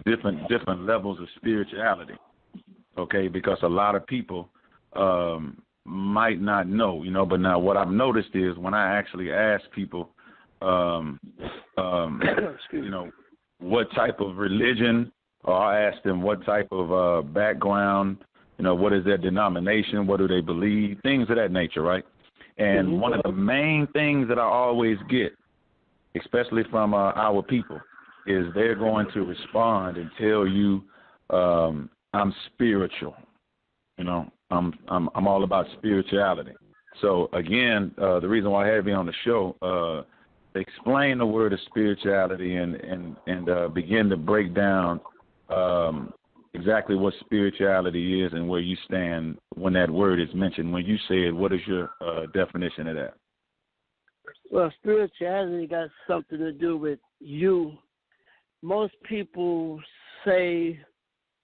different levels of spirituality. Okay, because a lot of people might not know, But now what I've noticed is when I actually ask people, what type of religion, or I ask them what type of background, what is their denomination, what do they believe, things of that nature, right? And one of the main things that I always get, especially from our people, is they're going to respond and tell you, I'm spiritual. I'm all about spirituality. So again, the reason why I have you on the show, explain the word of spirituality and begin to break down exactly what spirituality is and where you stand when that word is mentioned. When you say it, what is your definition of that? Well, spirituality got something to do with you. Most people say,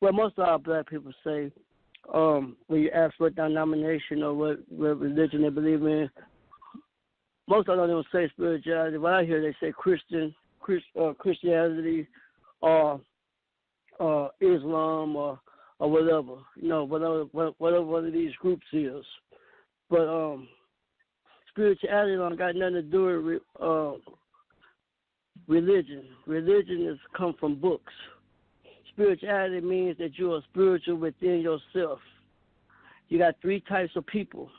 most of our black people say, when you ask what denomination or what religion they believe in, most of them don't say spirituality. When I hear they say Christianity or Islam or whatever, whatever one of these groups is. But spirituality don't got nothing to do with religion. Religion has come from books. Spirituality means that you are spiritual within yourself. You got three types of people.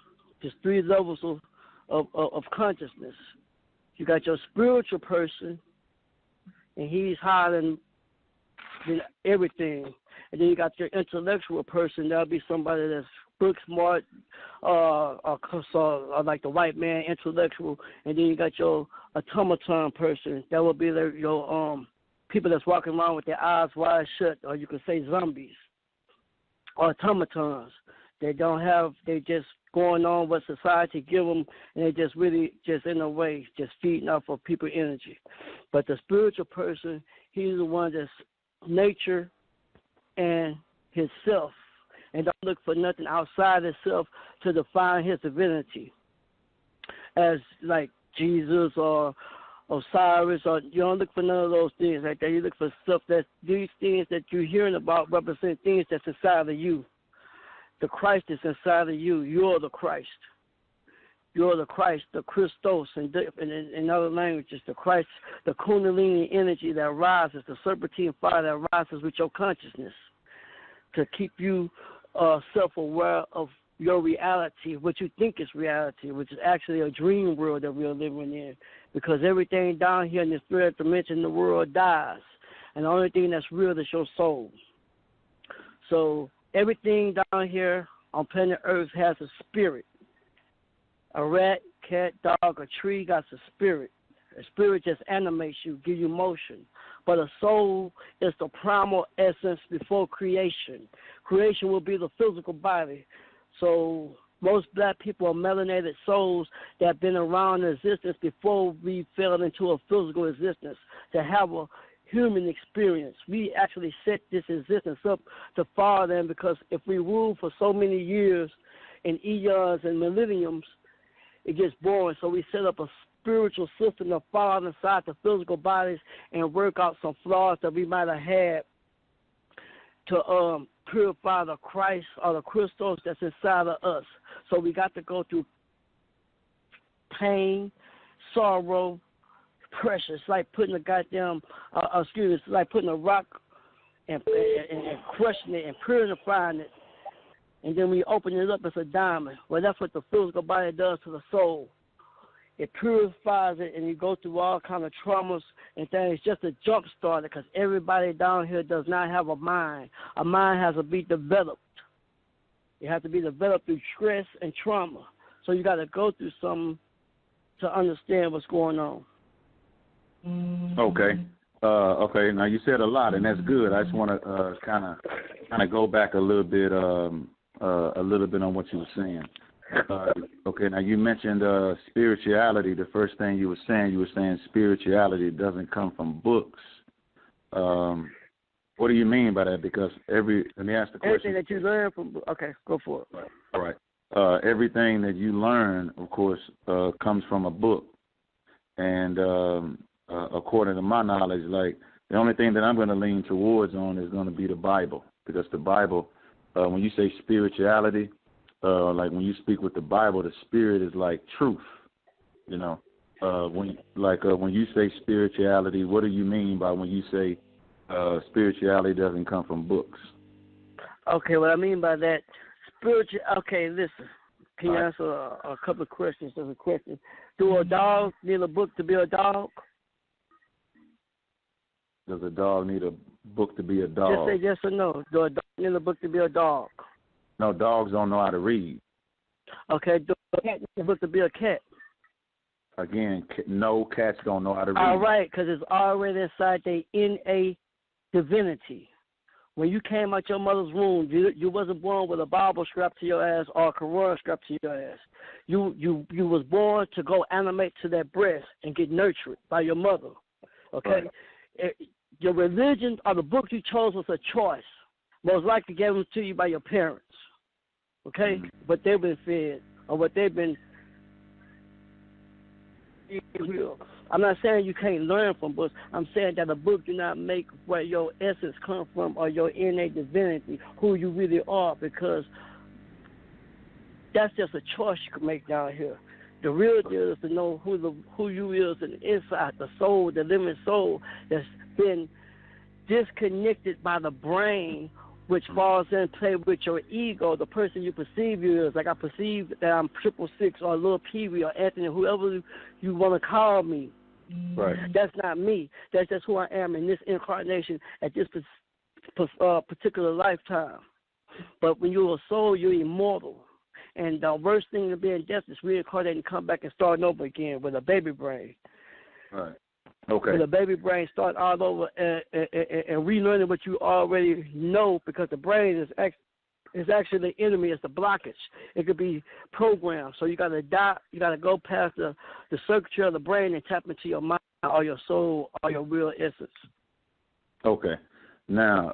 There's three levels of consciousness. You got your spiritual person, and he's higher than everything. And then you got your intellectual person. That'll be somebody that's book smart, or like the white man, intellectual. And then you got your automaton person. That will be your people that's walking around with their eyes wide shut, or you could say zombies, or automatons. They just going on what society give them, and they just really just in a way just feeding off of people's energy. But the spiritual person, he's the one that's nature and himself, and don't look for nothing outside himself to define his divinity, as like Jesus or Osiris, or you don't look for none of those things like that. You look for stuff that these things that you're hearing about represent things that's inside of you. The Christ is inside of you. You're the Christ. You're the Christ, the Christos, and in other languages, the Christ, the Kundalini energy that rises, the serpentine fire that rises with your consciousness to keep you self-aware of your reality, what you think is reality, which is actually a dream world that we're living in, because everything down here in this third dimension in the world dies, and the only thing that's real is your soul. So everything down here on planet Earth has a spirit. A rat, cat, dog, a tree got a spirit. A spirit just animates you, give you motion. But a soul is the primal essence before creation. Creation will be the physical body. So most black people are melanated souls that have been around in existence before we fell into a physical existence to have a human experience. We actually set this existence up to follow them, because if we rule for so many years and eons and millenniums, it gets boring. So we set up a spiritual system to follow inside the physical bodies and work out some flaws that we might have had to purify the Christ or the Christos that's inside of us. So we got to go through pain, sorrow, pressure. It's like putting a it's like putting a rock and crushing it and purifying it. And then when you open it up, it's a diamond. Well, that's what the physical body does to the soul. It purifies it, and you go through all kind of traumas and things just to jump start it, because everybody down here does not have a mind. A mind has to be developed. It has to be developed through stress and trauma. So you got to go through something to understand what's going on. Okay. Okay. Now you said a lot, and that's good. I just want to kind of go back a little bit on what you were saying. Okay. Now you mentioned spirituality. The first thing you were saying spirituality doesn't come from books. What do you mean by that? Because let me ask the question. Everything that you learn from. Okay, go for it. All right. Everything that you learn, of course, comes from a book, and according to my knowledge, like The only thing that I'm going to lean towards on is going to be the Bible, because the Bible, when you say spirituality, like when you speak with the Bible, the spirit is like truth. You know, when you say spirituality, what do you mean by when you say spirituality doesn't come from books? Okay, what I mean by that, okay, listen. Can you answer a couple of questions? There's a question. Do a dog need a book to be a dog? Does a dog need a book to be a dog? Just say yes or no. Do a dog need a book to be a dog? No, dogs don't know how to read. Okay, do a cat need a book to be a cat? Again, no, cats don't know how to read. All right, because it's already inside their innate divinity. When you came out your mother's womb, you wasn't born with a Bible strapped to your ass or a Quran strapped to your ass. You was born to go animate to that breast and get nurtured by your mother. Okay? Right. Your religion or the book you chose was a choice. Most likely given to you by your parents. Okay? Mm-hmm. But they've been fed or what they've been. I'm not saying you can't learn from books. I'm saying that a book do not make where your essence come from or your innate divinity, who you really are, because that's just a choice you can make down here. The real deal is to know who you is in the inside, the soul, the living soul that's been disconnected by the brain, which falls in play with your ego, the person you perceive you is. Like I perceive that I'm 666 or Lil Pee-wee or Anthony, whoever you want to call me. Right. That's not me. That's just who I am in this incarnation at this particular lifetime. But when you're a soul, you're immortal. And the worst thing to be in death is reincarnate and come back and start over again with a baby brain. Right. Okay. With a baby brain, start all over and relearning what you already know, because the brain is actually the enemy. It's the blockage. It could be programmed. So you got to die. You got to go past the circuitry of the brain and tap into your mind or your soul or your real essence. Okay. Now,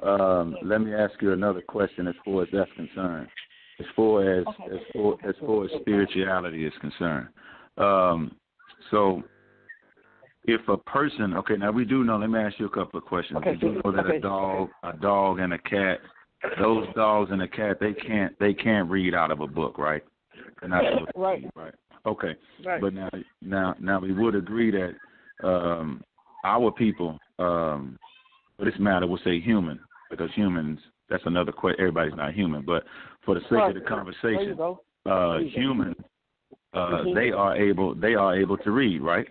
let me ask you another question as far as that's concerned. As far as spirituality is concerned. So if a person, okay, now we do know, let me ask you a couple of questions. Okay, we do know that a dog and a cat, those dogs and a cat, they can't read out of a book, right? They're not supposed to read, right? Okay. Right. But now we would agree that our people, for this matter, we'll say human, because humans, that's another question. Everybody's not human, but for the sake of the conversation, humans, they are able to read, right?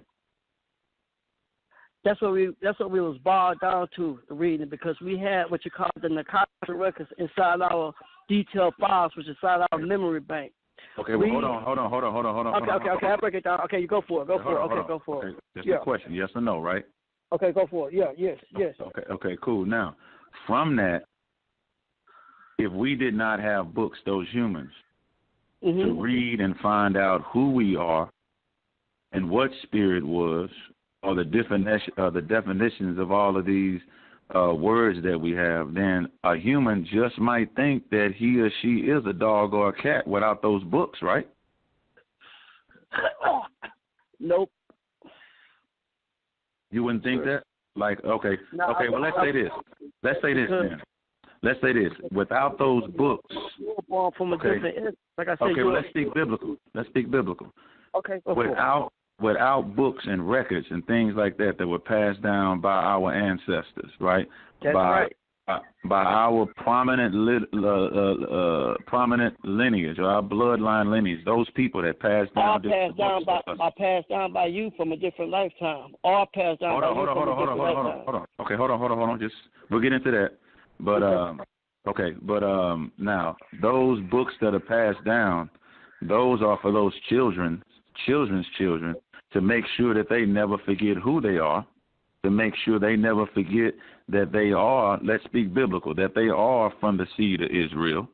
That's what we was barred down to reading, because we had what you call the narcotic records inside our detailed files, which is inside our memory bank. Okay, well, hold on. Okay, I break it down. Okay, you go for it. Go for it. That's the question, yes or no, right? Okay, go for it. Yeah, yes. Okay, cool. Now, from that, if we did not have books, those humans, to read and find out who we are and what spirit was, or the definitions of all of these words that we have, then a human just might think that he or she is a dog or a cat without those books, right? Nope. You wouldn't think that? Like, okay, well, let's say this then. Let's say this. Without those books, let's speak biblical. Okay, without books and records and things like that were passed down by our ancestors, right? That's right. By our prominent lineage, or our bloodline lineage, those people that passed down. All passed down by you from a different lifetime. All passed down by you from a different lifetime. Hold on. Okay, hold on. We'll get into that. But now those books that are passed down, those are for those children's children, to make sure that they never forget who they are, to make sure they never forget that they are, let's speak biblical, that they are from the seed of Israel,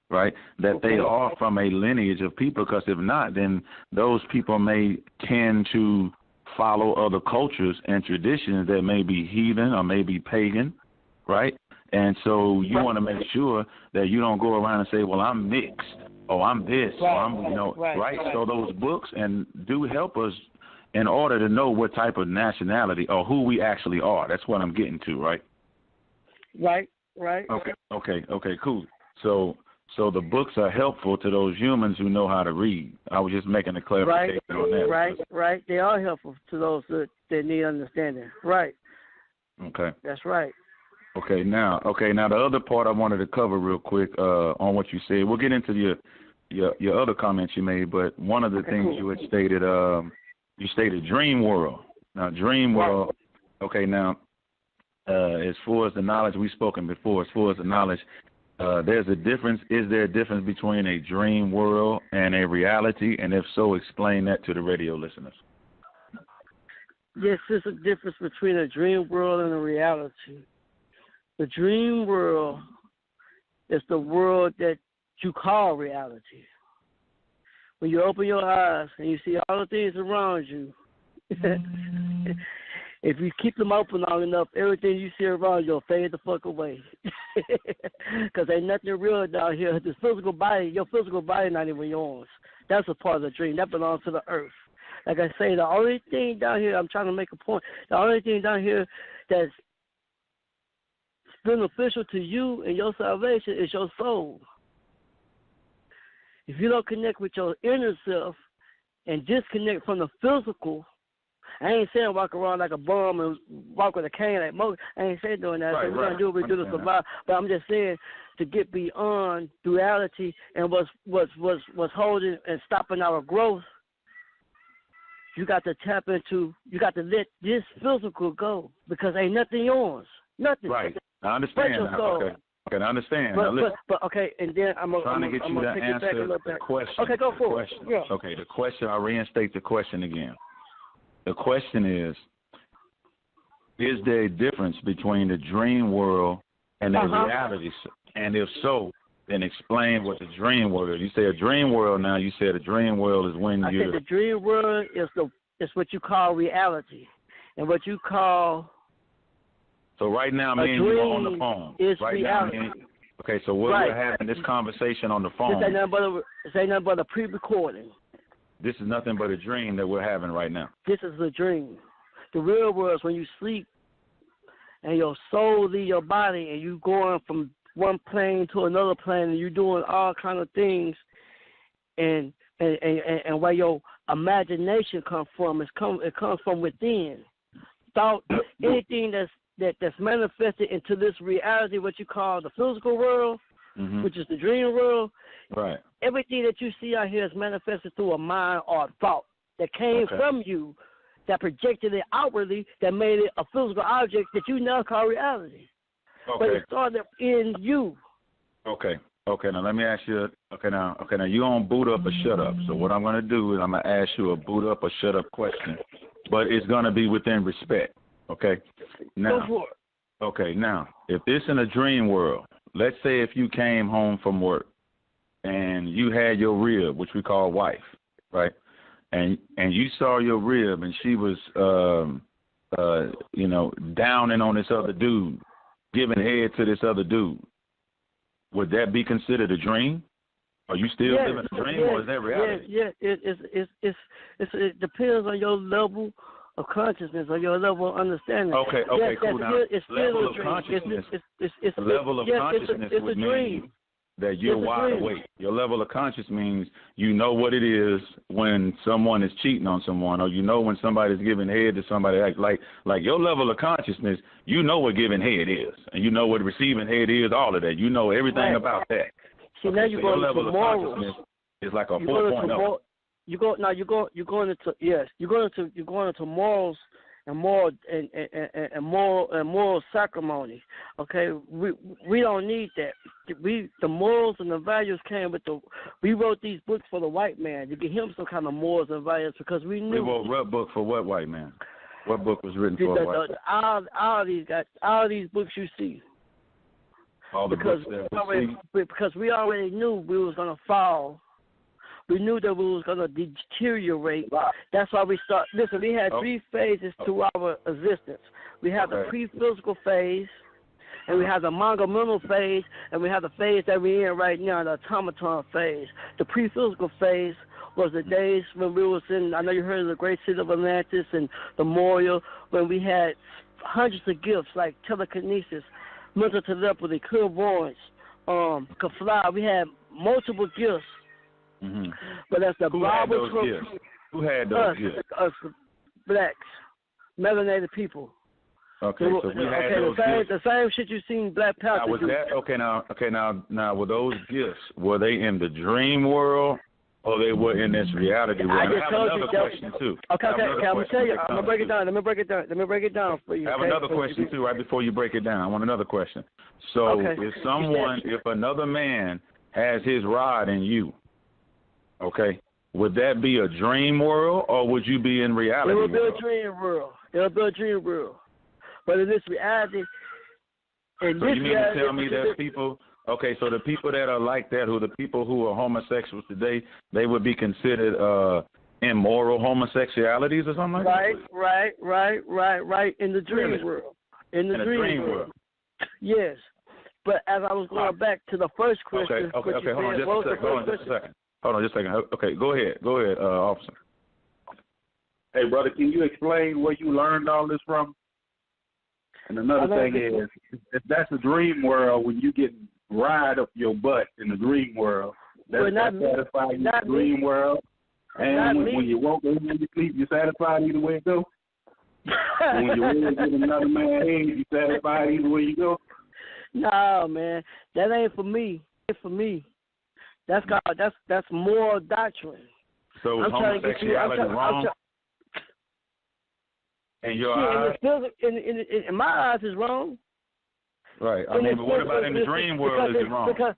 right? That they are from a lineage of people, because if not, then those people may tend to follow other cultures and traditions that may be heathen or may be pagan, right? And so you want to make sure that you don't go around and say, well, I'm mixed, or I'm this, or I'm, right? So those books do help us in order to know what type of nationality or who we actually are. That's what I'm getting to, right? Right. Okay, cool. So the books are helpful to those humans who know how to read. I was just making a clarification on that. Right. They are helpful to those that need understanding. Right. Okay. That's right. Okay, now the other part I wanted to cover real quick on what you said. We'll get into your other comments you made, but one of the things you had stated, you stated dream world. Now, dream world. Okay, now as far as the knowledge we've spoken before, as far as the knowledge, there's a difference. Is there a difference between a dream world and a reality? And if so, explain that to the radio listeners. Yes, there's a difference between a dream world and a reality. The dream world is the world that you call reality. When you open your eyes and you see all the things around you, if you keep them open long enough, everything you see around you will fade the fuck away. Because ain't nothing real down here. This physical body, your physical body not even yours. That's a part of the dream. That belongs to the earth. Like I say, the only thing down here, I'm trying to make a point, the only thing down here that's beneficial to you and your salvation is your soul. If you don't connect with your inner self and disconnect from the physical, I ain't saying walk around like a bum and walk with a cane like Mo. I ain't saying doing that. We're going to do what we do to survive. But I'm just saying to get beyond duality and what's holding and stopping our growth, you got to tap into, you got to let this physical go because ain't nothing yours. Nothing. Right. I understand. Okay, I understand. But okay, and then I'm trying to get you to answer the question. Okay, go for it. Yeah. Okay, the question, I reinstate the question again. The question is there a difference between the dream world and the reality? And if so, then explain what the dream world is. You say a dream world now, you said a dream world is when I said the dream world is what you call reality. And what you call So right now, me and you are on the phone. Is right reality. Now, okay, so we're having this conversation on the phone. This ain't nothing but a pre-recording. This is nothing but a dream that we're having right now. This is a dream. The real world is when you sleep and your soul leaves your body and you going from one plane to another plane and you're doing all kind of things and where your imagination comes from, it comes from within. Thought, anything that's manifested into this reality, what you call the physical world, which is the dream world. Right. Everything that you see out here is manifested through a mind or a thought that came from you, that projected it outwardly, that made it a physical object that you now call reality. Okay. But it started in you. Okay. Now let me ask you. Now you on boot up or shut up. So what I'm going to do is I'm going to ask you a boot up or shut up question, but it's going to be within respect. Okay. Now. Go for it. Okay. Now, if this in a dream world, let's say if you came home from work and you had your rib, which we call wife, right? And you saw your rib and she was, downing on this other dude, giving head to this other dude. Would that be considered a dream? Are you still living a dream, or is that reality? Yes. It depends on your level of consciousness or your level of understanding. Okay, cool. Now, it's level of still consciousness. It's level of consciousness would mean that you're wide awake. Your level of consciousness means you know what it is when someone is cheating on someone, or you know when somebody's giving head to somebody. Like your level of consciousness, you know what giving head is, and you know what receiving head is. All of that, you know everything about that. See, now you're going into morals. It's like a 4.0. You're going into morals and moral sacrimony. Okay, we don't need that. The morals and the values came with we wrote these books for the white man to give him some kind of morals and values because we knew. We wrote what book for what white man? What book was written for a white man? All these books you see. All the books that we see. Because we already knew we was gonna fall. We knew that we was going to deteriorate. That's why we start. Listen, we had three phases to our existence. We have the pre-physical phase, and we have the monumental phase, and we have the phase that we're in right now, the automaton phase. The pre-physical phase was the days when we was in, I know you heard of the great city of Atlantis and the Moria, when we had hundreds of gifts like telekinesis, mental telepathy, clairvoyance, could fly. We had multiple gifts. Mm-hmm. But as the Bible Who had those gifts? Us blacks, melanated people. Okay, so we had those gifts. The same shit you seen Black Panther do. Now, were those gifts, were they in the dream world or they were in this reality world? I have another question, too. Okay, I'm going to tell you. I'm going to break it down. Let me break it down for you. I have another question, too, right before you break it down. I want another question. So if another man has his rod in you, okay, would that be a dream world or would you be in reality? It would be a dream world. It would be a dream world. But in this reality, so you mean to tell me that people, okay, so the people that are like that, the people who are homosexuals today, they would be considered immoral homosexualities or something like that? Right. In the dream world. In the dream world. Yes. But as I was going back to the first question. Okay, hold on just a second. Okay, go ahead, officer. Hey, brother, can you explain where you learned all this from? And another thing is, if that's a dream world, when you get ride up your butt in the dream world, that's satisfying in the dream world. And when you woke up and you sleep, you're satisfied either way it goes. When you really get another man in, you're satisfied either way you go. No, man, that ain't for me. It's for me. That's moral doctrine. So is homosexuality wrong? In your eyes? In my eyes, it's wrong. Right. I mean, but what about in the dream world is it wrong? Because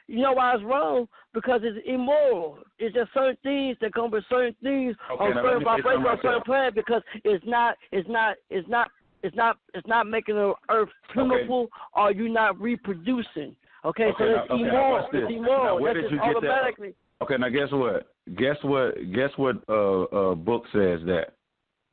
you know why it's wrong? Because it's immoral. It's just certain things that come with certain things on certain vibrations on certain planet because it's not making the earth chemical or you're not reproducing. Okay, so it's immoral. It's immoral. Now, where did you get automatically. That? Okay, now guess what book says that?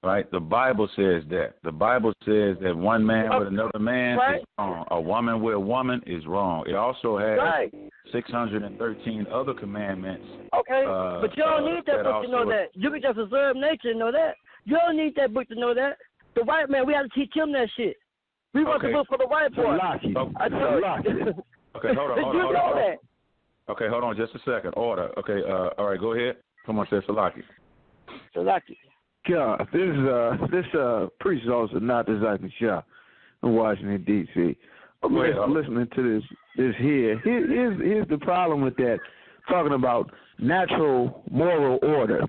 Right? The Bible says that. The Bible says that one man with another man is wrong. A woman with a woman is wrong. It also has 613 other commandments. Okay, but you don't need that book to know that. You can just observe nature and know that. You don't need that book to know that. The white man, we have to teach him that shit. We want the book for the white boy. Okay, hold on. You know that. Okay, hold on just a second. Order. Okay, all right, go ahead. Come on, say Salaki. God, this priest is also not the Shah in Washington, D.C. I'm listening to this here. Here's the problem with that, talking about natural moral order.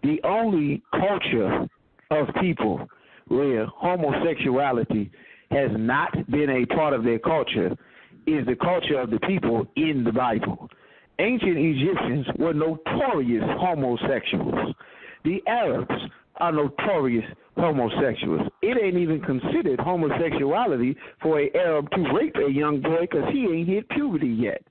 The only culture of people where homosexuality has not been a part of their culture is the culture of the people in the Bible. Ancient Egyptians were notorious homosexuals. The Arabs are notorious homosexuals. It ain't even considered homosexuality for an Arab to rape a young boy because he ain't hit puberty yet.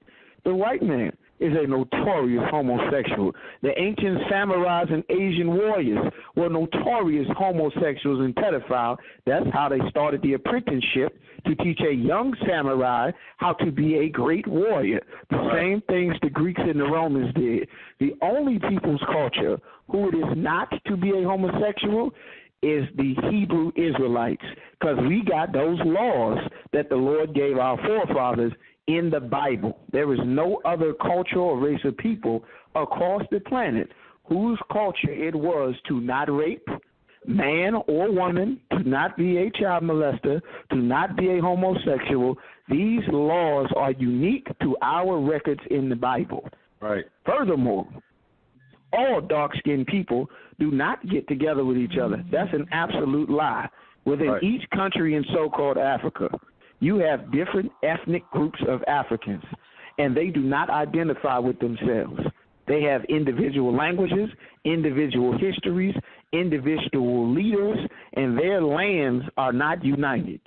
The white man is a notorious homosexual. The ancient samurais and Asian warriors were notorious homosexuals and pedophiles. That's how they started the apprenticeship to teach a young samurai how to be a great warrior. The same things the Greeks and the Romans did. The only people's culture who it is not to be a homosexual is the Hebrew Israelites, because we got those laws that the Lord gave our forefathers in the Bible. There is no other culture or race of people across the planet whose culture it was to not rape man or woman, to not be a child molester, to not be a homosexual. These laws are unique to our records in the Bible. Right. Furthermore, all dark-skinned people do not get together with each other. That's an absolute lie. Within each country in so-called Africa, you have different ethnic groups of Africans, and they do not identify with themselves. They have individual languages, individual histories, individual leaders, and their lands are not united.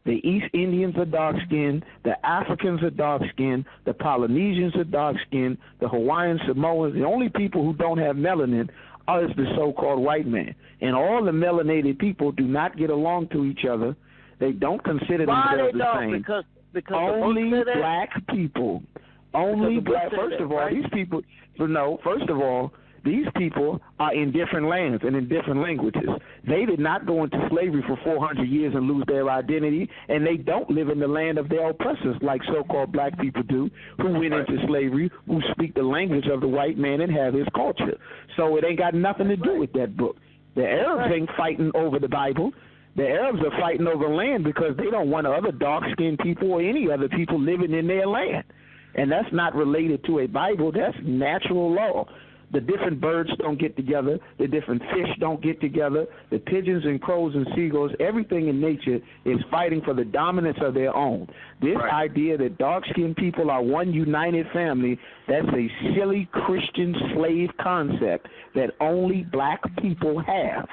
The East Indians are dark-skinned, the Africans are dark-skinned, the Polynesians are dark-skinned, the Hawaiian Samoans. The only people who don't have melanin is the so-called white man. And all the melanated people do not get along to each other. They don't consider themselves the same. Because only black people. Only black. First of all, these people. No. First of all, these people are in different lands and in different languages. They did not go into slavery for 400 years and lose their identity, and they don't live in the land of their oppressors like so-called black people do, who went into slavery, who speak the language of the white man and have his culture. So it ain't got nothing to do with that book. The Arabs ain't fighting over the Bible. The Arabs are fighting over land because they don't want other dark-skinned people or any other people living in their land. And that's not related to a Bible. That's natural law. The different birds don't get together. The different fish don't get together. The pigeons and crows and seagulls, everything in nature is fighting for the dominance of their own. This idea that dark-skinned people are one united family, that's a silly Christian slave concept that only black people have.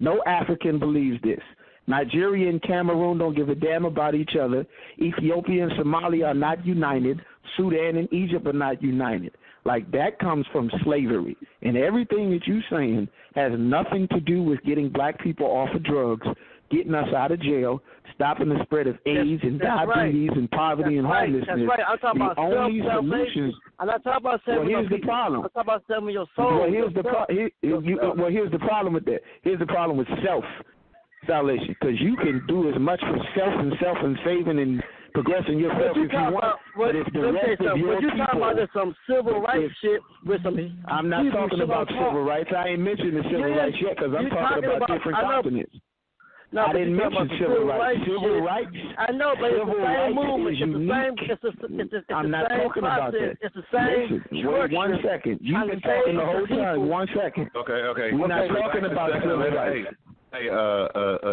No African believes this. Nigeria and Cameroon don't give a damn about each other. Ethiopia and Somalia are not united. Sudan and Egypt are not united. Like, that comes from slavery. And everything that you're saying has nothing to do with getting black people off of drugs, getting us out of jail, stopping the spread of AIDS and diabetes and poverty and homelessness. That's right. I'm talking about only solutions. I'm not talking about saving here's the problem. I'm talking about saving your soul. Well, here's the problem with that. Here's the problem with salvation, because you can do as much for self and saving and progressing yourself if you want. But if the rest of your people, talking about some civil rights shit with some. I'm not talking about civil rights. I ain't mentioning the civil rights yet because I'm talking about different continents. No, I didn't mention civil rights. Civil rights. I know, but it's the same movement. I'm not talking about that. It's the same. Listen, wait 1 second. You've been talking the whole time. 1 second. Okay. We're not talking about civil rights. Hey,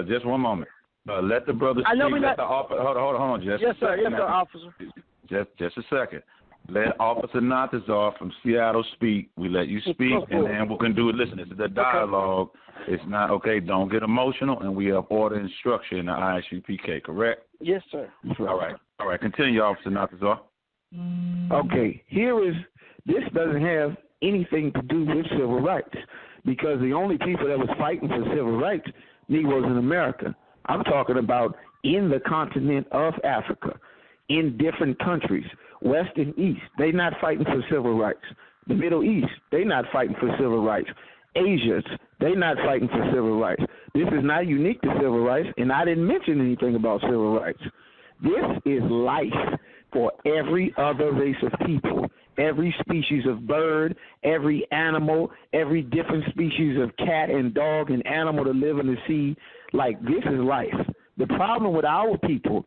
just one moment. Let the brother speak. Hold on, just yes, sir. Yes, sir, officer. Just a second. Let Officer Natazar from Seattle speak. We let you speak, and then we can do it. Listen, this is a dialogue. It's not, okay, don't get emotional, and we have order and structure in the I.S.U.P.K, correct? Yes, sir. All right. Continue, Officer Natazar. Okay, this doesn't have anything to do with civil rights, because the only people that was fighting for civil rights, Negroes in America. I'm talking about in the continent of Africa, in different countries, West and East. They're not fighting for civil rights. The Middle East, they're not fighting for civil rights. Asia, they're not fighting for civil rights. This is not unique to civil rights, and I didn't mention anything about civil rights. This is life for every other race of people, every species of bird, every animal, every different species of cat and dog and animal that live in the sea. Like, this is life. The problem with our people,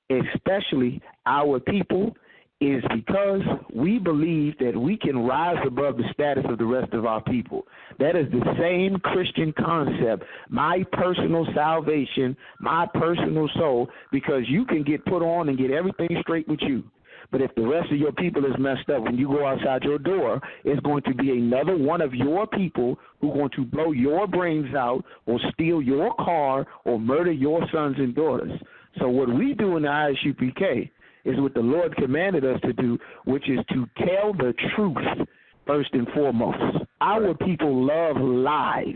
especially our people, is because we believe that we can rise above the status of the rest of our people. That is the same Christian concept, my personal salvation, my personal soul, because you can get put on and get everything straight with you. But if the rest of your people is messed up, when you go outside your door, it's going to be another one of your people who's going to blow your brains out or steal your car or murder your sons and daughters. So what we do in the I.S.U.P.K. is what the Lord commanded us to do, which is to tell the truth first and foremost. Our people love lies.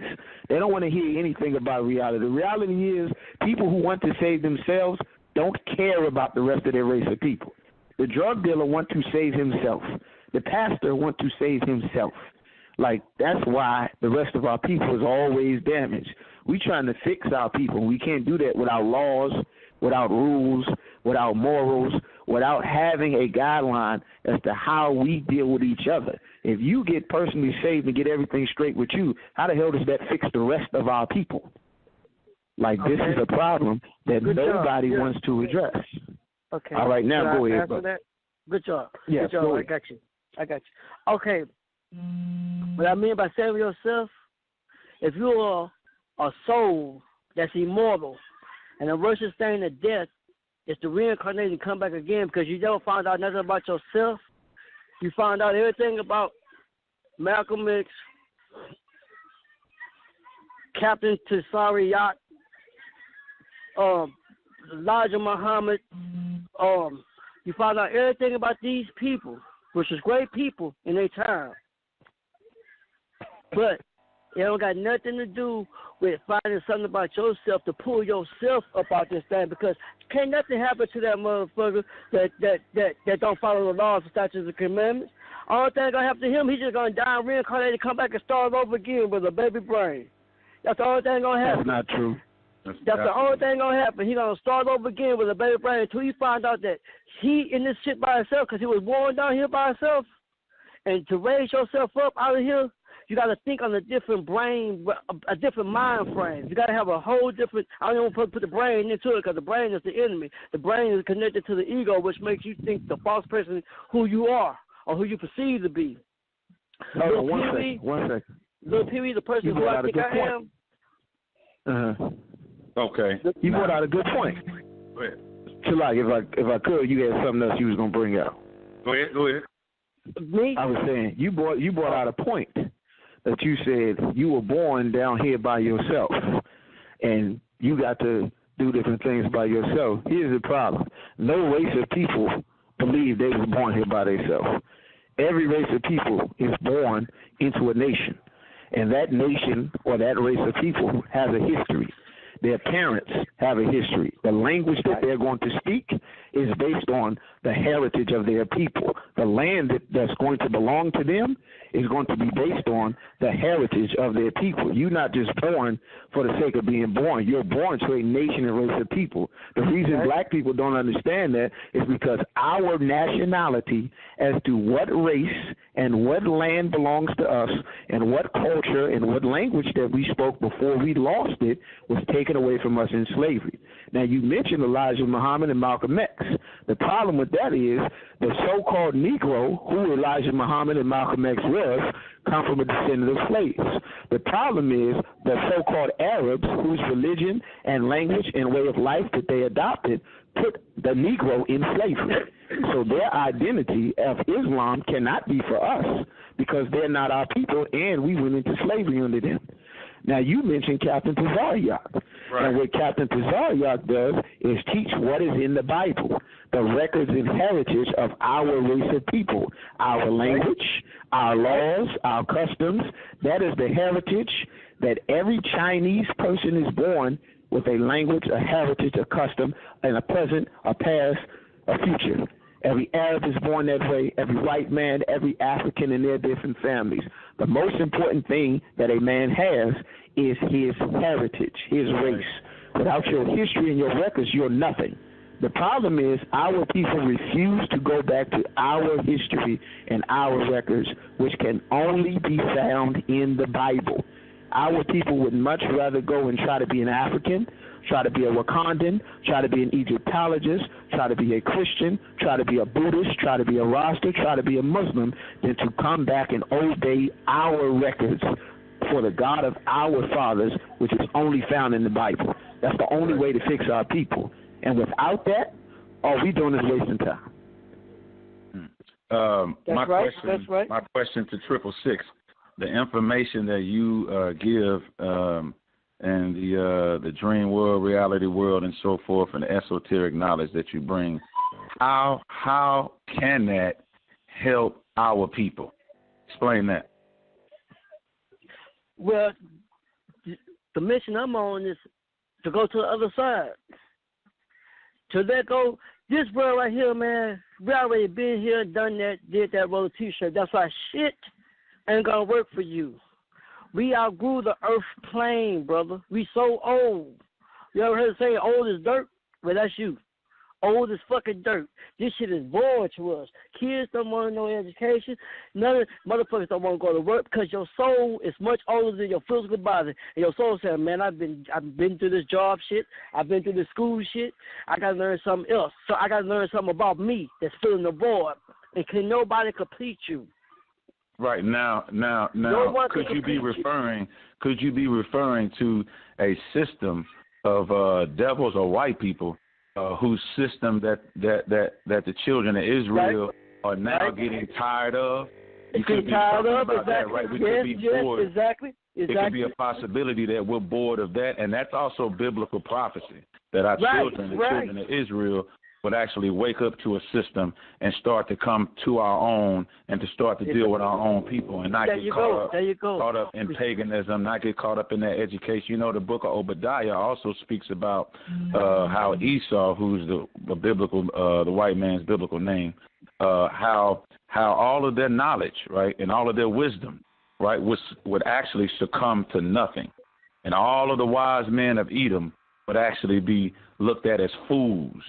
They don't want to hear anything about reality. The reality is people who want to save themselves don't care about the rest of their race of people. The drug dealer wants to save himself. The pastor wants to save himself. Like, that's why the rest of our people is always damaged. We're trying to fix our people. We can't do that without laws, without rules, without morals, without having a guideline as to how we deal with each other. If you get personally saved and get everything straight with you, how the hell does that fix the rest of our people? Like, this is a problem that nobody wants to address. Okay. All right, now go ahead. That? Good job. Yes, Good job. I got you. Okay. What I mean by saving yourself, if you are a soul that's immortal, and the worst thing to death is to reincarnate and come back again, because you never found out nothing about yourself. You found out everything about Malcolm X, Captain Tsari Yacht, Elijah Muhammad. You found out everything about these people, which is great people in their time. But it don't got nothing to do with finding something about yourself to pull yourself up out this thing, because can't nothing happen to that motherfucker that don't follow the laws, the statutes, and commandments. Only thing gonna happen to him, he's just gonna die and reincarnate and come back and start over again with a baby brain. That's the only thing gonna happen. That's not true. That's the only thing gonna happen. He's gonna start over again with a baby brain until he find out that he in this shit by himself because he was born down here by himself. And to raise yourself up out of here, you got to think on a different brain, a different mind frame. You got to have a whole different. I don't even want to put the brain into it because the brain is the enemy. The brain is connected to the ego, which makes you think the false person who you are or who you perceive to be. Hold on, one second. Little Pee-wee, the person who I think I am. Okay. You brought out a good point. Go ahead. So, like, if I could, you had something else you was gonna bring out. Go ahead. Me? I was saying you brought out a point that you said you were born down here by yourself, and you got to do different things by yourself. Here's the problem: no race of people believe they were born here by themselves. Every race of people is born into a nation, and that nation or that race of people has a history. Their parents have a history. The language that they're going to speak is based on the heritage of their people. The land that's going to belong to them is going to be based on the heritage of their people. You're not just born for the sake of being born. You're born to a nation and race of people. The reason black people don't understand that is because our nationality as to what race and what land belongs to us and what culture and what language that we spoke before we lost it was taken away from us in slavery. Now, you mentioned Elijah Muhammad and Malcolm X. The problem with that is the so-called Negro, who Elijah Muhammad and Malcolm X was, come from a descendant of slaves. The problem is the so-called Arabs, whose religion and language and way of life that they adopted put the Negro in slavery. So their identity of Islam cannot be for us because they're not our people, and we went into slavery under them. Now, you mentioned Captain Tazaryak. Right. And what Captain Tazaryak does is teach what is in the Bible, the records and heritage of our race of people, our language, our laws, our customs. That is the heritage that every Chinese person is born with, a language, a heritage, a custom, and a present, a past, a future. Every Arab is born that way, every white man, every African in their different families. The most important thing that a man has is his heritage, his race. Without your history and your records, you're nothing. The problem is our people refuse to go back to our history and our records, which can only be found in the Bible. Our people would much rather go and try to be an African, try to be a Wakandan, try to be an Egyptologist, try to be a Christian, try to be a Buddhist, try to be a Rasta, try to be a Muslim, than to come back and obey our records for the God of our fathers, which is only found in the Bible. That's the only way to fix our people. And without that, all we doing is wasting time. My question to 666, the information that you give and the dream world, reality world, and so forth, and the esoteric knowledge that you bring, how can that help our people? Explain that. Well, the mission I'm on is to go to the other side. To let go, this world right here, man, we already been here, done that, did that, wrote a T-shirt. That's why shit ain't gonna work for you. We outgrew the earth plane, brother. We so old. You ever heard say old is dirt? Well, that's you. Old as fucking dirt. This shit is boring to us. Kids don't want no education. None of motherfuckers don't want to go to work because your soul is much older than your physical body. And your soul says, man, I've been through this job shit. I've been through this school shit. I got to learn something else. So I got to learn something about me that's filling the void. And can nobody complete you? Right now, could you be referring to a system of devils or white people whose system that the children of Israel are now getting tired of? You could be talking about that, right? We could be bored. Exactly. It could be a possibility that we're bored of that, and that's also biblical prophecy that our children, the children of Israel, would actually wake up to a system and start to come to our own and to start to deal with our own people and not get caught up in paganism, not get caught up in that education. You know, the book of Obadiah also speaks about how Esau, who's the biblical, the white man's biblical name, how all of their knowledge, right, and all of their wisdom, right, would actually succumb to nothing, and all of the wise men of Edom would actually be looked at as fools.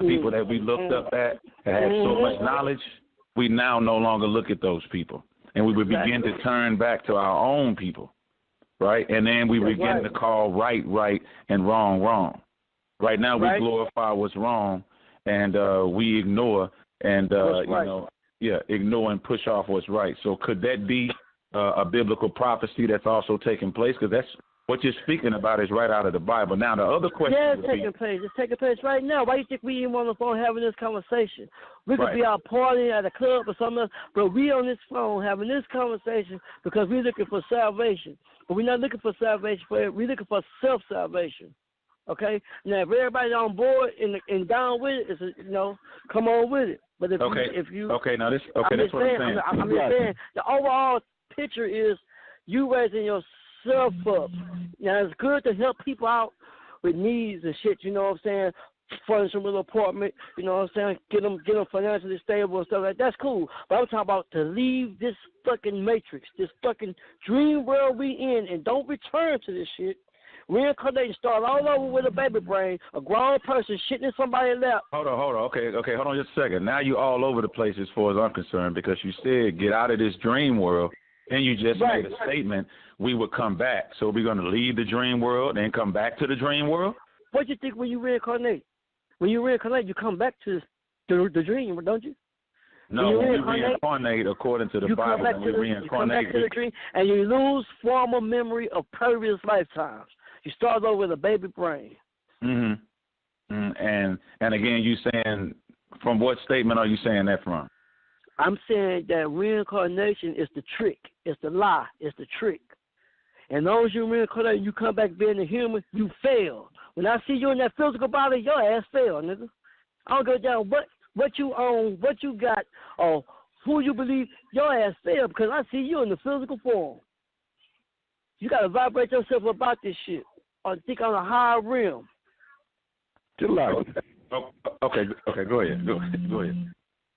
People that we looked up at that had so much knowledge, we now no longer look at those people, and we would begin to turn back to our own people, right, and then we begin to call right, and wrong. Right now we glorify what's wrong, and we ignore and ignore and push off what's right. So could that be a biblical prophecy that's also taking place? Because that's what you're speaking about is right out of the Bible. Now the other question, it's taking place. It's taking place right now. Why do you think we even on the phone having this conversation? We could be out partying at a club or something else, but we on this phone having this conversation because we're looking for salvation. But we're not looking for salvation for it. We're looking for self-salvation. Okay? Now, if everybody's on board and down with it, it's come on with it. But if you that's what I'm saying. I'm just saying the overall picture is you raising yourself up. Now, it's good to help people out with needs and shit, you know what I'm saying? Furnish them with an apartment, you know what I'm saying? Get them financially stable and stuff like that. That's cool. But I'm talking about to leave this fucking matrix, this fucking dream world we in, and don't return to this shit. Reincarnation, start all over with a baby brain, a grown person shitting in somebody's lap. Hold on. Okay, hold on just a second. Now you all over the place as far as I'm concerned because you said get out of this dream world, and you just made a statement we would come back. So we're going to leave the dream world and come back to the dream world? What do you think when you reincarnate? When you reincarnate, you come back to the dream, don't you? No, when you reincarnate according to the Bible, when we reincarnate, you come back to the dream, and you lose former memory of previous lifetimes. You start over with a baby brain. And again, you saying, from what statement are you saying that from? I'm saying that reincarnation is the trick. It's the lie. It's the trick. And as long as you reincarnate, you come back being a human, you fail. When I see you in that physical body, your ass fail, nigga. I don't go down what you own, what you got, or who you believe, your ass fail because I see you in the physical form. You got to vibrate yourself about this shit or think on a higher realm. Okay, go ahead. Go ahead.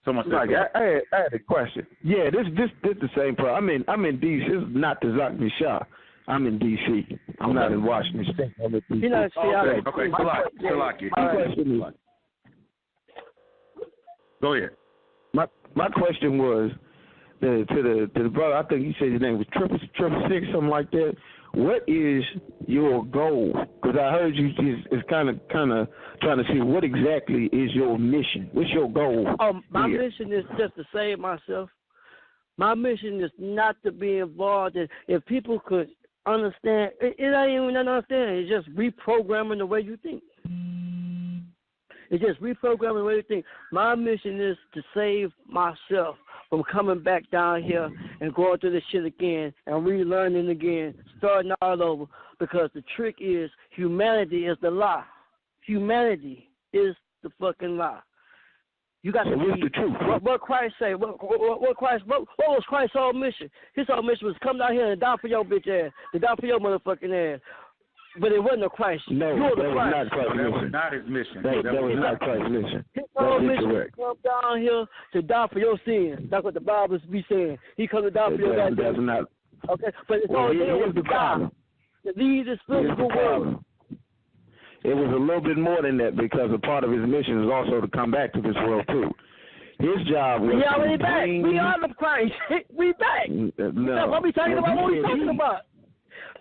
Someone said I had a question. Yeah, this the same problem. I'm in D.C. This is not the Zakmi Shah. I'm in D.C. I'm not in Washington State. I'm in D.C. You're not Go ahead. My question was to the brother. I think you said his name was 666, something like that. What is your goal? Because I heard you is kind of trying to see what exactly is your mission. What's your goal? My mission is just to save myself. My mission is not to be involved in. If people could understand, it ain't even understanding. It's just reprogramming the way you think. It's just reprogramming the way you think. My mission is to save myself from coming back down here and going through this shit again and relearning again, starting all over. Because the trick is humanity is the lie. Humanity is the fucking lie. You got to what's the truth? What Christ say? What was Christ's whole mission? His whole mission was come down here and die for your bitch ass, to die for your motherfucking ass. But it wasn't a Christ. No, that was not his mission. That was not Christ's mission. His whole mission was to come down here to die for your sins. That's what the Bible be saying. He come to die for your goddamn sins. Not. Okay, but it's all there was to die. To leave this physical world. It was a little bit more than that because a part of his mission is also to come back to this world too. His job was we already back. We are the Christ. We back. No. What we talking about? What we talking about?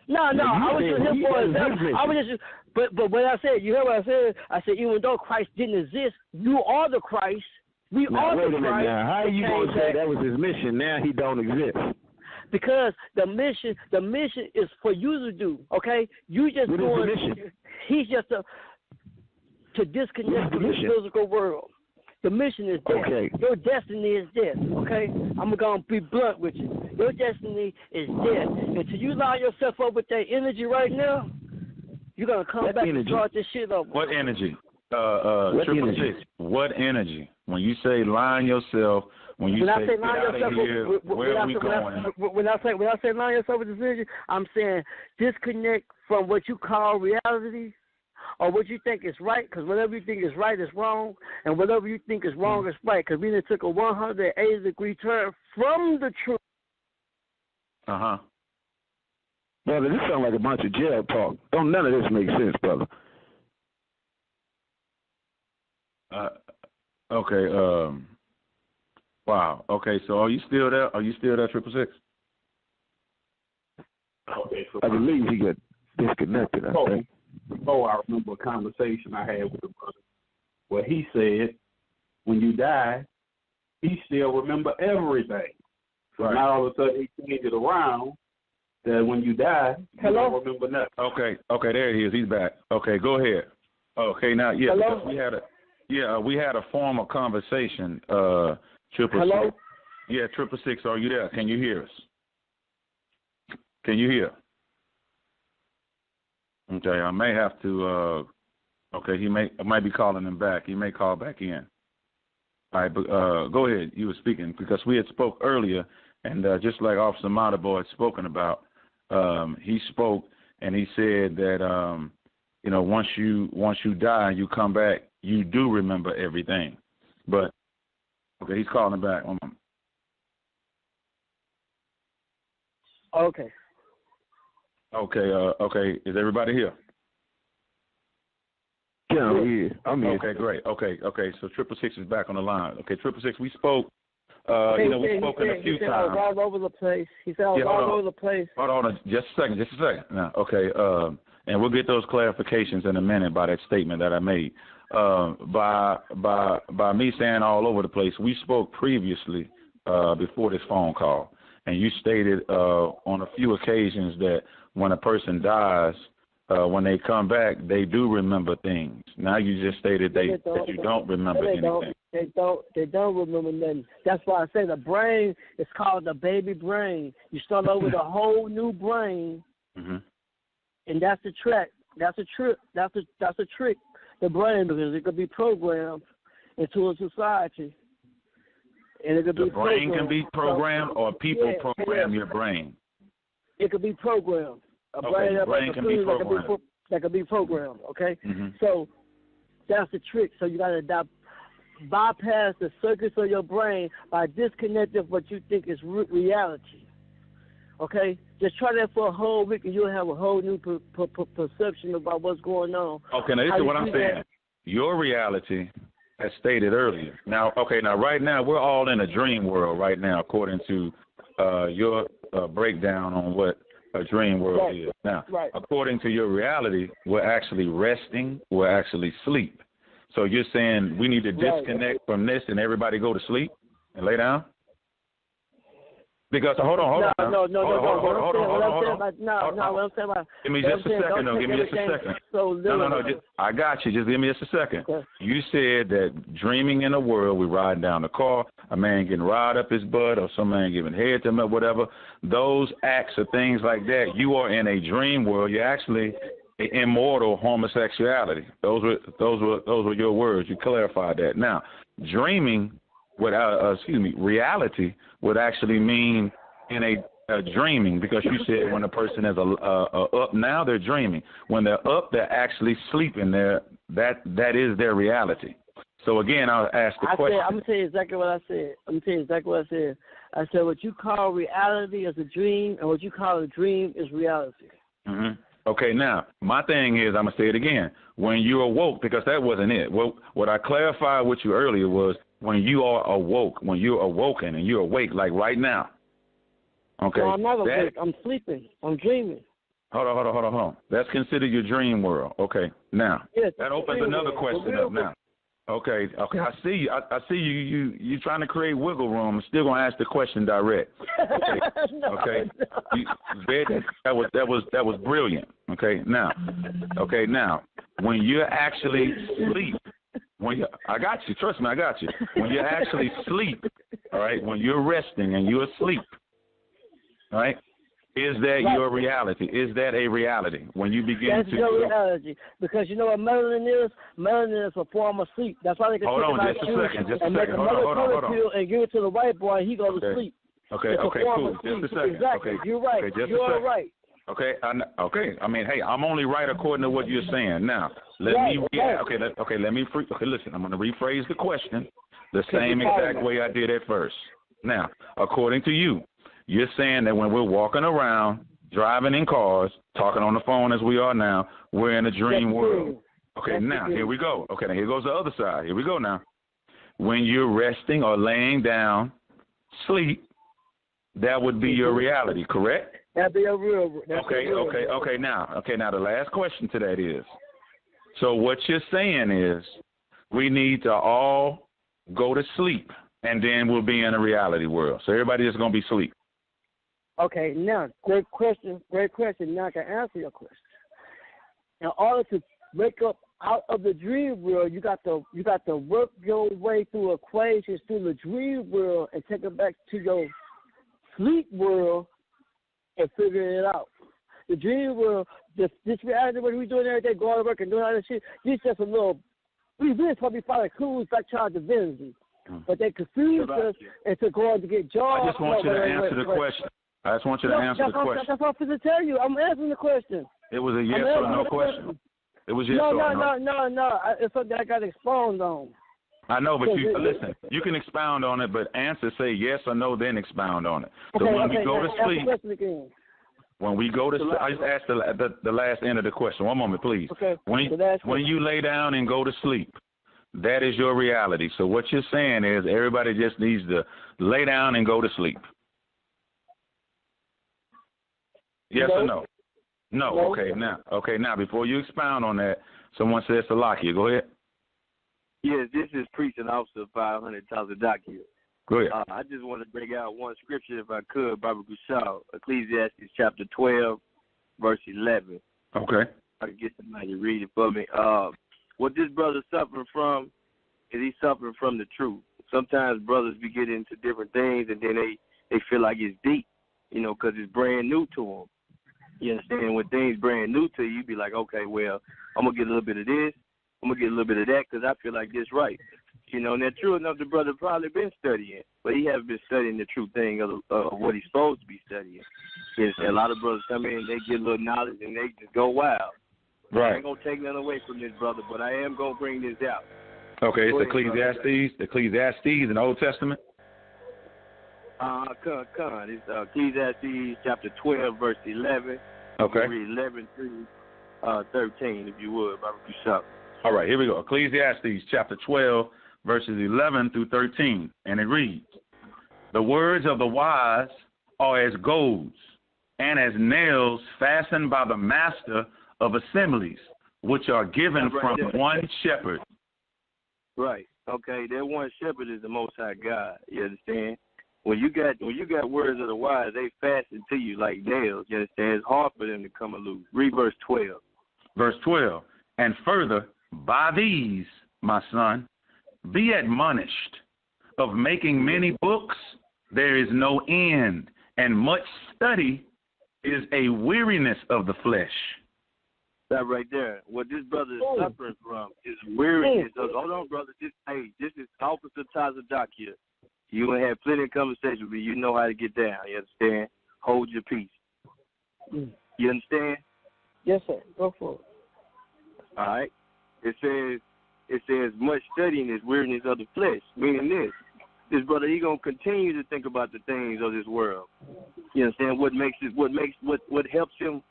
No, I was just here for example. I was just, but what I said, you heard what I said? I said, even though Christ didn't exist, you are the Christ. We are the Christ. Now, how are you going to say that was his mission? Now he don't exist. Because the mission is for you to do. Okay, you just what doing. Is the mission? He's just to disconnect from this physical world. The mission is death. Okay. Your destiny is death, okay? I'm going to be blunt with you. Your destiny is death. Until you line yourself up with that energy right now, you're going to come back and start this shit up. What energy? Triple Six. What energy? When you say line yourself, when I say line yourself, where are we going? When I say line yourself with this energy, I'm saying disconnect from what you call reality or what you think is right, because whatever you think is right is wrong, and whatever you think is wrong is right, because we done took a 180-degree turn from the truth. Uh-huh. Brother, this sounds like a bunch of jail talk. Don't none of this make sense, brother. Okay, wow. Okay, so are you still there? Are you still there, 666? Okay, so I believe he got disconnected, I think. I remember a conversation I had with a brother where he said, when you die, he still remember everything. So right. now all of a sudden he changed it around that when you die, you don't remember nothing. Okay, there he is. He's back. Okay, go ahead. Okay, now, yeah, Hello? because we had a formal conversation, Hello? 666. Yeah, 666, are you there? Can you hear us? Can you hear? Okay, I may have to, okay, I might be calling him back. He may call back in. All right, but go ahead. You were speaking because we had spoke earlier, and just like Officer Matabo had spoken about, he spoke and he said that, once you die and you come back, you do remember everything. But, okay, he's calling back. Okay. Okay, is everybody here? Yeah, I'm here. Okay, great. Okay, so 666 is back on the line. Okay, 666, we spoke, we've spoken a few times. He said I was all over the place. He said I was all over the place. Hold on, just a second. Now, okay, and we'll get those clarifications in a minute by that statement that I made. By me saying all over the place, we spoke previously before this phone call, and you stated on a few occasions that when a person dies, when they come back, they do remember things. Now you just stated that you don't remember anything. They don't remember nothing. That's why I say the brain is called the baby brain. You start over with a whole new brain, and that's the trick. That's a trick. That's a trick. The brain, because it could be programmed into a society, and it could be programmed. The brain can be programmed, or people program your brain. It could be programmed. A brain can be programmed. That could be programmed, okay? So that's the trick. So you got to bypass the circuits of your brain by disconnecting what you think is reality, okay? Just try that for a whole week, and you'll have a whole new perception about what's going on. Okay, now this is what I'm saying. Your reality, as stated earlier. Now, right now, we're all in a dream world right now, according to your breakdown on what a dream world is. Now, according to your reality, we're actually resting, we're actually asleep. So you're saying we need to disconnect from this and everybody go to sleep and lay down? Because hold on. No. Give me just a second. No. I got you. Just give me just a second. Okay. You said that dreaming in a world, we riding down the car, a man getting riled up his butt, or some man giving head to him, or whatever. Those acts or things like that, you are in a dream world. You're actually immortal homosexuality. Those were your words. You clarified that. Now, dreaming. Reality would actually mean in a dreaming, because you said when a person is up now, they're dreaming. When they're up, they're actually sleeping. That is their reality. So again, I'll ask the question. I'm gonna tell you exactly what I said. I said what you call reality is a dream, and what you call a dream is reality. Okay, now, my thing is, I'm going to say it again. When you awoke, because that wasn't it. What I clarified with you earlier was when you are awoke, when you're awoken and you're awake, like right now. Okay. No, I'm not awake. I'm sleeping. I'm dreaming. Hold on. That's considered your dream world. Okay. Now, that opens another question up now. Okay. I see you. I see you. You trying to create wiggle room. I'm still gonna ask the question direct. Okay. That was brilliant. Okay. Now, when you're actually asleep, I got you. Trust me, I got you. When you're actually asleep, all right. When you're resting and you're asleep, all right. Is that your reality? Is that a reality when you begin That's your reality. Because you know what melanin is? Melanin is a form of sleep. That's why they can take about you and make another color pill and give it to the white boy and he goes to sleep. Okay, cool. Just a second. Exactly. Okay. You're right. Okay, You're right. Okay, I mean, hey, I'm only right according to what you're saying. Now, let me listen. I'm going to rephrase the question the same exact way I did at first. Now, according to you, you're saying that when we're walking around, driving in cars, talking on the phone as we are now, we're in a dream world. Okay, now here we go. Okay, now here goes the other side. Here we go now. When you're resting or laying down, sleep, that would be your reality, correct? That'd be a real. Okay. Now the last question to that is, so what you're saying is, we need to all go to sleep, and then we'll be in a reality world. So everybody is going to be asleep. Okay, now great question. Now I can answer your question. In order to wake up out of the dream world, you got to work your way through equations through the dream world and take it back to your sleep world and figure it out. The dream world, this reality, what we doing every day, going to work and doing all this shit, this just a little, we really probably find clues back to our divinity. But they confuse us into going to get jobs. I just want you to answer the question. I just want you to answer the question. That's what I'm going to tell you. I'm answering the question. It was a yes or no question. It was yes or no. No. It's something I got to expound on. I know, but listen, you can expound on it, but say yes or no, then expound on it. So when we go to sleep, I just asked the last end of the question. One moment, please. Okay. When you lay down and go to sleep, that is your reality. So what you're saying is everybody just needs to lay down and go to sleep. Yes or no? No. Okay. Now, before you expound on that, someone says Salakia. Go ahead. Yes, this is Preaching Officer 500 Tazadak. Go ahead. I just want to bring out one scripture, if I could, Baba Gushal, Ecclesiastes chapter 12, verse 11. Okay. I can get somebody to read it for me. What this brother's suffering from is he's suffering from the truth. Sometimes brothers be getting into different things, and then they feel like it's deep, because it's brand new to them. You understand? When things brand new to you, you be like, okay, well, I'm going to get a little bit of this. I'm going to get a little bit of that because I feel like this right. And that true enough, the brother probably been studying, but he hasn't been studying the true thing of what he's supposed to be studying. A lot of brothers come in, they get a little knowledge, and they just go wild. Right. I ain't going to take nothing away from this brother, but I am going to bring this out. Okay, it's Ecclesiastes in the Old Testament? It's Ecclesiastes chapter 12, verse 11. Okay. Read 11 through 13, if you would, Baba Kushab. All right, here we go. Ecclesiastes chapter 12, verses 11 through 13. And it reads, "The words of the wise are as goads, and as nails fastened by the master of assemblies, which are given from one shepherd." Right. Okay, that one shepherd is the Most High God. You understand? When you got words of the wise, they fasten to you like nails. You understand? It's hard for them to come loose. Read verse 12. Verse 12. "And further, by these, my son, be admonished. Of making many books, there is no end, and much study is a weariness of the flesh." That right there. What this brother is suffering from is weariness. Hold on, brother. This is Officer Tazadak. You will have plenty of conversation with me. You know how to get down. You understand? Hold your peace. You understand? Yes, sir. Go for it. All right. It says much studying is weariness of the flesh. Meaning this brother, he gonna continue to think about the things of this world. You understand? What helps him?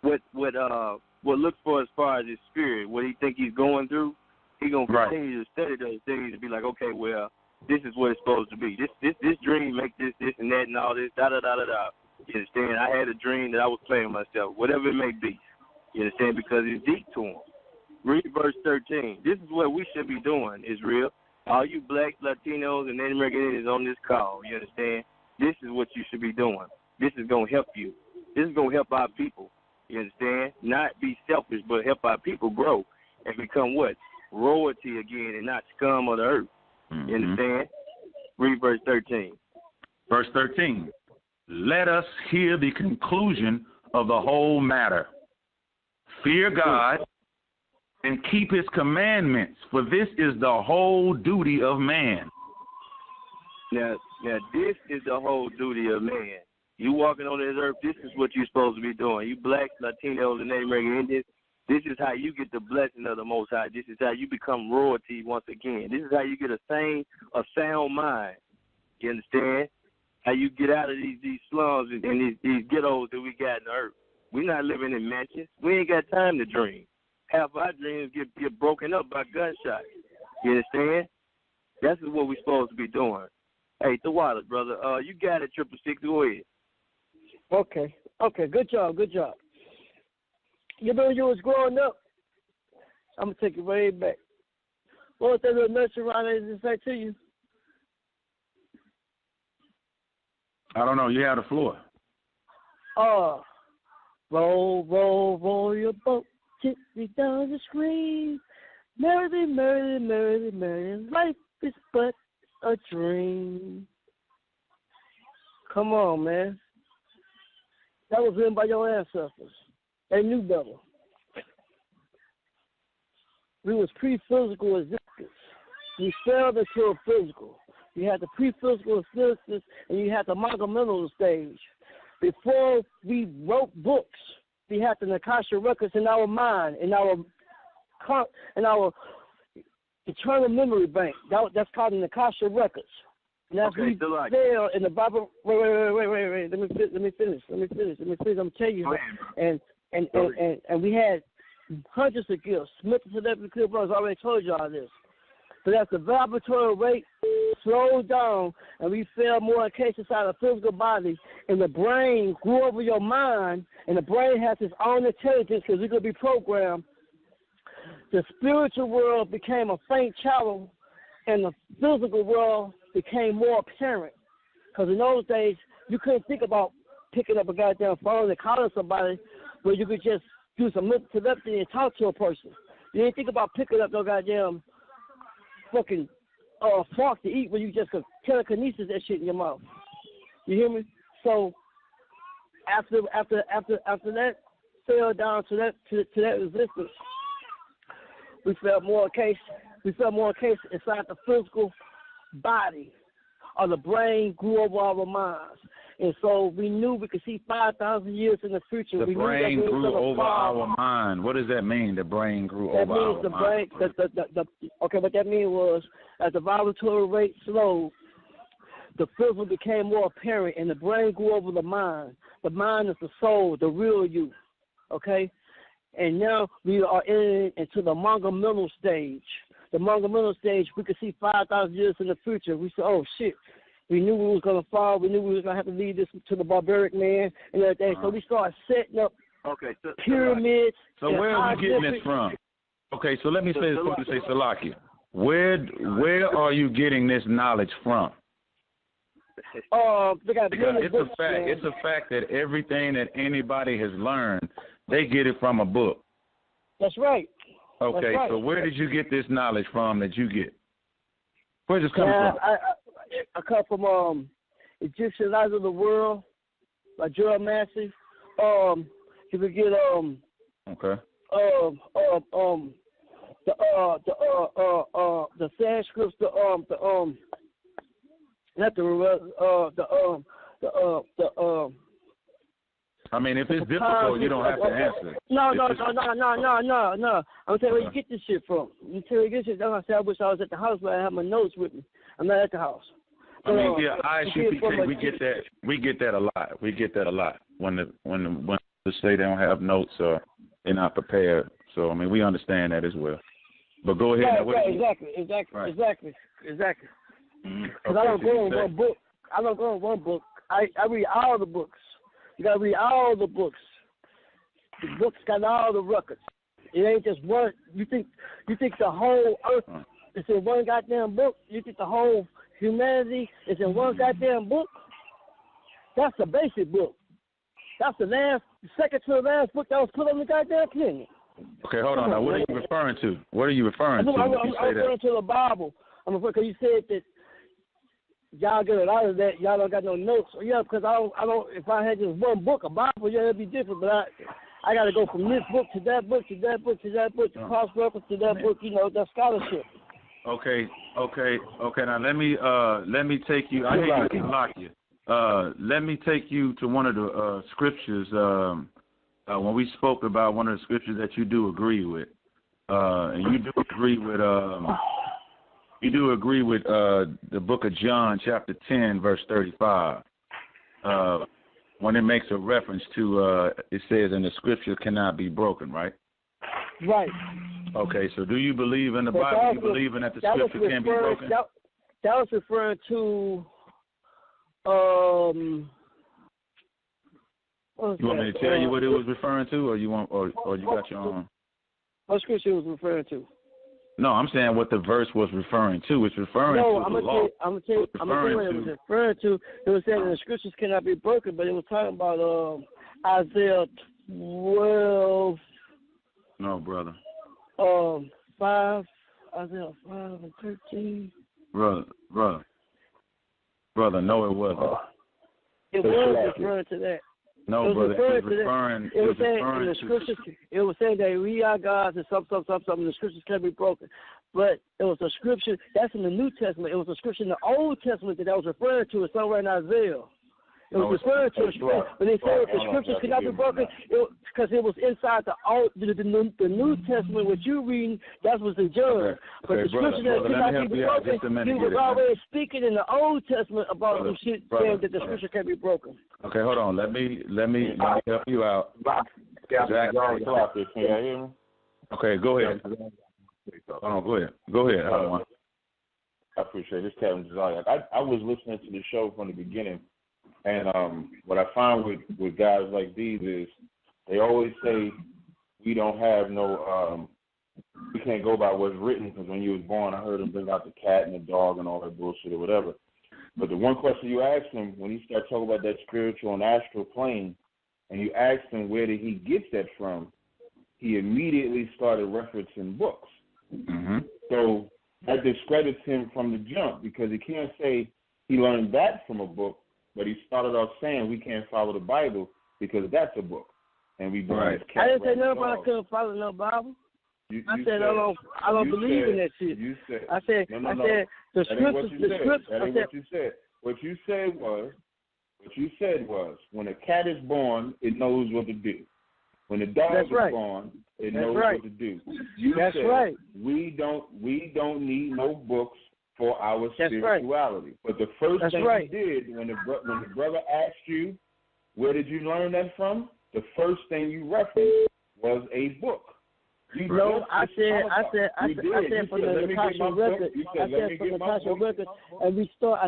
What looks for as far as his spirit? What he think he's going through? He gonna continue to study those things and be like, okay, well, this is what it's supposed to be. This dream make this and that and all this, da da da da da. You understand? I had a dream that I was playing myself, whatever it may be. You understand? Because it's deep to him. Read verse 13. This is what we should be doing, Israel. All you blacks, Latinos, and Native American Indians on this call, you understand? This is what you should be doing. This is going to help you. This is going to help our people, you understand? Not be selfish, but help our people grow and become what? Royalty again and not scum of the earth. You understand? Read verse 13. Verse 13. "Let us hear the conclusion of the whole matter. Fear God and keep his commandments, for this is the whole duty of man." Now this is the whole duty of man. You walking on this earth, this is what you're supposed to be doing. You blacks, Latinos, and Native American Indians, this is how you get the blessing of the Most High. This is how you become royalty once again. This is how you get a sound mind. You understand? How you get out of these slums and these ghettos that we got in the earth. We're not living in mansions. We ain't got time to dream. Half our dreams get broken up by gunshots. You understand? That's what we're supposed to be doing. Hey, the wallet, brother. You got it, 666. Go ahead. Okay. Good job. You know, you was growing up. I'm gonna take it way back. What was that little nursery rhyme I just say to you? I don't know. You have the floor. Roll your boat gently down the stream. Merrily, life is but a dream. Come on, man. That was written by your ancestors. They knew better. We was pre-physical existence. We fell into a physical. You had the pre-physical existence, and you had the monumental stage. Before we wrote books, we had the Nakasha records in our mind, in our eternal memory bank. That's called the Nakasha records. And as we fell in the Bible, wait. Let me finish. I'm gonna tell you. And we had hundreds of gifts. Smith and Celebrity Clip Brothers already told you all this. But as the vibratory rate slowed down and we fell more in case inside the physical body, and the brain grew over your mind, and the brain has its own intelligence because we're going to be programmed, the spiritual world became a faint shadow, and the physical world became more apparent. Because in those days, you couldn't think about picking up a goddamn phone and calling somebody where you could just do some mental telepathy and talk to a person. You didn't think about picking up no goddamn fucking fork to eat where you just could telekinesis that shit in your mouth. You hear me? So after that fell down to that resistance, we felt more case inside the physical body, or the brain grew over our minds. And so we knew we could see 5,000 years in the future. The brain grew over our mind. What does that mean, the brain grew over our mind? Okay, what that means was, as the vibratory rate slowed, the physical became more apparent, and the brain grew over the mind. The mind is the soul, the real you, okay? And now we are into the monumental stage. The monumental stage, we could see 5,000 years in the future. We said, oh, shit. We knew we was going to fall. We knew we was going to have to leave this to the barbaric man and everything. So we started setting up pyramids. So where are we getting this from? Okay, so let me say this before you say Salakia. Where are you getting this knowledge from? It's a fact. It's a fact that everything that anybody has learned, they get it from a book. That's right. Okay, so where did you get this knowledge from that you get? Where's this coming from? I come from Egyptian Lives of the World by Gerald Massey. You could get the Sanskrit, I mean, if it's difficult, you don't have to answer. No. I'm gonna tell you where you get this shit from. You tell you get this shit. That's why I said I wish I was at the house, but I have my notes with me. I'm not at the house. I mean, yeah, I.S.U.P.K. We get that a lot. We get that a lot when they don't have notes or they're not prepared. So I mean, we understand that as well. But go ahead. Exactly. Because I don't go in one book. I read all the books. You gotta read all the books. The books got all the records. It ain't just one. You think the whole earth is in one goddamn book? You think the whole humanity is in one goddamn book? That's the basic book. That's the second to the last book that was put on the goddamn planet. Okay, hold on. Now, what are you referring to? What are you referring to? I'm referring to the Bible. I'm referring because you said that y'all get a lot of that. Y'all don't got no notes. Yeah, because I don't. If I had just one book, a Bible, yeah, it'd be different. But I got to go from this book to that book to that book to that book to cross reference to that book. You know, that's scholarship. Okay. Now let me take you. I hear you, Salakia. let me take you to one of the scriptures when we spoke about one of the scriptures that you do agree with. And you do agree with the book of John, chapter 10, verse 35, when it makes a reference to, it says, and the scripture cannot be broken, right? Right. Okay, so do you believe in the Bible? You believe in that the scripture can be broken? That was referring to, you want me to tell you what it was referring to, or you got your own? What scripture was referring to? No, I'm saying what the verse was referring to. It's referring to the law. I'm gonna tell you what it was referring to. It was saying the scriptures cannot be broken, but it was talking about Isaiah 12. No, brother. 5, Isaiah 5 and 13. Brother, no, it wasn't. It was referring to that. No, brother, it was saying that we are gods and something. The scriptures can't be broken. But it was a scripture that's in the New Testament. It was a scripture in the Old Testament that was referring to. It's somewhere in Isaiah. It was referring to a scripture. When they said the scriptures could not be broken, because it was inside the New Testament. What you reading, that was in John. But the scripture that could not be broken, he was always speaking in the Old Testament about some shit saying that the scripture can't be broken. Okay, hold on. Let me help you out. Okay, go ahead. Hold on, go ahead. Go ahead. I appreciate it. This Kevin Desire. I was listening to the show from the beginning. And what I find with guys like these is they always say we don't have no, we can't go by what's written, because when you was born, I heard them bring out the cat and the dog and all that bullshit or whatever. But the one question you asked him when he started talking about that spiritual and astral plane, and you asked him where did he get that from, he immediately started referencing books. Mm-hmm. So that discredits him from the jump, because he can't say he learned that from a book. But he started off saying we can't follow the Bible because that's a book, and we believe. I didn't say nothing about I couldn't follow no Bible. I said I don't believe in that shit. You said I said the scriptures. That ain't what you said. What you said was when a cat is born, it knows what to do. When the dog is born, it knows what to do. You said we don't need no books for our spirituality. But the first thing you did when the brother asked you, where did you learn that from? The first thing you referenced was a book. I said from the Akashic record. I said from the Akashic record, and we start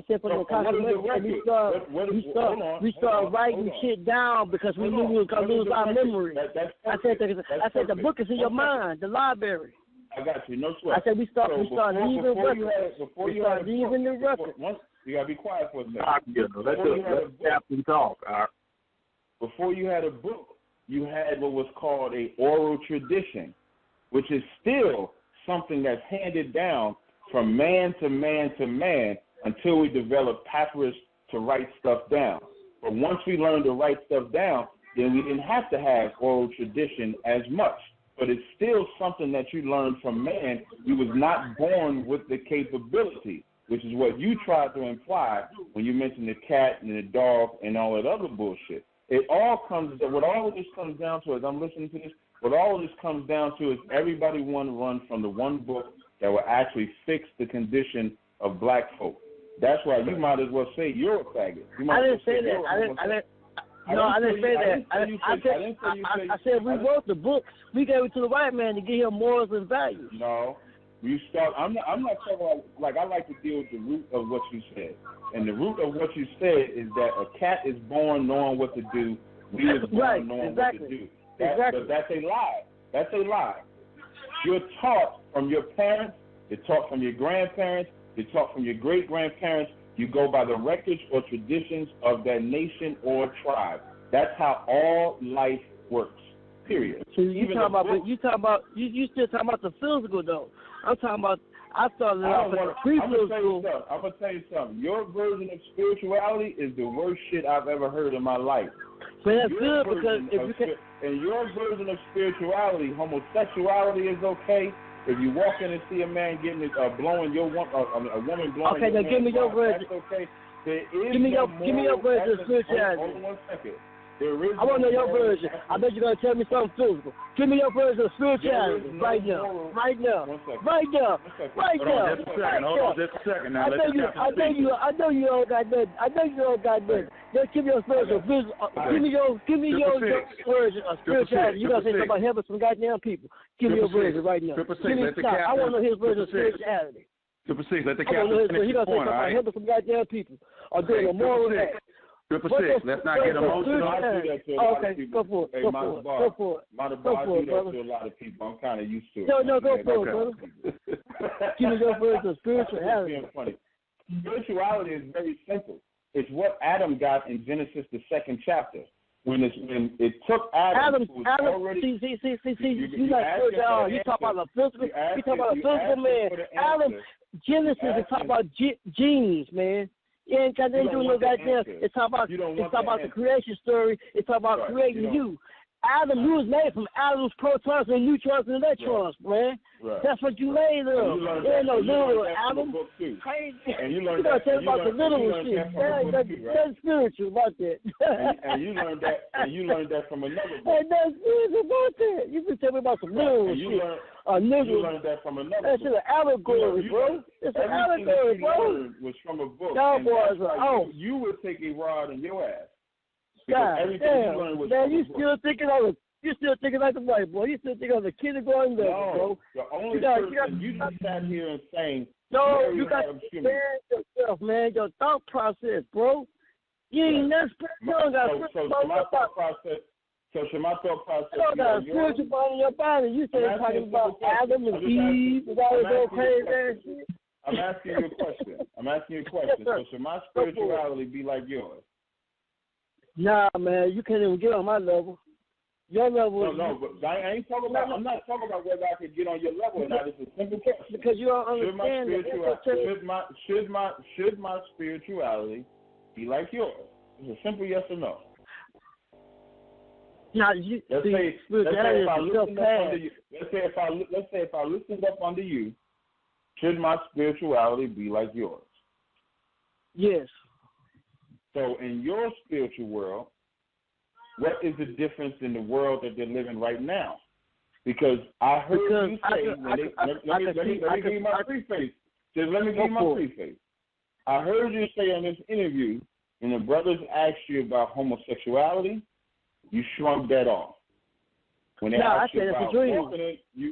writing shit down because we knew we were gonna lose our memory. I said the book is in your mind, the library. I got you. No sweat. I said we start leaving the record. You gotta be quiet for a second. Let Captain talk. Before you had a book, you had what was called a oral tradition, which is still something that's handed down from man to man to man until we develop papyrus to write stuff down. But once we learned to write stuff down, then we didn't have to have oral tradition as much. But it's still something that you learned from man. You was not born with the capability, which is what you tried to imply when you mentioned the cat and the dog and all that other bullshit. What all of this comes down to, as I'm listening to this, what all of this comes down to is everybody want to run from the one book that will actually fix the condition of black folk. That's why you might as well say you're a faggot. I didn't say that. I didn't say that. I said we wrote the book. We gave it to the white man to give him morals and values. No. I'm not talking about, like, I like to deal with the root of what you said. And the root of what you said is that a cat is born knowing what to do. We was born knowing what to do. But that's a lie. That's a lie. You're taught from your parents. You're taught from your grandparents. You're taught from your great-grandparents. You go by the records or traditions of that nation or tribe. That's how all life works. Period. So you still talking about the physical though. I'm talking about. I started off at pre-physical. I'm gonna tell you something. Your version of spirituality is the worst shit I've ever heard in my life. But that's good because in your version of spirituality, homosexuality is okay. If you walk in and see a man getting blowing a woman blowing. Okay, now give me your version. That's okay. There is Give me your version of spirituality. Hold on 1 second. There is I want to know your version. I bet you're going to tell me something physical. Give me your version of spirituality right now. Right now. Right now. Right now. Hold on just a second. Now, I know you don't got nothing. I know you don't got nothing. Just give me your version of physical. Give me your version of spirituality. You're going to say something about helping some goddamn people. Give me your version right now. Give me stop. I want to know his version of spirituality. Triple Six, let the captain finish his point, all right? Helping some goddamn people. Or doing a moral act. Triple Six, let's not get emotional. Okay, go for it. Go for it. I do that to a lot of people. I'm kind of used to it. No, go for it, brother. Give me your version of spirituality. Funny. Spirituality is very simple. It's what Adam got in Genesis, the 2nd chapter. When it took Adam already. See, you not spiritual. You talk about a physical. You talk about a physical man. Adam, Genesis is talking about genes, man. You ain't got nothing to do with no goddamn. It's talking about the creation story. It's talking about creating you. Adam, you was made from atoms, protons, and neutrons, and electrons, man. Right. That's what you made of. There ain't no little atom. Crazy. And you learned that. You about the little shit. That's spiritual about that. And you learned that. And you learned that from another book. And that's spiritual about that. You can tell me about some little shit. You learned that from another book. That's an allegory, bro. It's an allegory, bro. Was from a book. Y'all boys are you would take a rod in your ass. God damn, man, you still thinking like the white boy. You still thinking of the kindergarten level, bro. The only person you just sat here and saying, no, you got to understand yourself, man. Your thought process, bro. You ain't that spiritual. So my thought process. You don't got a spiritual body in your body. You say talking about Adam and Eve and all this old crazy ass shit. I'm asking you a question. Yes, so should my spirituality be like yours? Nah, man, you can't even get on my level. Your level. No, but I ain't talking about. I'm not talking about whether I could get on your level or not. It's a simple question. Because you don't understand. Should my spirituality be like yours? It's a simple yes or no. Now, let's say if I listened up under you, should my spirituality be like yours? Yes. So in your spiritual world, what is the difference in the world that they're living right now? Because I heard you say, let me give you my preface. Just let me give you my preface. I heard you say in this interview, when the brothers asked you about homosexuality, you shrunk that off. I said it's a dream.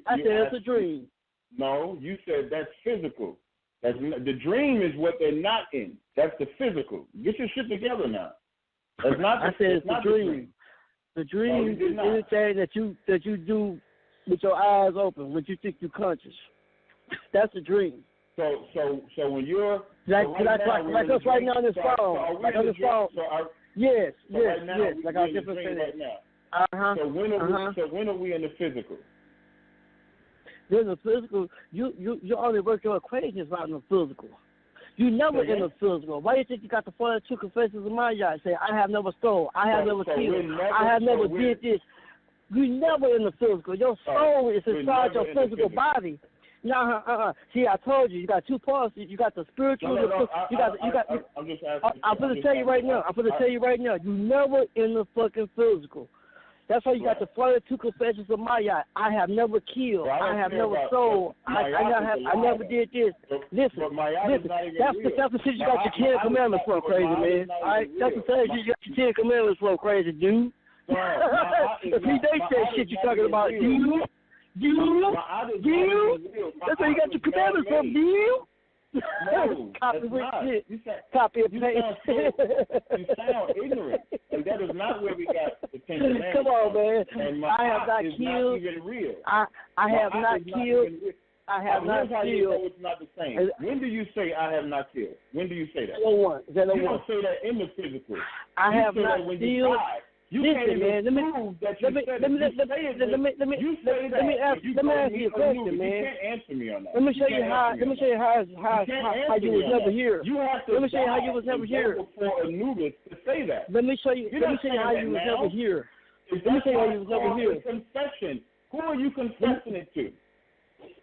I said it's a dream. No, you said that's physical. The dream is what they're not in. That's the physical. Get your shit together now. That's not. I said it's the dream. The dream is anything that you do with your eyes open when you think you're conscious. That's a dream. So when you're like us right now on this phone, like on this phone. Yes. Like I was just saying right now. So when are we in the physical? In the physical, you only work your equations out in the physical. You never in the physical. Why do you think you got the 42 confessions of my yard? Say, I have never stole. I have never killed. I have never did this. You never in the physical. Your soul is inside your physical body. No, see, I told you got two parts. You got the spiritual. You got. I'm just asking. I'm going to tell you right now. You never in the fucking physical. That's why you got the 42 confessions of Maya. I have never killed. I have never sold. I never did this. Listen. That's the shit you got your 10 commandments from, crazy man. All right, that's the thing you got your 10 commandments from, crazy dude. If they say shit you talking about, you. That's where you got your commandments from, you. No, Copy and paste. You sound ignorant. And that is not where we got the 10 commandments. Come on, man. And I have not killed. Not even real. I have not killed. I have not killed. You know it's not the same. When do you say I have not killed? When do you say that? You don't say that in the physical. I have not killed. You listen, man. Let me ask you a question, man. You can't answer me on that. Let me show you how you was never here. Let me show you how you was never here. For Anubis to say that. Let me show you how you was never here. Let me show you how you was never here. Confession. Who are you confessing it to?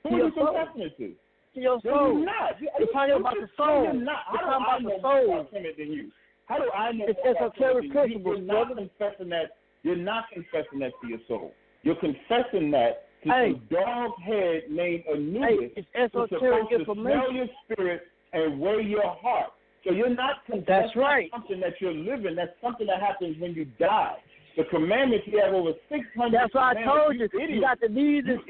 Who are you confessing it to? to your soul. You're not. You're talking about the soul. You're not. You're talking about the soul. Than you. How do I know? It's esoteric principles. You're not confessing that. You're not confessing that to your soul. You're confessing that to a dog's head named Anubis. It's esoteric information. Smell your spirit and weigh your heart. So you're not confessing something that you're living. That's something that happens when you die. The commandments, you have over 600. That's why I told you. You got to leave this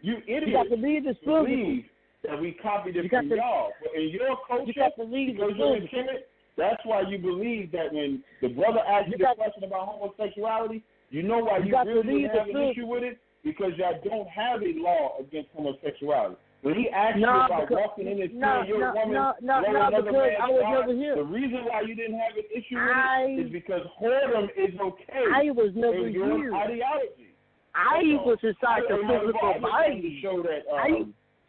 You idiots got to leave this believe that we copied it from y'all. But in your culture, because you're timid, that's why you believe that when the brother asked you the question about homosexuality, you know why you really have an issue with it? Because y'all don't have a law against homosexuality. When he asked you about walking in his sin, you're a woman, another man's heart, the reason why you didn't have an issue with it is because whoredom is okay. I was never here. Ideology. I was inside the physical body. To show that,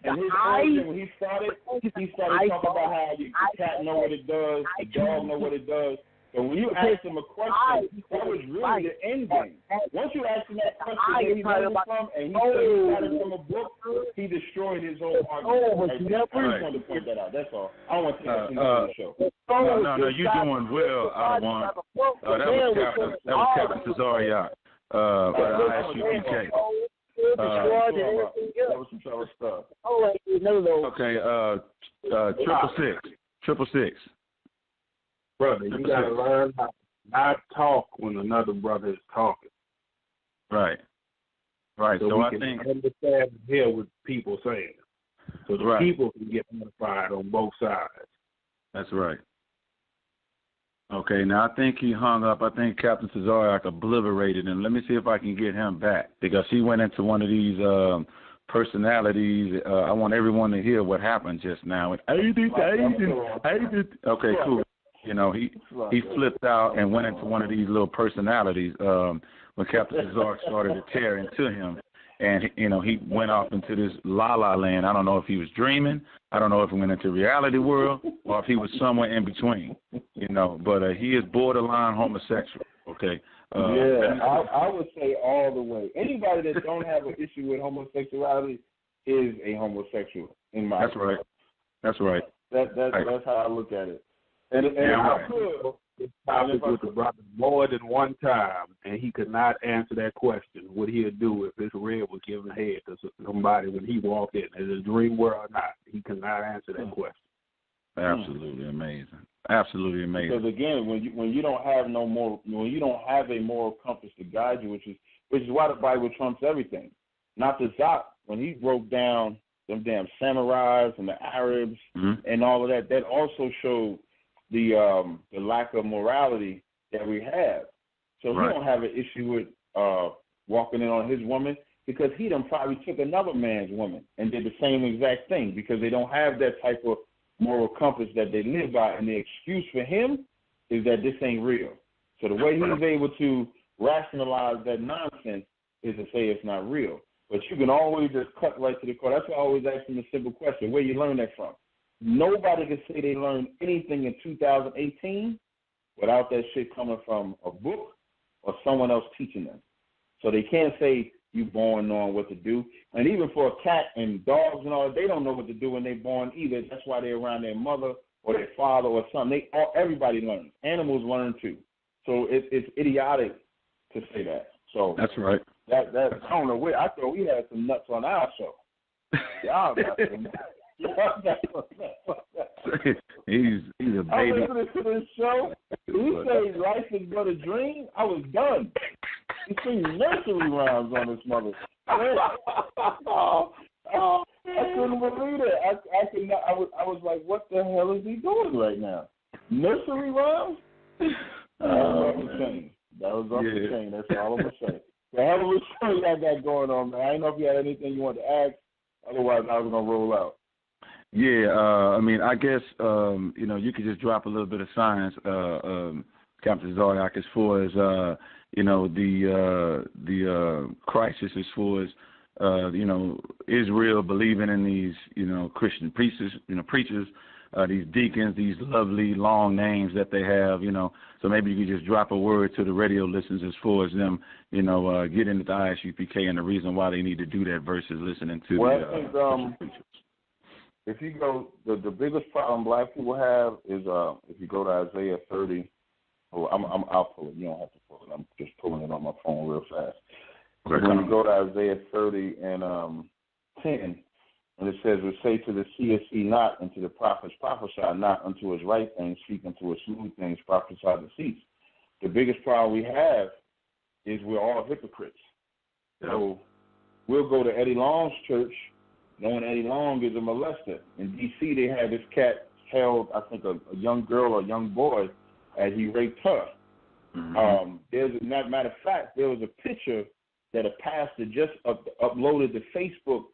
and his origin, when he started talking about how the cat know what it does, the dog know what it does. So when you ask him a question, that was really the end game. Once you ask him that question, where he learned it from, and he said he got it from a book, he destroyed his whole argument. I just wanted to point that out. That's all. I don't want to take too much of the show. No, you're doing well, Adawan. That was Captain Cesario, I.S.U.P.K. That was some other stuff. Okay, 666. Brother, you got to learn how to not talk when another brother is talking. Right. So I think understand and hear what people saying, so the people can get notified on both sides. That's right. Okay, now I think he hung up. I think Captain Cesariak obliterated him. Let me see if I can get him back, because he went into one of these personalities. I want everyone to hear what happened just now. Okay, cool. You know, he flipped out and went into one of these little personalities when Captain Cesar started to tear into him. And, you know, he went off into this la-la land. I don't know if he was dreaming. I don't know if he went into reality world or if he was somewhere in between, you know. But he is borderline homosexual, okay? I would say all the way. Anybody that don't have an issue with homosexuality is a homosexual, in my opinion. That's right. That's how I look at it. And I could topic with the brother more than one time, and he could not answer that question. What he'd do if this red was giving head to somebody when he walked in, is it a dream world or not? He could not answer that question. Absolutely amazing. Absolutely amazing. Because again, when you don't have when you don't have a moral compass to guide you, which is why the Bible trumps everything. Not the Zach, when he broke down them damn samurais and the Arabs and all of that, that also showed the lack of morality that we have. So he don't have an issue with walking in on his woman, because he done probably took another man's woman and did the same exact thing, because they don't have that type of moral compass that they live by, and the excuse for him is that this ain't real. So the way he's able to rationalize that nonsense is to say it's not real. But you can always just cut right to the core. That's why I always ask him a simple question: where you learn that from? Nobody can say they learned anything in 2018 without that shit coming from a book or someone else teaching them. So they can't say you born knowing what to do. And even for a cat and dogs and all, they don't know what to do when they're born either. That's why they're around their mother or their father or something. Everybody learns. Animals learn too. So it's idiotic to say that. So that's right. I don't know where. I thought we had some nuts on our show. Y'all got some nuts. He's a baby. I was listening to this show. He said life is but a dream. I was done. He seen nursery rhymes on this mother. I couldn't believe it. I was like, what the hell is he doing right now? Nursery rhymes? That was off the chain. That's all I'm gonna say. The hell of a show y'all got going on, man. I didn't know if you had anything you wanted to ask. Otherwise, I was gonna roll out. Yeah, I mean, I guess you could just drop a little bit of science, Captain Zaryak, as far as the crisis, as far as Israel believing in these Christian preachers, these deacons, these lovely long names that they have, So maybe you could just drop a word to the radio listeners as far as them, getting into the I.S.U.P.K. and the reason why they need to do that versus listening to I think if you go, the biggest problem black people have is if you go to Isaiah 30. Oh, I'll pull it. You don't have to pull it. I'm just pulling it on my phone real fast. Okay, when you go to Isaiah 30 and 10, and it says, "We say to the seer, see not, and to the prophets, prophesy not, unto his right things, speak unto his smooth things, prophesy deceits." The biggest problem we have is we're all hypocrites. Yep. So we'll go to Eddie Long's church, knowing Eddie Long is a molester. In D.C., they had this cat held, I think, a young girl or a young boy, as he raped her. Mm-hmm. Matter of fact, there was a picture that a pastor just uploaded to Facebook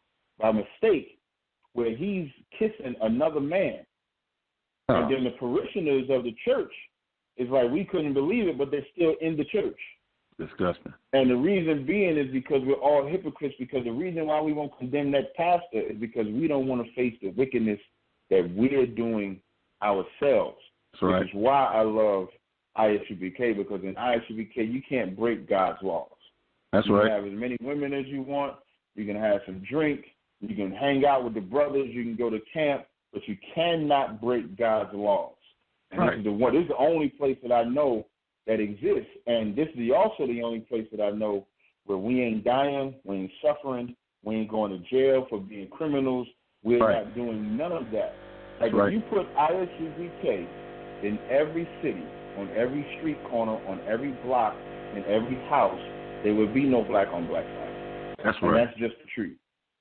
by mistake where he's kissing another man. Oh. And then the parishioners of the church is like, we couldn't believe it, but they're still in the church. Disgusting. And the reason being is because we're all hypocrites, because the reason why we won't condemn that pastor is because we don't want to face the wickedness that we're doing ourselves. That's right. Which is why I love I.S.U.P.K, because in I.S.U.P.K you can't break God's laws. That's right. You can have as many women as you want. You can have some drink. You can hang out with the brothers. You can go to camp, but you cannot break God's laws. And right. This is the only place that I know that exists, and this is also the only place that I know where we ain't dying, we ain't suffering, we ain't going to jail for being criminals. We're right. not doing none of that. Like right. if you put I.S.U.P.K in every city, on every street corner, on every block, in every house, there would be no black on black crime. That's right. And that's just the truth.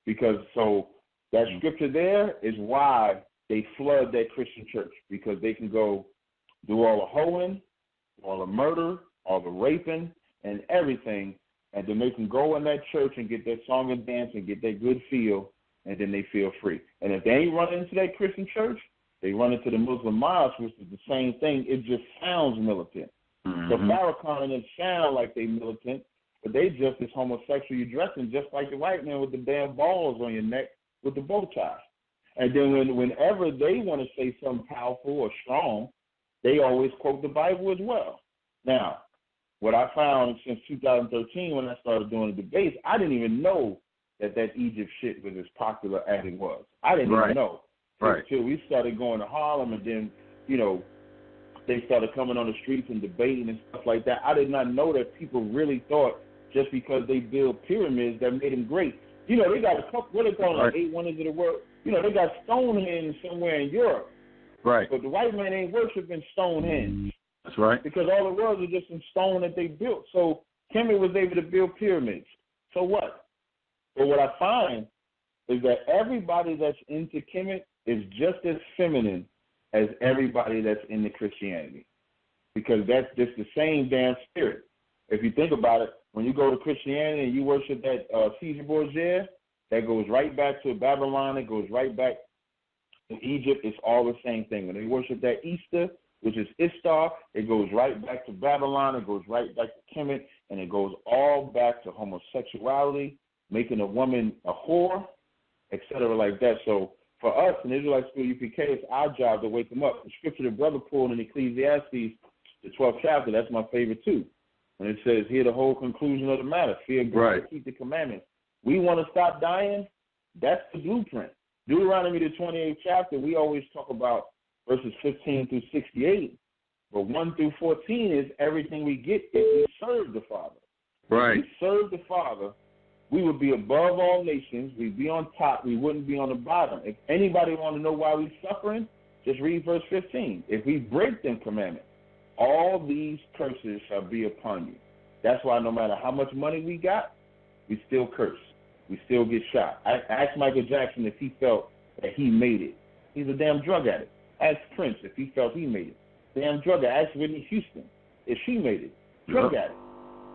Because so that scripture there is why they flood that Christian church, because they can go do all the hoeing, all the murder, all the raping, and everything, and then they can go in that church and get that song and dance and get that good feel, and then they feel free. And if they ain't run into that Christian church, they run into the Muslim mosque, which is the same thing. It just sounds militant. Mm-hmm. So Farrakhan and them sound like they militant, but they just as homosexual. You're dressing just like the white man with the damn balls on your neck with the bow tie. And then whenever they want to say something powerful or strong, they always quote the Bible as well. Now, what I found since 2013 when I started doing the debates, I didn't even know that Egypt shit was as popular as it was. I didn't even know. Until we started going to Harlem, and then, they started coming on the streets and debating and stuff like that. I did not know that people really thought just because they build pyramids that made them great. They got a couple, what they call them, 8 wonders of the world. They got Stonehenge somewhere in Europe. Right. But the white man ain't worshiping Stonehenge. That's right. Because all it was just some stone that they built. So Kemet was able to build pyramids. So what? But what I find is that everybody that's into Kemet is just as feminine as everybody that's into Christianity. Because that's just the same damn spirit. If you think about it, when you go to Christianity and you worship that Caesar Borgia, that goes right back to Babylon, it goes right back in Egypt. It's all the same thing. When they worship that Easter, which is Ishtar, it goes right back to Babylon, it goes right back to Kemet, and it goes all back to homosexuality, making a woman a whore, etc. like that. So for us in Israelite School UPK, it's our job to wake them up. The scripture the brother pulled in Ecclesiastes, the 12th chapter, that's my favorite too. When it says, hear the whole conclusion of the matter, fear God and keep the commandments. We want to stop dying, that's the blueprint. Deuteronomy, the 28th chapter, we always talk about verses 15 through 68, but 1 through 14 is everything we get if we serve the Father. Right. If we serve the Father, we would be above all nations. We'd be on top. We wouldn't be on the bottom. If anybody want to know why we're suffering, just read verse 15. If we break them commandments, all these curses shall be upon you. That's why no matter how much money we got, we still curse. We still get shot. I asked Michael Jackson if he felt that he made it. He's a damn drug addict. Ask Prince if he felt he made it. Damn drug addict. Ask Whitney Houston if she made it. Drug addict.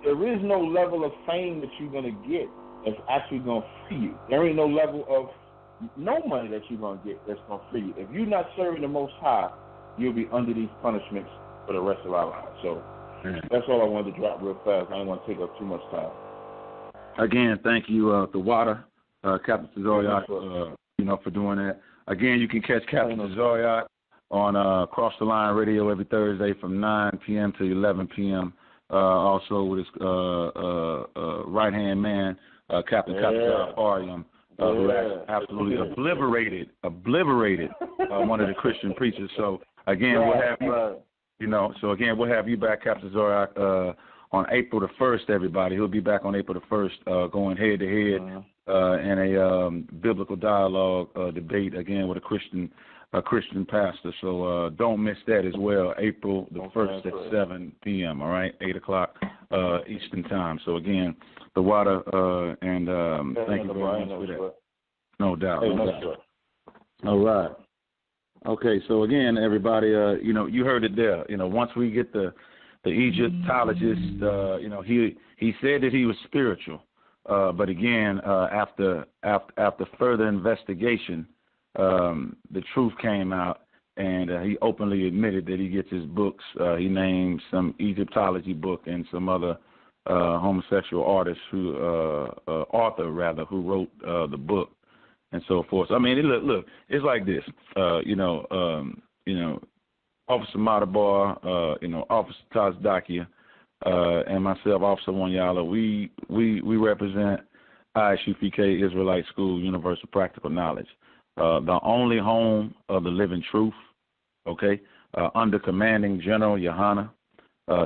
There is no level of fame that you're going to get that's actually going to free you. There ain't no level of no money that you're going to get that's going to free you. If you're not serving the Most High, you'll be under these punishments for the rest of our lives. So that's all I wanted to drop real fast. I don't want to take up too much time. Again, thank you, the Water, Captain Zoyat, for doing that. Again, you can catch Captain Zoyat on Cross the Line Radio every Thursday from 9 p.m. to 11 p.m. Also with his right-hand man, Captain Kapazar Parium, who absolutely obliterated one of the Christian preachers. So again, we'll have we'll have you back, Captain Zorak, on April the 1st, everybody. He'll be back on April the 1st, going head to head in a biblical dialogue debate again with a Christian pastor. So don't miss that as well. April the 1st at 7 p.m. All right, 8 o'clock Eastern time. So again, the water and thank you very much for that. No doubt. All right. Okay. So again, everybody, you heard it there. Once we get the Egyptologist, he said that he was spiritual, but again, after further investigation, the truth came out, and he openly admitted that he gets his books. He named some Egyptology book and some other homosexual author who wrote the book and so forth. So, I mean, look, it's like this. Officer Matabar, Officer Tazdakia, and myself, Officer Wanyala, we represent I.S.U.P.K, Israelite School, Universal Practical Knowledge, the only home of the living truth, okay, under commanding General Yahanna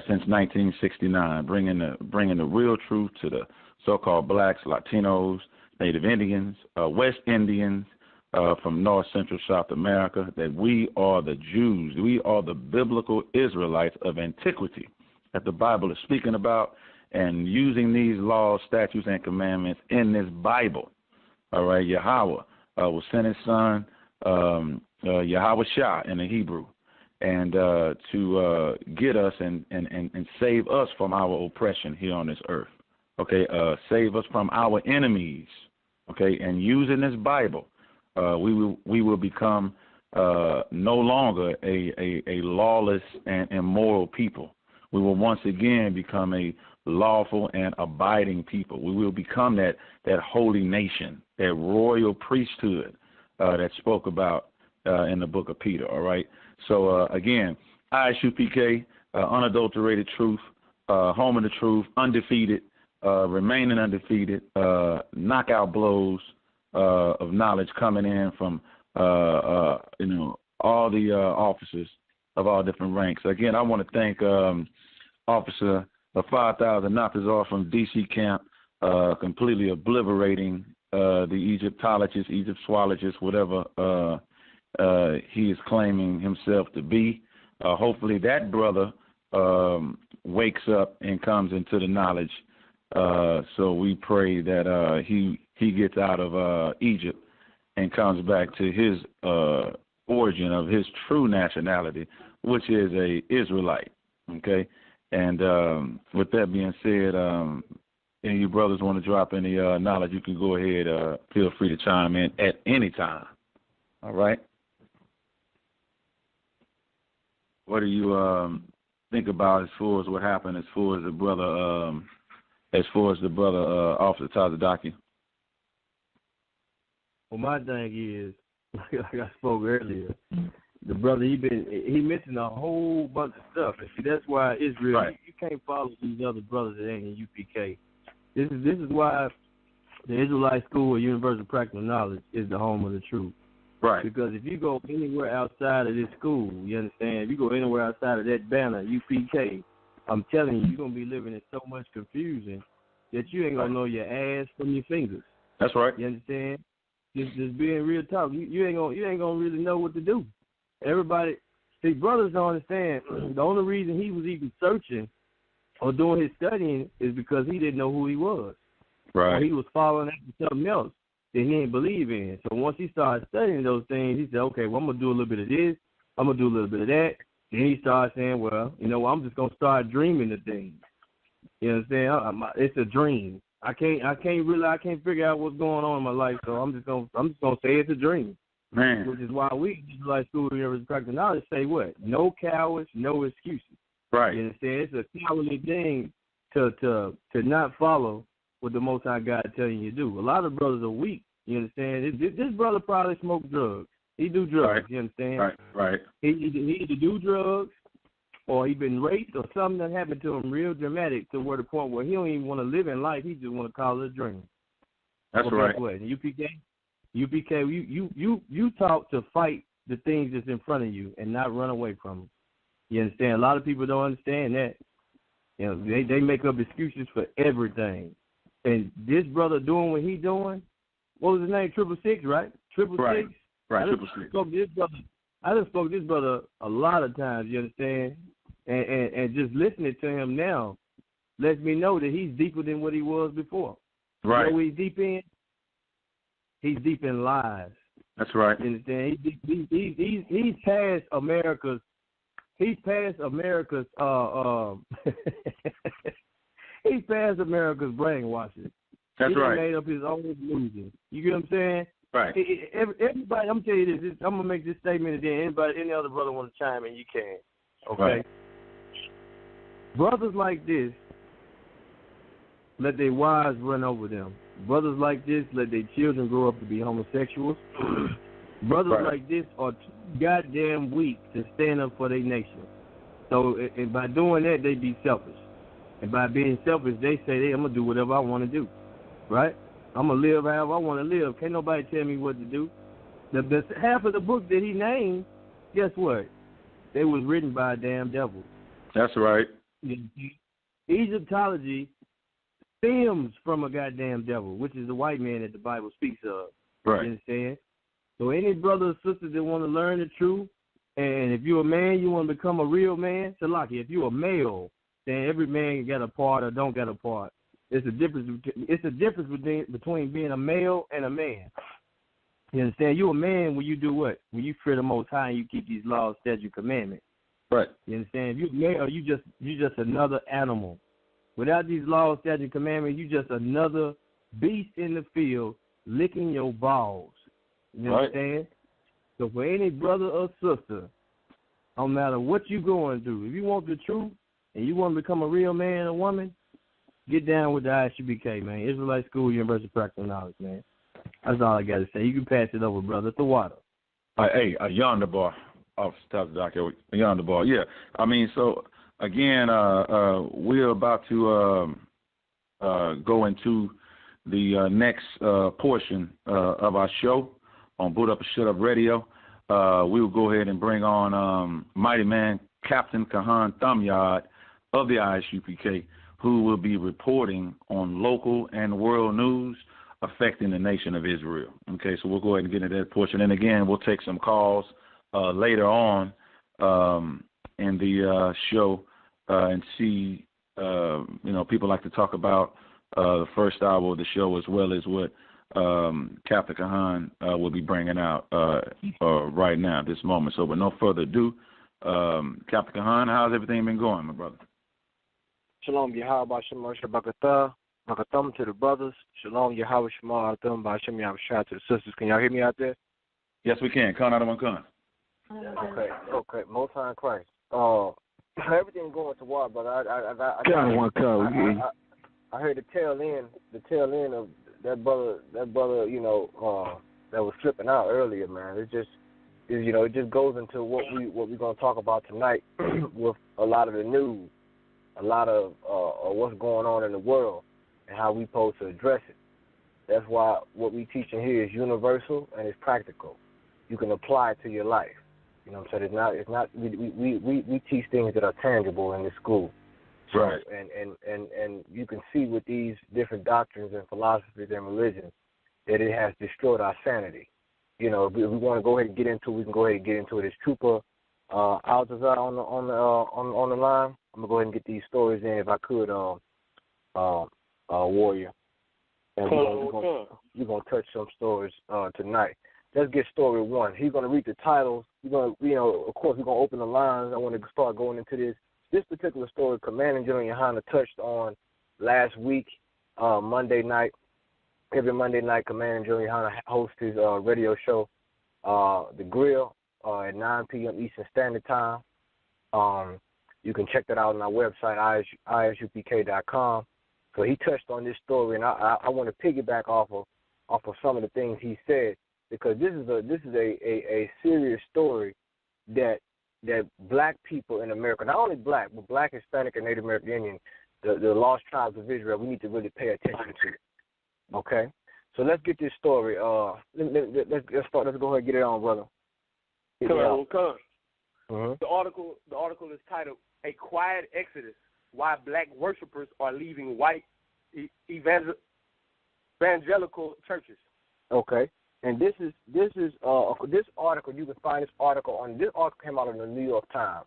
since 1969, bringing the real truth to the so-called blacks, Latinos, Native Indians, West Indians, from North Central South America, that we are the Jews. We are the biblical Israelites of antiquity that the Bible is speaking about, and using these laws, statutes, and commandments in this Bible. All right, Yahweh will send his son, Yahweh Shah in the Hebrew, and to get us and save us from our oppression here on this earth. Okay, save us from our enemies. Okay, and using this Bible, we will become no longer a lawless and immoral people. We will once again become a lawful and abiding people. We will become that holy nation, that royal priesthood that spoke about in the book of Peter. All right. So again, I.S.U.P.K, unadulterated truth, home of the truth, undefeated, remaining undefeated, knockout blows of knowledge coming in from all the officers of all different ranks. Again, I want to thank Officer 5000 Natazar from D.C. camp, completely obliterating the Egyptologist, Egyptologist, whatever he is claiming himself to be. Hopefully that brother wakes up and comes into the knowledge. So we pray that he gets out of Egypt and comes back to his origin of his true nationality, which is a Israelite. Okay, and with that being said, any of you brothers want to drop any knowledge, you can go ahead. Feel free to chime in at any time. All right. What do you think about as far as what happened as far as the brother Officer Tazadaki? Well, my thing is, like I spoke earlier, the brother he missing a whole bunch of stuff. And see, that's why Israel, right. You can't follow these other brothers that ain't in UPK. This is why the Israelite School of Universal Practical Knowledge is the home of the truth. Right. Because if you go anywhere outside of this school, you understand, if you go anywhere outside of that banner, UPK, I'm telling you, you're going to be living in so much confusion that you ain't going to know your ass from your fingers. That's right. You understand? Just being real talk, you ain't gonna really know what to do. Everybody, see, brothers don't understand. The only reason he was even searching or doing his studying is because he didn't know who he was. Right. Or he was following after something else that he didn't believe in. So once he started studying those things, he said, okay, well, I'm gonna do a little bit of this, I'm gonna do a little bit of that. Then he started saying, well, I'm just gonna start dreaming the things. You understand? It's a dream. I can't figure out what's going on in my life, so I'm just gonna say it's a dream. Man. Which is why we, like School of Universal Practical Knowledge, say what? No cowards, no excuses. Right. You understand? It's a cowardly thing to not follow what the Most High God telling you to do. A lot of brothers are weak. You understand? This brother probably smoked drugs. He do drugs. Right. You understand? Right. He either do drugs, or he been raped, or something that happened to him real dramatic to where the point where he don't even want to live in life. He just want to call it a dream. That's right. Guess what? UPK, you taught to fight the things that's in front of you and not run away from them. You understand? A lot of people don't understand that. You know, they make up excuses for everything. And this brother doing what he doing, what was his name? 666, right? 666? Right, 666. I just spoke to this brother a lot of times, you understand? And just listening to him now lets me know that he's deeper than what he was before. Right. You know what he's deep in? He's deep in lies. That's right. You understand? He's past America's. He's past America's. He's past America's brainwashing. That's right. He made up his own illusions. You get what I'm saying? Right. Everybody, I'm telling you this. I'm gonna make this statement, and then any other brother want to chime in, you can. Okay. Right. Brothers like this let their wives run over them. Brothers like this let their children grow up to be homosexuals. Brothers like this are too goddamn weak to stand up for their nation. So, and by doing that, they be selfish. And by being selfish, they say, hey, I'm going to do whatever I want to do. Right? I'm going to live however I want to live. Can't nobody tell me what to do. The half of the book that he named, guess what? They was written by a damn devil. That's right. Egyptology stems from a goddamn devil, which is the white man that the Bible speaks of. Right. You understand? So any brother or sister that want to learn the truth, and if you're a man, you want to become a real man, Salaki, if you're a male, then every man got a part or don't got a part. It's a difference. It's a difference between being a male and a man. You understand? You're a man when you do what? When you fear the Most High and you keep these laws, statutes, commandments. Right. You understand? If you're male, you just another animal. Without these laws, statutes, commandments, you just another beast in the field licking your balls. You understand? So for any brother or sister, no matter what you're going through, if you want the truth and you want to become a real man or woman, get down with the I.S.U.P.K, man. Israelite School, University of Practical Knowledge, man. That's all I got to say. You can pass it over, brother. It's the water. Hey, Yonder Bar. Off the top of the docket, Yonder Bar. Yeah. I mean, so, again, we're about to go into the next portion of our show on Boot Up and Shut Up Radio. We will go ahead and bring on Mighty Man Captain Kahan Thumyard of the I.S.U.P.K, who will be reporting on local and world news affecting the nation of Israel. Okay, so we'll go ahead and get into that portion. And, again, we'll take some calls later on in the show and see, people like to talk about the first hour of the show as well as what Captain Kahan will be bringing out right now at this moment. So with no further ado, Captain Kahan, how's everything been going, my brother? Shalom, Yahweh, Bashem, Moshe, Bakatah, Bakathum to the brothers. Shalom, Yahweh, Shema, Atham, Bashem, Yahweh, to the sisters. Can y'all hear me out there? Yes, we can. Khan out of one Khan. Okay. Most High in Christ. Everything going to war, but I heard the tail end of that brother, that was slipping out earlier, man. It just goes into what we're gonna talk about tonight with a lot of the news, a lot of what's going on in the world and how we supposed to address it. That's why what we teaching here is universal and it's practical. You can apply it to your life. You know what I'm saying? It's not. We teach things that are tangible in this school. So, right. And you can see with these different doctrines and philosophies and religions that it has destroyed our sanity. You know, if we want to go ahead and get into it, we can go ahead and get into it. It's Trooper Altazar on the line. I'm gonna go ahead and get these stories in if I could, Warrior. And we're gonna touch some stories tonight. Let's get story one. He's gonna read the titles. Of course, we're gonna open the lines. I want to start going into this. This particular story, Commander GEN.YAHANNA touched on last week, Monday night. Every Monday night, Commander GEN.YAHANNA hosts his radio show, The Grill, at 9 p.m. Eastern Standard Time. You can check that out on our website, ISUPK.com. So he touched on this story, and I want to piggyback off of some of the things he said, because this is a serious story that black people in America, not only black, but black, Hispanic, and Native American Indian, the lost tribes of Israel, we need to really pay attention to. Okay? So let's get this story. Let's start. Let's go ahead and get it on, brother. Come. Uh-huh. The article is titled "A Quiet Exodus: Why Black Worshipers Are Leaving White Evangelical Churches." Okay, and this article. You can find this article on. This article came out of the New York Times.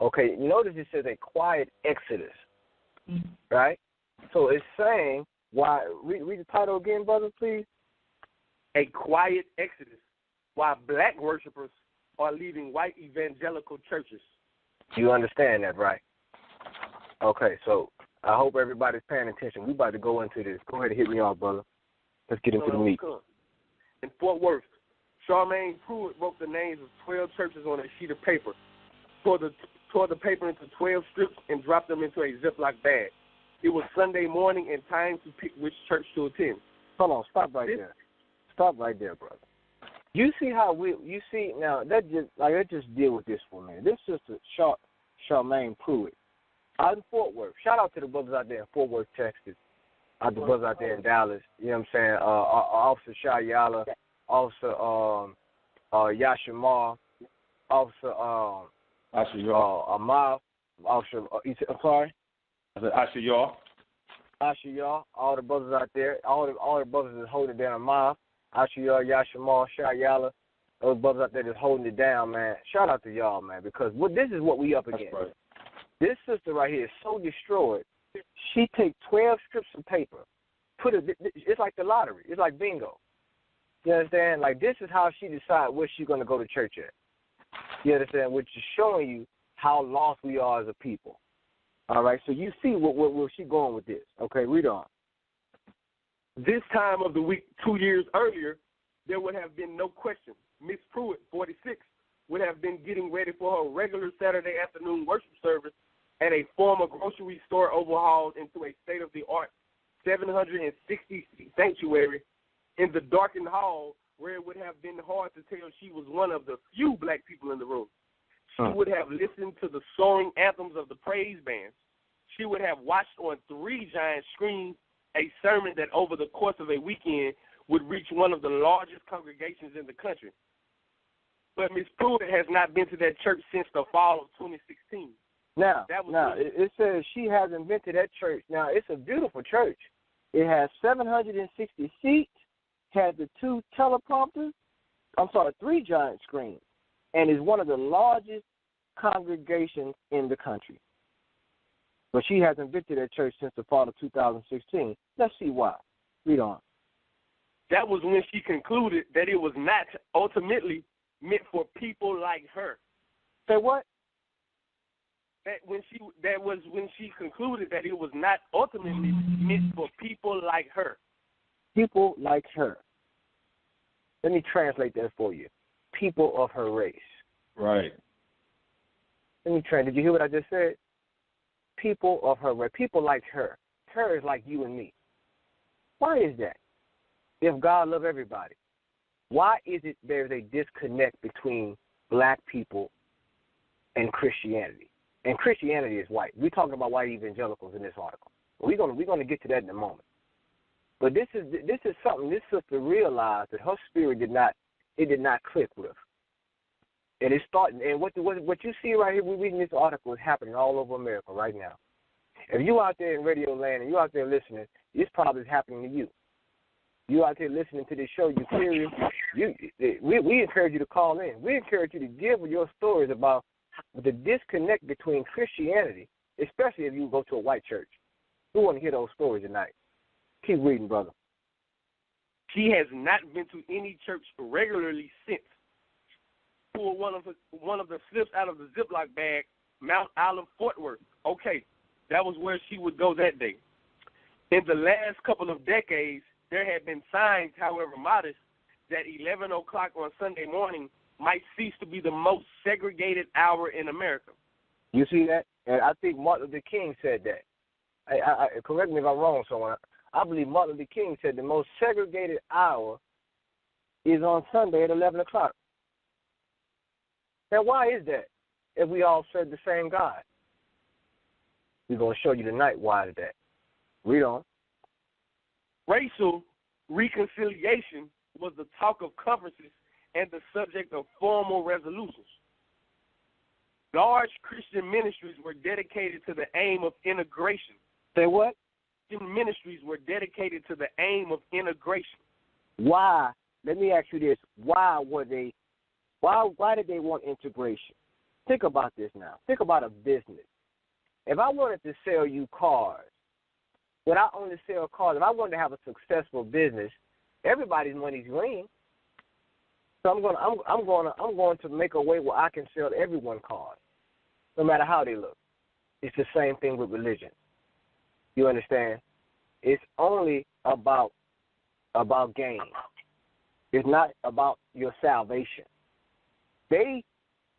Okay, you notice it says a quiet exodus, right? So it's saying why. Read the title again, brother, please. A Quiet Exodus: Why Black Worshipers Are Leaving White Evangelical Churches. You understand that, right? Okay, so I hope everybody's paying attention. We about to go into this. Go ahead and hit me off, brother. Let's get into the meat. In Fort Worth, Charmaine Pruitt wrote the names of 12 churches on a sheet of paper, tore the paper into 12 strips, and dropped them into a Ziploc bag. It was Sunday morning and time to pick which church to attend. Hold on, stop right there. Stop right there, brother. You see how now let's just deal with this for a minute. This is Charmaine Pruitt out in Fort Worth. Shout out to the brothers out there in Fort Worth, Texas. Out the brothers out there in Dallas. You know what I'm saying? Officer Shayala, Officer Yashimar, Officer Amal, Officer I'm sorry? I said Ashiyar, all the brothers out there, all the brothers that's holding down Amal, Ashiyar, Yashimar, Shayala, those brothers out there that's holding it down, man. Shout out to y'all, man, because this is what we up against. Right. This sister right here is so destroyed. She take 12 strips of paper, it's like the lottery. It's like bingo. You understand? Like, this is how she decides where she's going to go to church at. You understand? Which is showing you how lost we are as a people. All right? So you see where she's going with this. Okay, read on. This time of the week 2 years earlier, there would have been no question. Miss Pruitt, 46, would have been getting ready for her regular Saturday afternoon worship service at a former grocery store overhauled into a state-of-the-art 760-seat sanctuary in the darkened hall where it would have been hard to tell she was one of the few black people in the room. She would have listened to the soaring anthems of the praise bands. She would have watched on 3 giant screens a sermon that over the course of a weekend would reach one of the largest congregations in the country. But Ms. Pruitt has not been to that church since the fall of 2016. Now, it says she hasn't been to that church. Now, it's a beautiful church. It has 760 seats, has the 2 teleprompters, 3 giant screens, and is one of the largest congregations in the country. But she hasn't been to that church since the fall of 2016. Let's see why. Read on. That was when she concluded that it was not ultimately meant for people like her. Say what? That was when she concluded that it was not ultimately meant for people like her. People like her. Let me translate that for you. People of her race. Right. Let me translate. Did you hear what I just said? People of her race. People like her. Her is like you and me. Why is that? If God loves everybody, why is it there's a disconnect between black people and Christianity? And Christianity is white. We're talking about white evangelicals in this article. We're going to get to that in a moment. But this is something this sister realized that her spirit did not click with. And it's starting. And what you see right here, we're reading this article, is happening all over America right now. If you out there in radio land and you out there listening, this probably is happening to you. You out there listening to this show, you're curious. We encourage you to call in. We encourage you to give your stories about the disconnect between Christianity, especially if you go to a white church. We want to hear those stories tonight. Keep reading, brother. She has not been to any church regularly since. Pulled one of the slips out of the Ziploc bag, Mount Olive, Fort Worth. Okay, that was where she would go that day. In the last couple of decades, there had been signs, however modest, that 11 o'clock on Sunday morning might cease to be the most segregated hour in America. You see that? And I think Martin Luther King said that. I correct me if I'm wrong, someone. I believe Martin Luther King said the most segregated hour is on Sunday at 11 o'clock. Now, why is that if we all serve the same God? We're going to show you tonight why is that. Read on. Racial Reconciliation was the talk of conferences and the subject of formal resolutions. Large Christian ministries were dedicated to the aim of integration. Say what? Christian ministries were dedicated to the aim of integration. Why? Let me ask you this. Why did they want integration? Think about this now. Think about a business. If I wanted to sell you cars, would I only sell cars? If I wanted to have a successful business, everybody's money's green. So I'm going to make a way where I can sell everyone cars, no matter how they look. It's the same thing with religion. You understand? It's only about gain. It's not about your salvation. They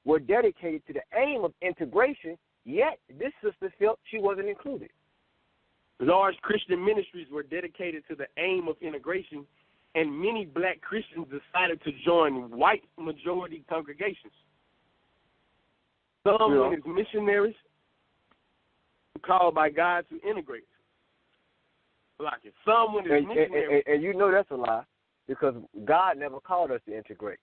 were dedicated to the aim of integration, yet this sister felt she wasn't included. Large Christian ministries were dedicated to the aim of integration, and many black Christians decided to join white majority congregations. Some went as missionaries called by God to integrate. Like it. Some went as missionaries. And you know that's a lie, because God never called us to integrate.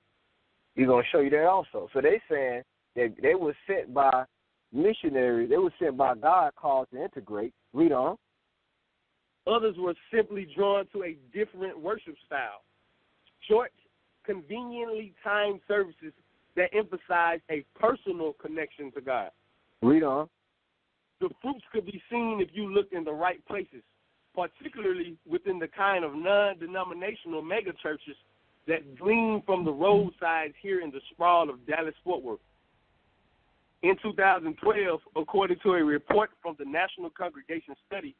He's going to show you that also. So they saying that they were sent by missionaries. They were sent by God called to integrate. Read on. Others were simply drawn to a different worship style. Short, conveniently timed services that emphasize a personal connection to God. Read on. The fruits could be seen if you looked in the right places, particularly within the kind of non-denominational megachurches that gleam from the roadsides here in the sprawl of Dallas-Fort Worth. In 2012, according to a report from the National Congregation Study,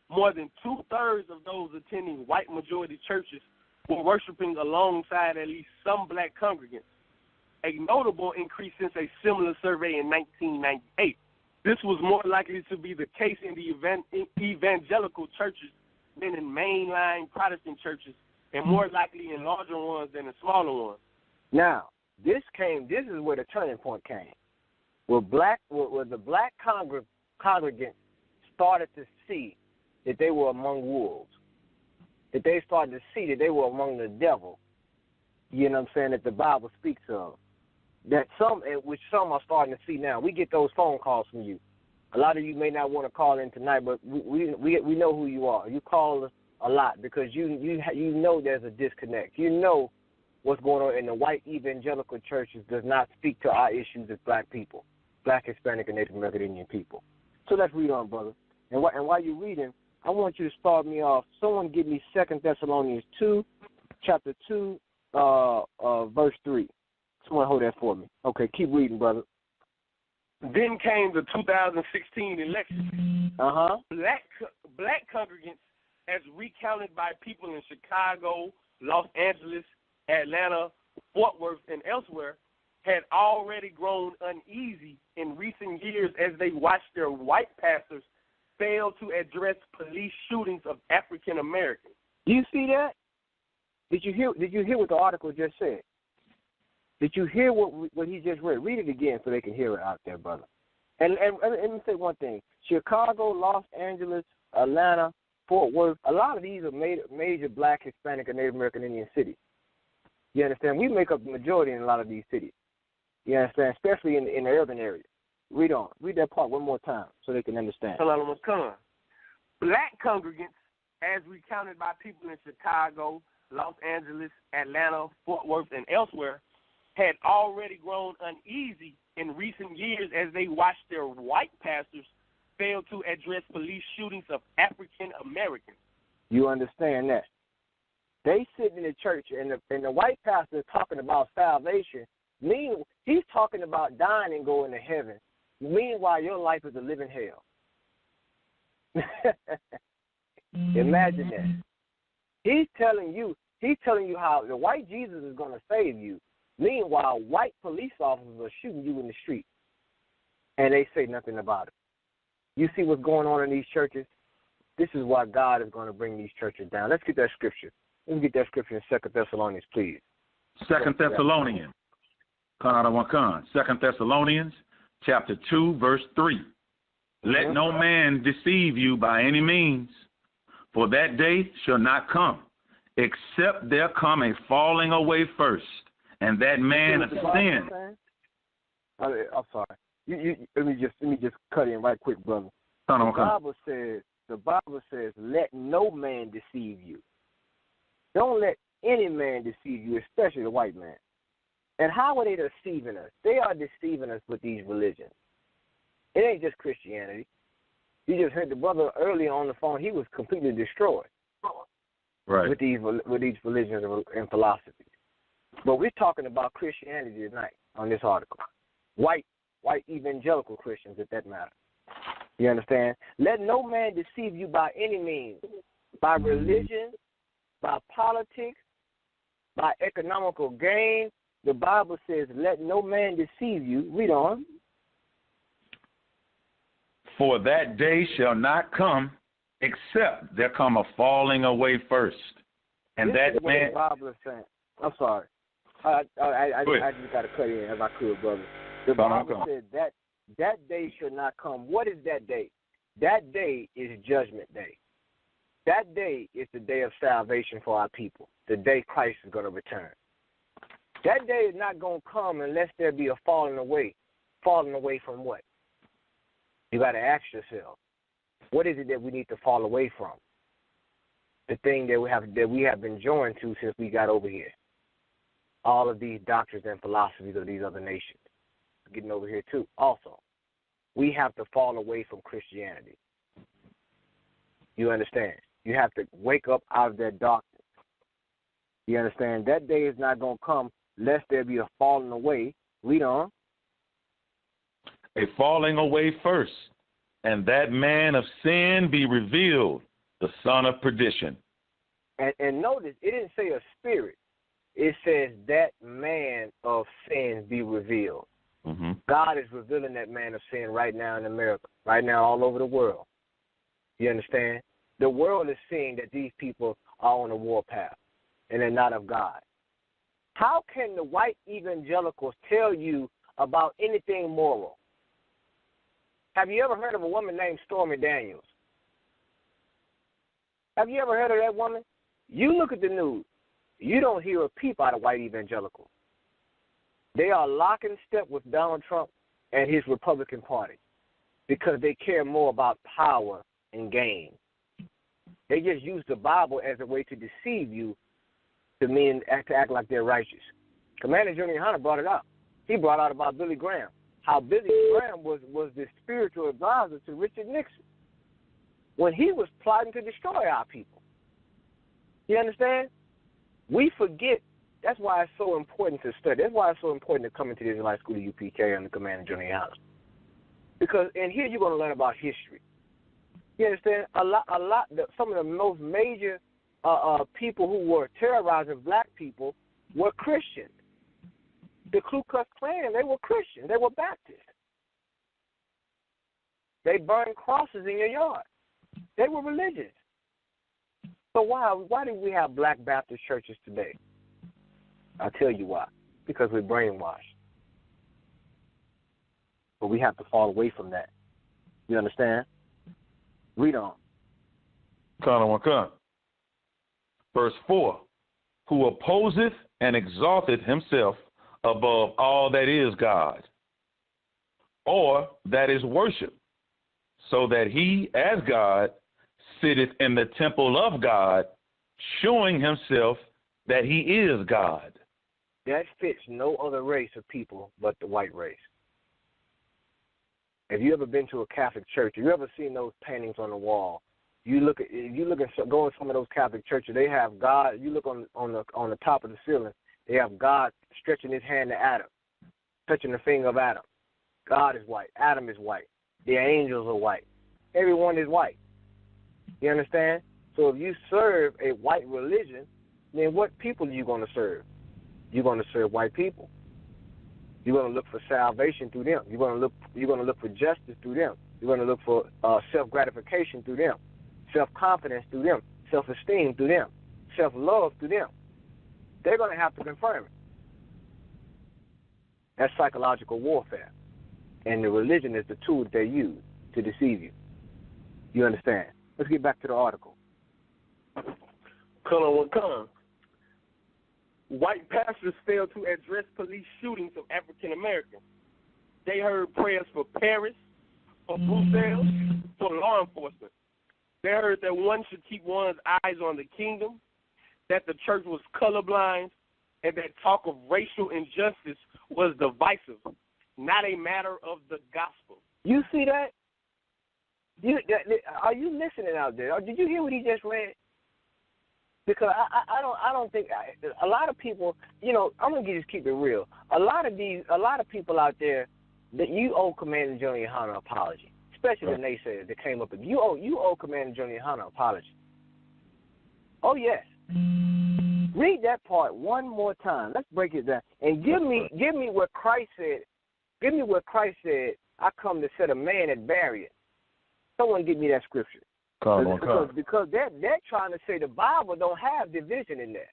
more than two-thirds of those attending white-majority churches were worshiping alongside at least some black congregants, a notable increase since a similar survey in 1998. This was more likely to be the case in the evangelical churches than in mainline Protestant churches, and more likely in larger ones than in smaller ones. Now, this is where the turning point came, where the black congregants started to see that they were among wolves, that they started to see that they were among the devil, you know what I'm saying, that the Bible speaks of, which some are starting to see now. We get those phone calls from you. A lot of you may not want to call in tonight, but we know who you are. You call us a lot because you know there's a disconnect. You know what's going on in the white evangelical churches does not speak to our issues as black people, black, Hispanic, and Native American Indian people. So let's read on, brother. And while you're reading, I want you to start me off. Someone give me 2 Thessalonians 2, chapter 2, verse 3. Someone hold that for me. Okay, keep reading, brother. Then came the 2016 election. Black congregants, as recounted by people in Chicago, Los Angeles, Atlanta, Fort Worth, and elsewhere, had already grown uneasy in recent years as they watched their white pastors fail to address police shootings of African Americans. Do you see that? Did you hear what the article just said? Did you hear what he just read? Read it again so they can hear it out there, brother. And let me say one thing. Chicago, Los Angeles, Atlanta, Fort Worth, a lot of these are major black, Hispanic, and Native American Indian cities. You understand? We make up the majority in a lot of these cities. You understand? Especially in the urban areas. Read on. Read that part one more time so they can understand. Black congregants, as recounted by people in Chicago, Los Angeles, Atlanta, Fort Worth, and elsewhere, had already grown uneasy in recent years as they watched their white pastors fail to address police shootings of African Americans. You understand that? They sit in the church, and the white pastor is talking about salvation. Meanwhile, he's talking about dying and going to heaven. Meanwhile, your life is a living hell. Imagine that. He's telling you how the white Jesus is going to save you. Meanwhile, white police officers are shooting you in the street, and they say nothing about it. You see what's going on in these churches? This is why God is going to bring these churches down. Let's get that scripture. Let's get that scripture in 2 Thessalonians, please. 2 Thessalonians. 2 Thessalonians, chapter 2, verse 3. Let no man deceive you by any means, for that day shall not come, except there come a falling away first, and that man of sin. I'm sorry. Let me just cut in right quick, brother. The Bible says, let no man deceive you. Don't let any man deceive you, especially the white man. And how are they deceiving us? They are deceiving us with these religions. It ain't just Christianity. You just heard the brother earlier on the phone. He was completely destroyed with these religions and philosophies. But we're talking about Christianity tonight on this article. White evangelical Christians, at that matter. You understand? Let no man deceive you by any means, by religion, by politics, by economical gain. The Bible says, let no man deceive you. Read on. For that day shall not come, except there come a falling away first. And this that is what man. The Bible is saying. I'm sorry. I just got to cut in if I could, brother. The Bible said that day shall not come. What is that day? That day is Judgment Day. That day is the day of salvation for our people, the day Christ is going to return. That day is not going to come unless there be a falling away. Falling away from what? You got to ask yourself, what is it that we need to fall away from? The thing that we have been joined to since we got over here. All of these doctrines and philosophies of these other nations. Getting over here too. Also, we have to fall away from Christianity. You understand? You have to wake up out of that darkness. You understand? That day is not going to come lest there be a falling away. Read on. A falling away first, and that man of sin be revealed, the son of perdition. And notice, it didn't say a spirit. It says that man of sin be revealed. Mm-hmm. God is revealing that man of sin right now in America, right now all over the world. You understand? The world is seeing that these people are on a warpath, and they're not of God. How can the white evangelicals tell you about anything moral? Have you ever heard of a woman named Stormy Daniels? Have you ever heard of that woman? You look at the news. You don't hear a peep out of white evangelicals. They are lock in step with Donald Trump and his Republican Party because they care more about power and gain. They just use the Bible as a way to deceive you to act like they're righteous. Commander GEN.YAHANNA brought it up. He brought out about Billy Graham, how Billy Graham was the spiritual advisor to Richard Nixon when he was plotting to destroy our people. You understand? We forget. That's why it's so important to study. That's why it's so important to come into the Israelite School of UPK under Commander GEN.YAHANNA. Because in here you're going to learn about history. You understand? Some of the most major people who were terrorizing black people were Christians. The Ku Klux Klan, they were Christians. They were Baptists. They burned crosses in your yard. They were religious. So why do we have black Baptist churches today? I'll tell you why. Because we're brainwashed. But we have to fall away from that. You understand? Read on. Verse 4, who opposeth and exalteth himself above all that is God, or that is worship, so that he, as God, sitteth in the temple of God, showing himself that he is God. That fits no other race of people but the white race. Have you ever been to a Catholic church? Have you ever seen those paintings on the wall? Go in some of those Catholic churches, they have God. You look on the top of the ceiling, they have God stretching his hand to Adam, touching the finger of Adam. God is white. Adam is white. The angels are white. Everyone is white. You understand? So if you serve a white religion, then what people are you going to serve? You're going to serve white people. You're going to look for salvation through them. You're going to look for justice through them. You're going to look for self-gratification through them, self-confidence through them, self-esteem through them, self-love through them. They're going to have to confirm it. That's psychological warfare. And the religion is the tool that they use to deceive you. You understand? Let's get back to the article. Come. White pastors failed to address police shootings of African Americans. They heard prayers for Paris, for Brussels, for law enforcement. They heard that one should keep one's eyes on the kingdom, that the church was colorblind, and that talk of racial injustice was divisive, not a matter of the gospel. You see that? Are you listening out there? Or did you hear what he just read? Because I don't think a lot of people. You know, I'm gonna just keep it real. A lot of people out there that you owe Commander Gen.YAHANNA an apology, especially the naysayers that came up. You owe Commander Gen.YAHANNA an apology. Oh yes. Read that part one more time. Let's break it down and give me what Christ said. Give me what Christ said. I come to set a man at variance. Someone give me that scripture. Because they're trying to say the Bible don't have division in there.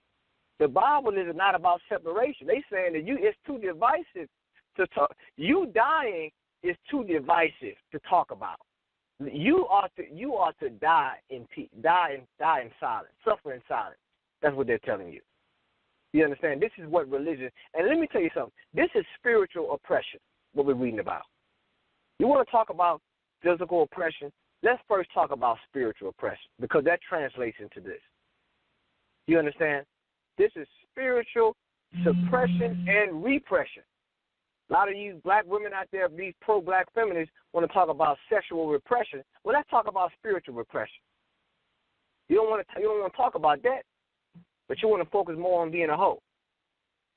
The Bible is not about separation. They saying that it's too divisive to talk. You dying is too divisive to talk about. You are to die in peace, die in silence, suffer in silence. That's what they're telling you. You understand? This is what religion. And let me tell you something. This is spiritual oppression. What we're reading about. You want to talk about physical oppression? Let's first talk about spiritual oppression because that translates into this. You understand? This is spiritual suppression and repression. A lot of you black women out there, these pro-black feminists, want to talk about sexual repression. Well, let's talk about spiritual repression. You don't want to talk about that, but you want to focus more on being a hoe.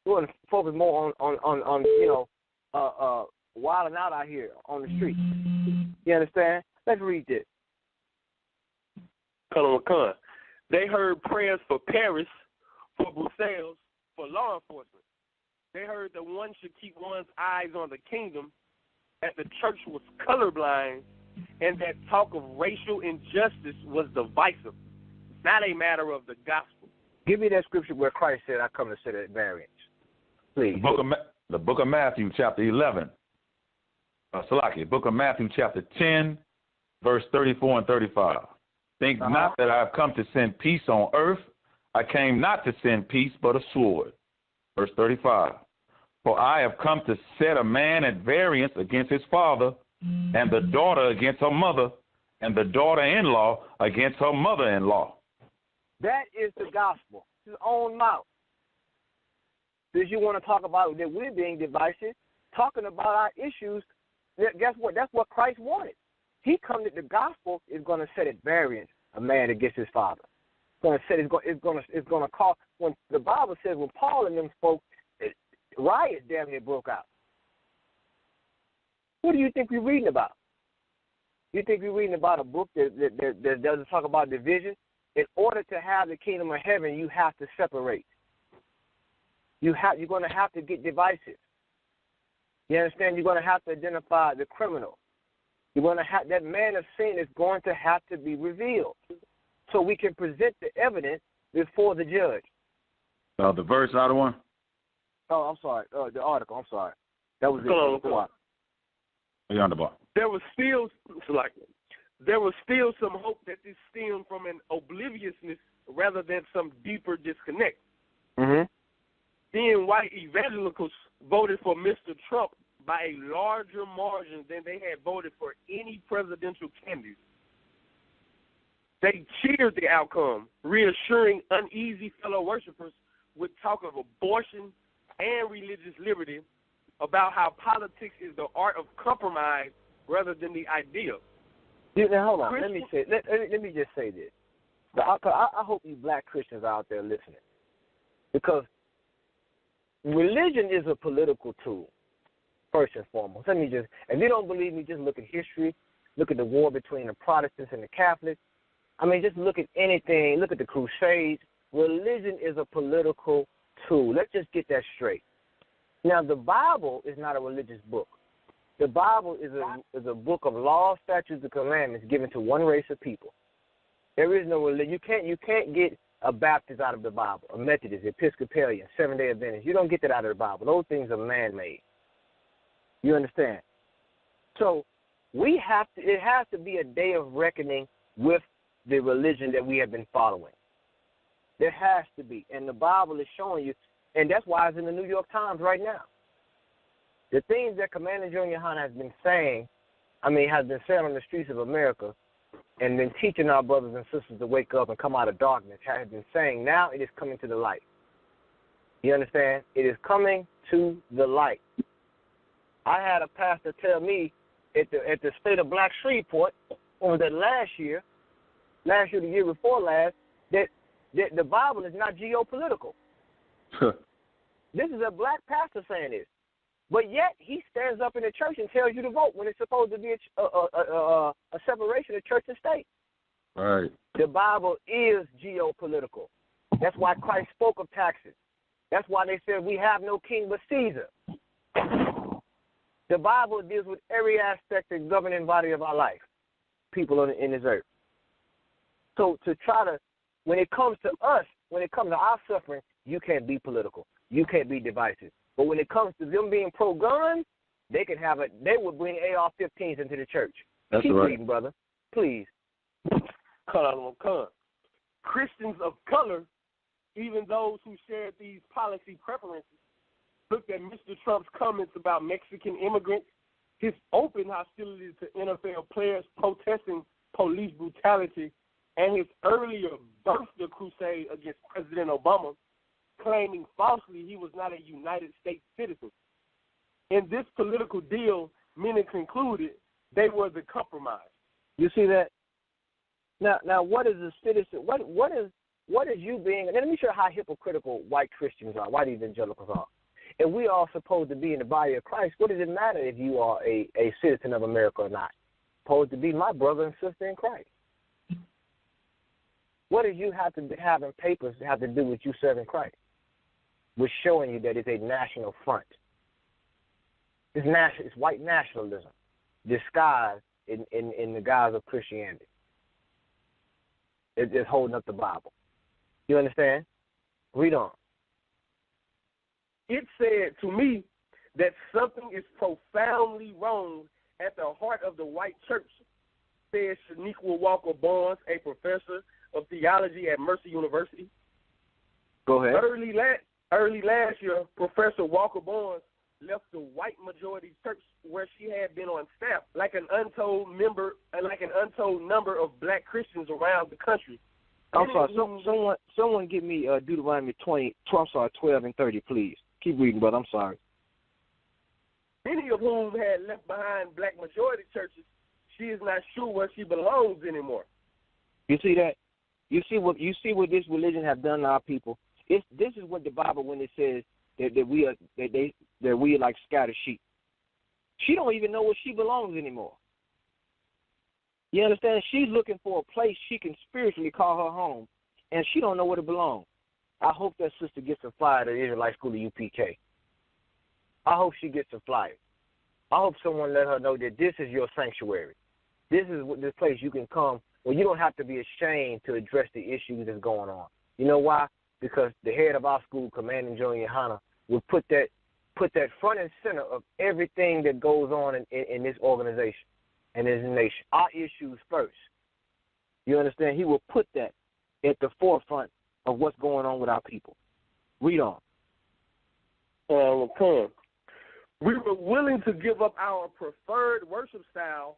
You want to focus more on wilding out here on the street. You understand? Let's read this. Come. They heard prayers for Paris, for Brussels, for law enforcement. They heard that one should keep one's eyes on the kingdom, that the church was colorblind, and that talk of racial injustice was divisive, not a matter of the gospel. Give me that scripture where Christ said, I come to set at variance. Please. The book of Matthew, chapter 11. Book of Matthew, chapter 10, verse 34 and 35. Think not that I have come to send peace on earth. I came not to send peace, but a sword. Verse 35. For I have come to set a man at variance against his father, and the daughter against her mother, and the daughter-in-law against her mother-in-law. That is the gospel. His own mouth. Because you want to talk about that we're being divisive, talking about our issues. Guess what? That's what Christ wanted. He come that the gospel is going to set at variance a man against his father. It's going to call. When the Bible says when Paul and them spoke, riots damn near broke out. What do you think we're reading about? You think we're reading about a book that doesn't talk about division? In order to have the kingdom of heaven, you have to separate. You're going to have to get divisive. You understand? You're going to have to identify the criminal. You're going to have that man of sin is going to have to be revealed, so we can present the evidence before the judge. The verse out of one. Oh, I'm sorry. The article. I'm sorry. That was You're on the bar. There was still some hope that this stemmed from an obliviousness rather than some deeper disconnect. Mm-hmm. Then white evangelicals voted for Mr. Trump by a larger margin than they had voted for any presidential candidate. They cheered the outcome, reassuring uneasy fellow worshipers with talk of abortion and religious liberty, about how politics is the art of compromise rather than the ideal. Now, hold on. Let me just say this. I hope you black Christians are out there listening, because religion is a political tool, first and foremost. If you don't believe me, just look at history. Look at the war between the Protestants and the Catholics. I mean, just look at anything. Look at the Crusades. Religion is a political tool. Let's just get that straight. Now, the Bible is not a religious book. The Bible is a book of law, statutes, and commandments given to one race of people. There is no religion. You can't get a Baptist out of the Bible, a Methodist, Episcopalian, Seventh-day Adventist. You don't get that out of the Bible. Those things are man-made. You understand? So it has to be a day of reckoning with the religion that we have been following. There has to be. And the Bible is showing you, and that's why it's in the New York Times right now. The things that Commander GEN.YAHANNA has been saying, has been said on the streets of America and been teaching our brothers and sisters to wake up and come out of darkness, has been saying, now it is coming to the light. You understand? It is coming to the light. I had a pastor tell me at the State of Black Shreveport, what was that, last year, the year before last, that the Bible is not geopolitical. This is a black pastor saying this. But yet he stands up in the church and tells you to vote when it's supposed to be a separation of church and state. Right. The Bible is geopolitical. That's why Christ spoke of taxes. That's why they said we have no king but Caesar. The Bible deals with every aspect and governing body of our life, people in this earth. So to try to, when it comes to us, when it comes to our suffering, you can't be political. You can't be divisive. But when it comes to them being pro-gun, they can have it. They would bring AR-15s into the church. That's Keep right. reading, brother. Please. Christians of color, even those who shared these policy preferences, looked at Mr. Trump's comments about Mexican immigrants, his open hostility to NFL players protesting police brutality, and his earlier birther crusade against President Obama, claiming falsely he was not a United States citizen. In this political deal, many concluded they were the compromise. You see that? Now, what is a citizen? What is you being? And let me show you how hypocritical white Christians are, white evangelicals are. If we are supposed to be in the body of Christ, what does it matter if you are a citizen of America or not? Supposed to be my brother and sister in Christ. What does you have to have in papers have to do with you serving Christ? We're showing you that it's a national front. It's white nationalism disguised in the guise of Christianity. It's holding up the Bible. You understand? Read on. It said to me that something is profoundly wrong at the heart of the white church, said Shaniqua Walker Barnes, a professor of theology at Mercer University. Go ahead. Early last year, Professor Walker Barnes left the white majority church where she had been on staff, like an untold number of black Christians around the country. I'm sorry. Someone give me Deuteronomy 12 and 30, please. Keep reading, brother. I'm sorry. Many of whom had left behind black majority churches, she is not sure where she belongs anymore. You see that? You see what this religion have done to our people. This is what the Bible, when it says that we are like scattered sheep. She don't even know where she belongs anymore. You understand? She's looking for a place she can spiritually call her home, and she don't know where to belong. I hope that sister gets a flyer to the Israelite School of UPK. I hope she gets a flyer. I hope someone let her know that this is your sanctuary. This is this place you can come where you don't have to be ashamed to address the issues that's going on. You know why? Because the head of our school, Commander GEN.YAHANNA, will put that front and center of everything that goes on in this organization and in this nation. Our issues first. You understand? He will put that at the forefront of what's going on with our people. Read on. We were willing to give up our preferred worship style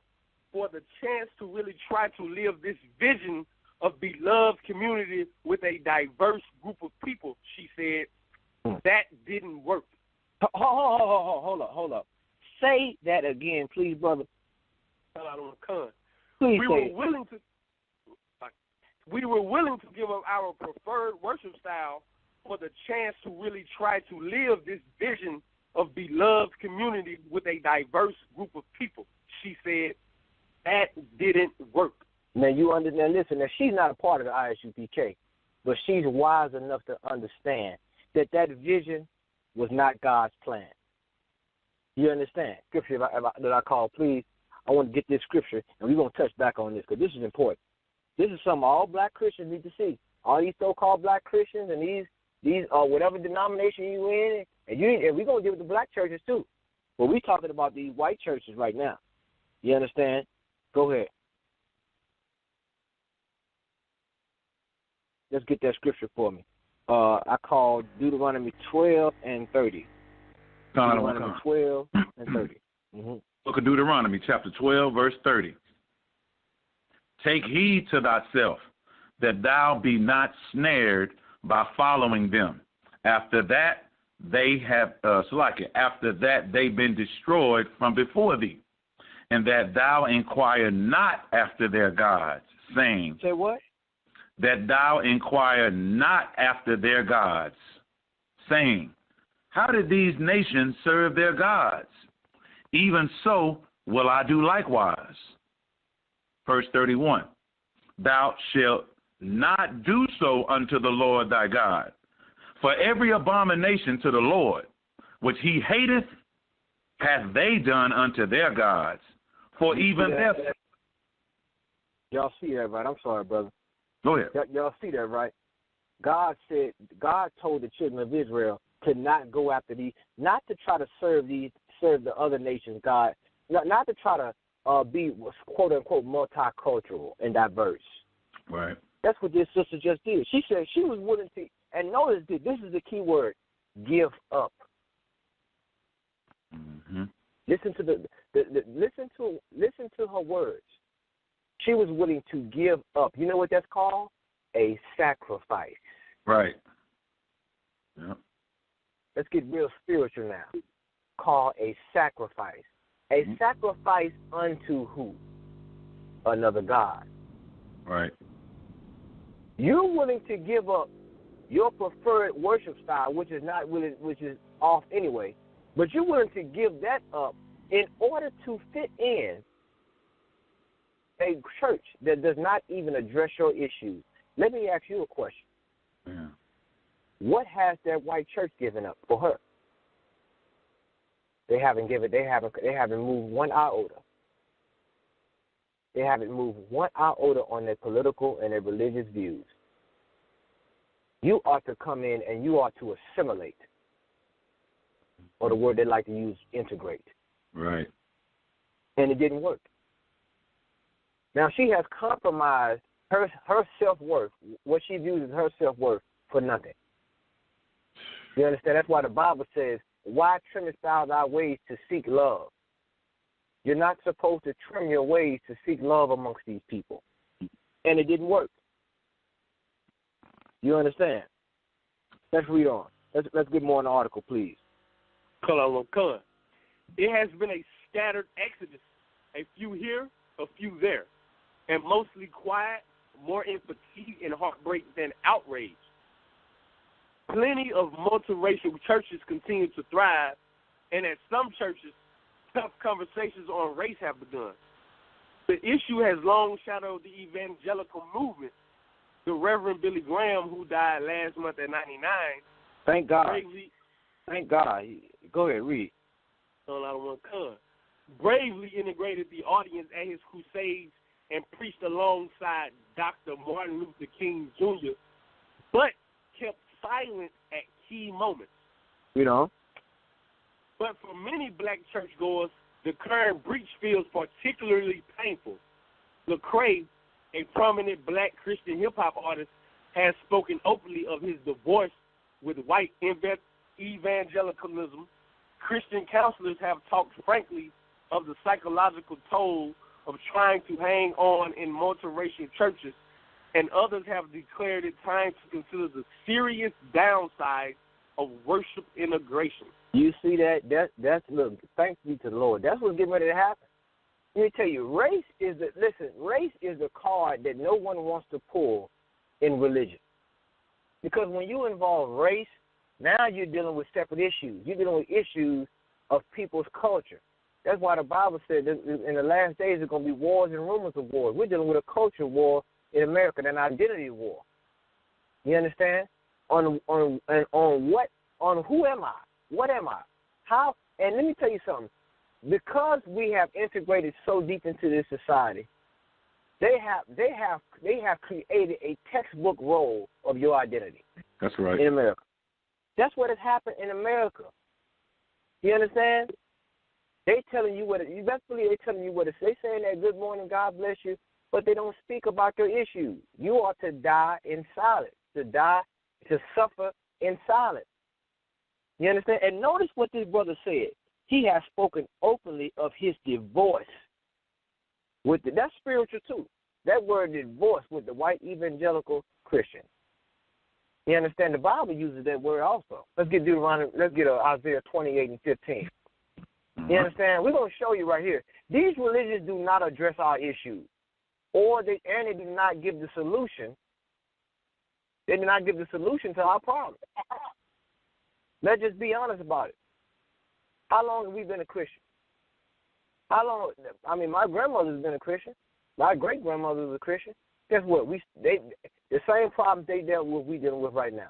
for the chance to really try to live this vision of beloved community with a diverse group of people, she said. That didn't work. Hold up. Say that again, please, brother. Please We were willing to give up our preferred worship style for the chance to really try to live this vision of beloved community with a diverse group of people, she said. That didn't work. Now, you understand, listen, now she's not a part of the I.S.U.P.K, but she's wise enough to understand that vision was not God's plan. You understand? Scripture that I call, please, I want to get this scripture, and we're going to touch back on this because this is important. This is something all black Christians need to see. All these so-called black Christians and these whatever denomination you in, and we're going to deal with the black churches too. But we're talking about these white churches right now. You understand? Go ahead. let's get that scripture for me. I called Deuteronomy 12 and 30. Deuteronomy 12 and 30. Mm-hmm. Book of Deuteronomy, chapter 12, verse 30. Take heed to thyself, that thou be not snared by following them. After that, they have after that they've been destroyed from before thee, and that thou inquire not after their gods, saying, say what? That thou inquire not after their gods, saying, how did these nations serve their gods? Even so will I do likewise. Verse 31, thou shalt not do so unto the Lord thy God. For every abomination to the Lord, which he hateth, hath they done unto their gods. For even their... Y'all see that, right? I'm sorry, brother. Go ahead. Y'all see that, right? God told the children of Israel to not go after these, not to try to serve the other nations, God, not to try to be quote unquote multicultural and diverse. Right. That's what this sister just did. She said she was willing to, and notice this is the key word: give up. Mm-hmm. Listen to her words. She was willing to give up. You know what that's called? A sacrifice. Right. Yep. Let's get real spiritual now. Called a sacrifice. A sacrifice unto who? Another God. Right. You're willing to give up your preferred worship style, which is off anyway, but you're willing to give that up in order to fit in a church that does not even address your issues. Let me ask you a question. Yeah. What has that white church given up for her? They haven't moved one iota. They haven't moved one iota on their political and their religious views. You ought to come in and you ought to assimilate, or the word they like to use, integrate. Right. And it didn't work. Now she has compromised her self-worth, what she views as her self-worth, for nothing. You understand? That's why the Bible says, why trimmest thou thy ways to seek love? You're not supposed to trim your ways to seek love amongst these people. And it didn't work. You understand? Let's read on. Let's get more on the article, please. Come on. It has been a scattered exodus, a few here, a few there, and mostly quiet, more in fatigue and heartbreak than outrage. Plenty of multiracial churches continue to thrive, and at some churches, tough conversations on race have begun. The issue has long shadowed the evangelical movement. The Reverend Billy Graham, who died last month at 99, thank God. Thank God. Go ahead, read. Bravely integrated the audience at his crusades and preached alongside Dr. Martin Luther King Jr., but kept silent at key moments. You know? But for many black churchgoers, the current breach feels particularly painful. Lecrae, a prominent black Christian hip-hop artist, has spoken openly of his divorce with white evangelicalism. Christian counselors have talked frankly of the psychological toll of trying to hang on in multiracial churches, and others have declared it time to consider the serious downside of worship integration. You see that? That's look. Thanks be to the Lord. That's what's getting ready to happen. Let me tell you, race is the card that no one wants to pull in religion, because when you involve race, now you're dealing with separate issues. You're dealing with issues of people's culture. That's why the Bible said that in the last days there's going to be wars and rumors of wars. We're dealing with a culture war in America, an identity war. You understand? On who am I? What am I? How? And let me tell you something. Because we have integrated so deep into this society, they have created a textbook role of your identity. That's right. In America. That's what has happened in America. You understand? They telling you what you best believe. They telling you what it's. They saying that good morning, God bless you, but they don't speak about your issues. You ought to die in silence. to die, to suffer in silence. You understand? And notice what this brother said. He has spoken openly of his divorce. That's spiritual too. That word divorce with the white evangelical Christian. You understand? The Bible uses that word also. Let's get Deuteronomy. Let's get Isaiah 28 and 15. You understand? We're going to show you right here. These religions do not address our issues, they do not give the solution. They do not give the solution to our problem. Let's just be honest about it. How long have we been a Christian? How long? I mean, my grandmother's been a Christian. My great grandmother was a Christian. Guess what? The same problems they dealt with, we dealing with right now.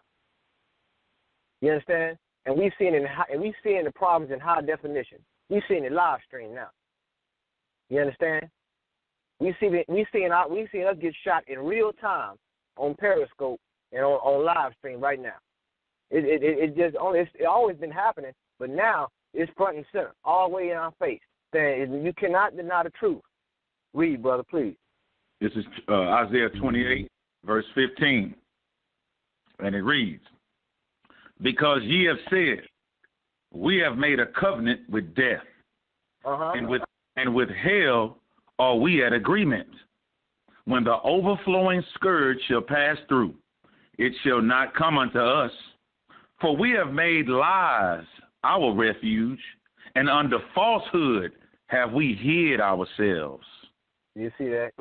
You understand? And we seeing the problems in high definition. We seeing it live stream now. You understand? We seeing us get shot in real time on Periscope and on live stream right now. It's always been happening, but now it's front and center, all the way in our face. Saying you cannot deny the truth. Read, brother, please. This is Isaiah 28, verse 15, and it reads, "Because ye have said, we have made a covenant with death, and with hell are we at agreement. When the overflowing scourge shall pass through, it shall not come unto us. For we have made lies our refuge, and under falsehood have we hid ourselves." You see that?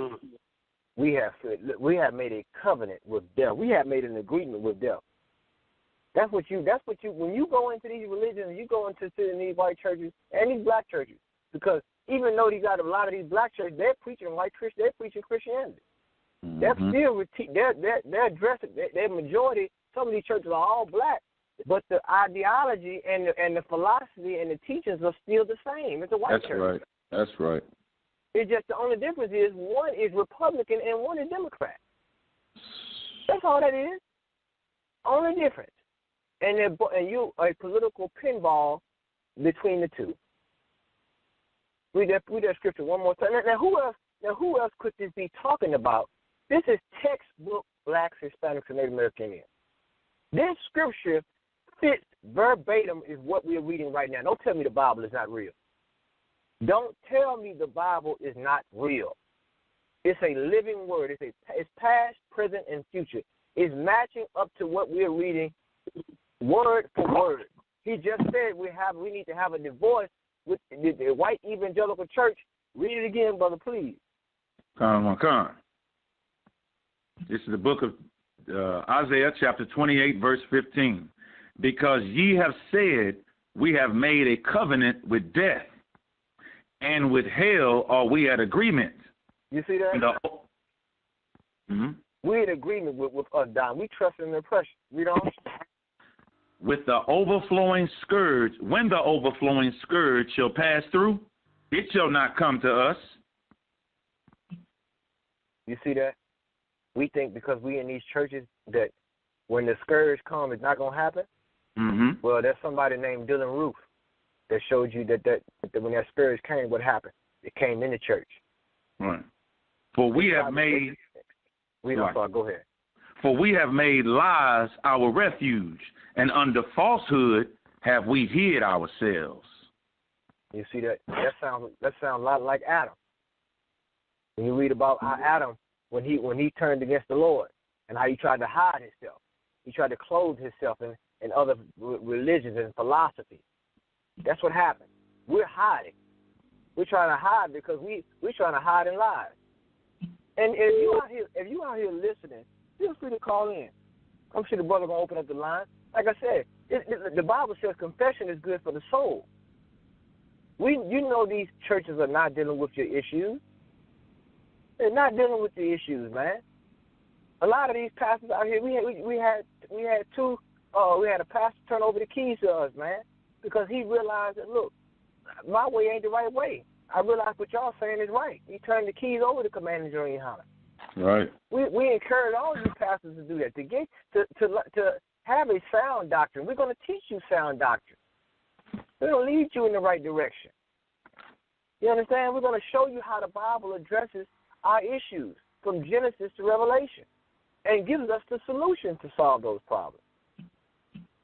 We have made a covenant with death. We have made an agreement with death. That's what you when you go into these religions, you go into these white churches and these black churches, because even though you got a lot of these black churches, they're preaching they're preaching Christianity. They're still they're addressing their majority. Some of these churches are all black, but the ideology and the philosophy and the teachings are still the same. It's a white church. That's right. It's just the only difference is one is Republican and one is Democrat. That's all that is. Only difference. And you a political pinball between the two. Read that scripture one more time. Now who else could this be talking about? This is textbook blacks, Hispanics, and Native American Indians. This scripture fits verbatim is what we're reading right now. Don't tell me the Bible is not real. Don't tell me the Bible is not real. It's a living word. It's past, present, and future. It's matching up to what we're reading word for word. He just said we need to have a divorce with the white evangelical church. Read it again, brother, please. Come on. This is the book of Isaiah chapter 28, verse 15. "Because ye have said, we have made a covenant with death, and with hell are we at agreement." You see that? We're in agreement with us dying. We trust in the oppression. Read on. "With the overflowing scourge, when the overflowing scourge shall pass through, it shall not come to us." You see that? We think because we in these churches that when the scourge comes, it's not going to happen. Well, there's somebody named Dylan Roof that showed you that when that scourge came, what happened? It came in the church. Right. For we have made. Go ahead. "For we have made lies our refuge, and under falsehood have we hid ourselves." You see that? That sounds a lot like Adam. When you read about how Adam, when he turned against the Lord, and how he tried to hide himself, he tried to clothe himself in other religions and philosophy. That's what happened. We're hiding. We're trying to hide because we're trying to hide in lies. And if you out here listening, feel free to call in. I'm sure the brother gonna open up the line. Like I said, the Bible says confession is good for the soul. You know these churches are not dealing with your issues. They're not dealing with the issues, man. A lot of these pastors out here, we had a pastor turn over the keys to us, man, because he realized that, look, my way ain't the right way. I realize what y'all saying is right. He turned the keys over to Commander GEN.YAHANNA. Right. We encourage all you pastors to do that, to have a sound doctrine. We're going to teach you sound doctrine. We're going to lead you in the right direction. You understand? We're going to show you how the Bible addresses our issues from Genesis to Revelation. and gives us the solution to solve those problems.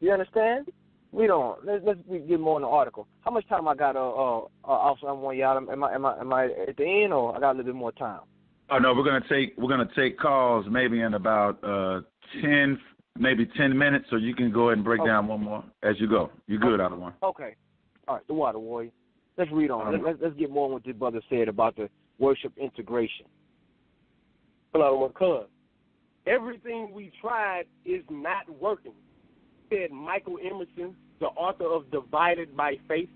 You understand? We don't. Let's get more in the article. How much time I got? Officer, y'all. Am I at the end, or I got a little bit more time? Oh no, we're gonna take calls maybe in about 10 minutes, so you can go ahead and break down one more as you go. You good out of one? Okay. All right. The water warrior. Let's read on. Let's get more on what this brother said about the worship integration. Hello, McCullough. Everything we tried is not working, said Michael Emerson, the author of Divided by Faith,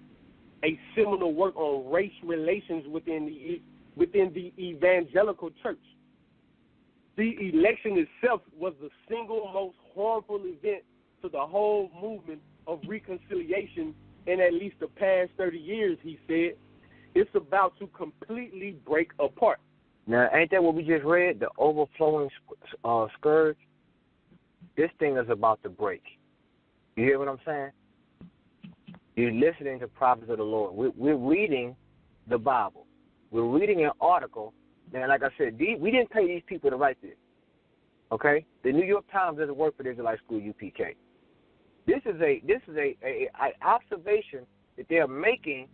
a seminal work on race relations within the evangelical church. The election itself was the single most harmful event to the whole movement of reconciliation in at least the past 30 years, he said. It's about to completely break apart. Now, ain't that what we just read? The overflowing scourge? This thing is about to break. You hear what I'm saying? You're listening to prophets of the Lord. We're reading the Bible. We're reading an article. And like I said, we didn't pay these people to write this. Okay? The New York Times doesn't work for the Israelite school I.S.U.P.K. This is a observation that they are making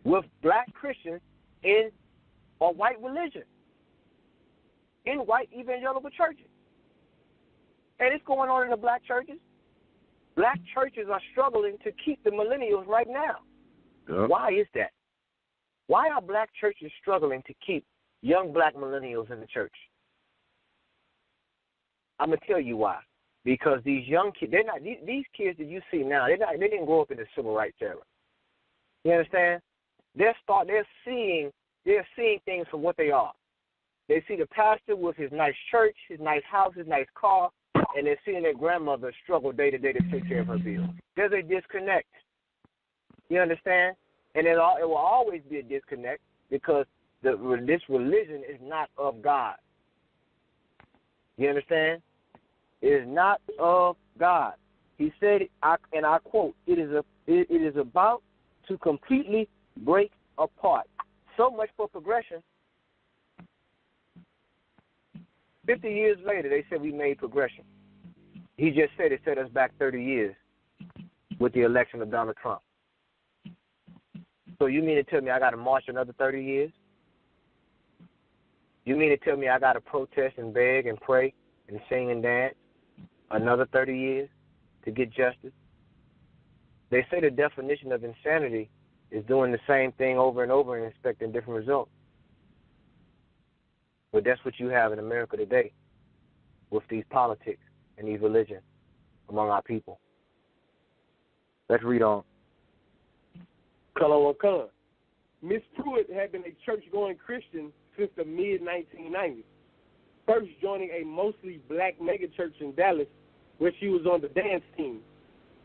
with black Christians in a white religion, in white evangelical churches. And it's going on in the black churches. Black churches are struggling to keep the millennials right now. Yep. Why is that? Why are black churches struggling to keep young black millennials in the church? I'm going to tell you why. Because these young kids, these kids that you see now, they didn't grow up in the civil rights era. You understand? They're seeing things for what they are. They see the pastor with his nice church, his nice house, his nice car, and they're seeing their grandmother struggle day to day to take care of her bills. There's a disconnect. You understand? And it will always be a disconnect because this religion is not of God. You understand? It is not of God. He said, and I quote, it is about to completely break apart. So much for progression. 50 years later, they said we made progression. He just said it set us back 30 years with the election of Donald Trump. So you mean to tell me I got to march another 30 years? You mean to tell me I got to protest and beg and pray and sing and dance another 30 years to get justice? They say the definition of insanity is doing the same thing over and over and expecting different results. But that's what you have in America today with these politics and these religions among our people. Let's read on. Color. Miss Pruitt had been a church-going Christian since the mid-1990s, first joining a mostly black megachurch in Dallas where she was on the dance team.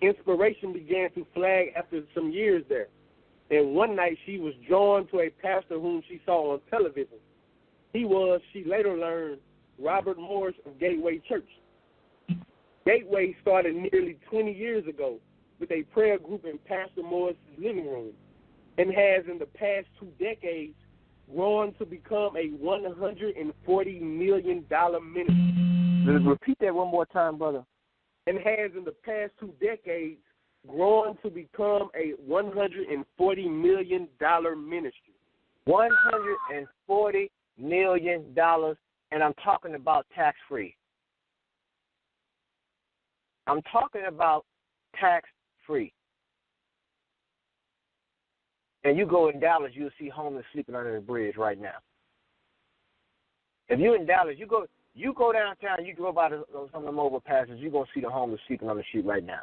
Inspiration began to flag after some years there, and one night she was drawn to a pastor whom she saw on television. He was, she later learned, Robert Morris of Gateway Church. Gateway started nearly 20 years ago with a prayer group in Pastor Morris' living room and has in the past 2 decades grown to become a $140 million ministry. Repeat that one more time, brother. And has in the past 2 decades grown to become a $140 million ministry. $140 million, and I'm talking about tax-free. I'm talking about tax-free. And you go in Dallas, you'll see homeless sleeping under the bridge right now. If you're in Dallas, you go downtown, you go by some of the overpasses, you're going to see the homeless sleeping on the street right now.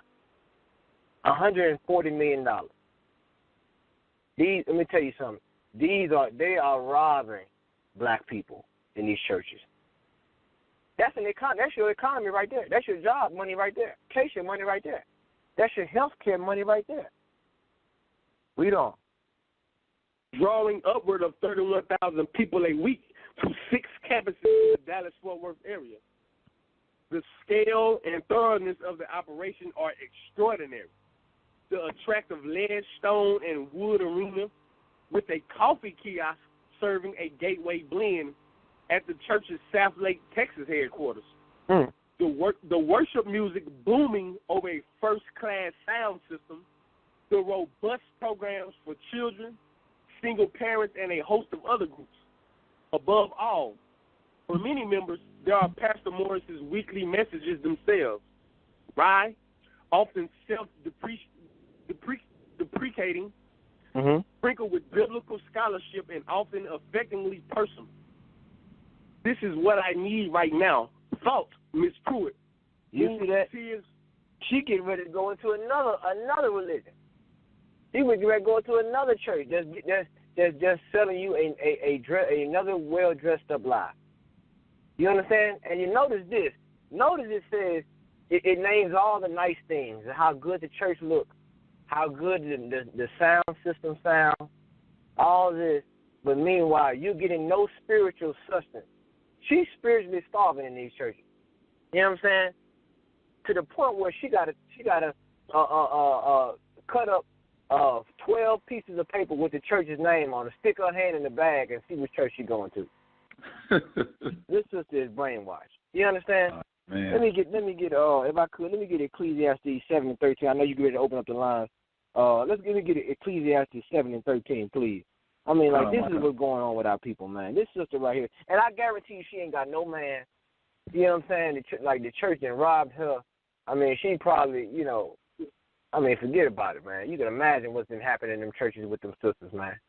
$140 million. Let me tell you something. They are robbing black people in these churches. That's your economy right there. That's your job money right there. Education money right there. That's your health care money right there. Read on. Drawing upward of 31,000 people a week to 6 campuses in the Dallas-Fort Worth area. The scale and thoroughness of the operation are extraordinary. The attractive lead, stone, and wood arena with a coffee kiosk serving a gateway blend at the church's South Lake, Texas headquarters. The worship music booming over a first-class sound system, the robust programs for children, single parents, and a host of other groups. Above all, for many members, there are Pastor Morris's weekly messages themselves, right? Often self-deprecating, sprinkled with biblical scholarship, and often affectingly personal. This is what I need right now. Thought, Miss Pruitt. You see that? She getting ready to go into another religion. She was ready to go into another church that's just selling you another well-dressed up lie. You understand? And you notice this. Notice it says, it names all the nice things, how good the church looks, how good the sound system sounds, all this. But meanwhile, you're getting no spiritual sustenance. She's spiritually starving in these churches. You know what I'm saying? To the point where she gotta cut up 12 pieces of paper with the church's name on it, stick her hand in the bag, and see which church she's going to. This sister is brainwashed. You understand? Man. Let me get if I could, let me get Ecclesiastes 7:13. I know you're ready to open up the lines. Let me get Ecclesiastes 7:13, please. I mean, like, this is what's going on with our people, man. This sister right here, and I guarantee you she ain't got no man. You know what I'm saying? The church done robbed her. I mean, she probably, forget about it, man. You can imagine what's been happening in them churches with them sisters, man.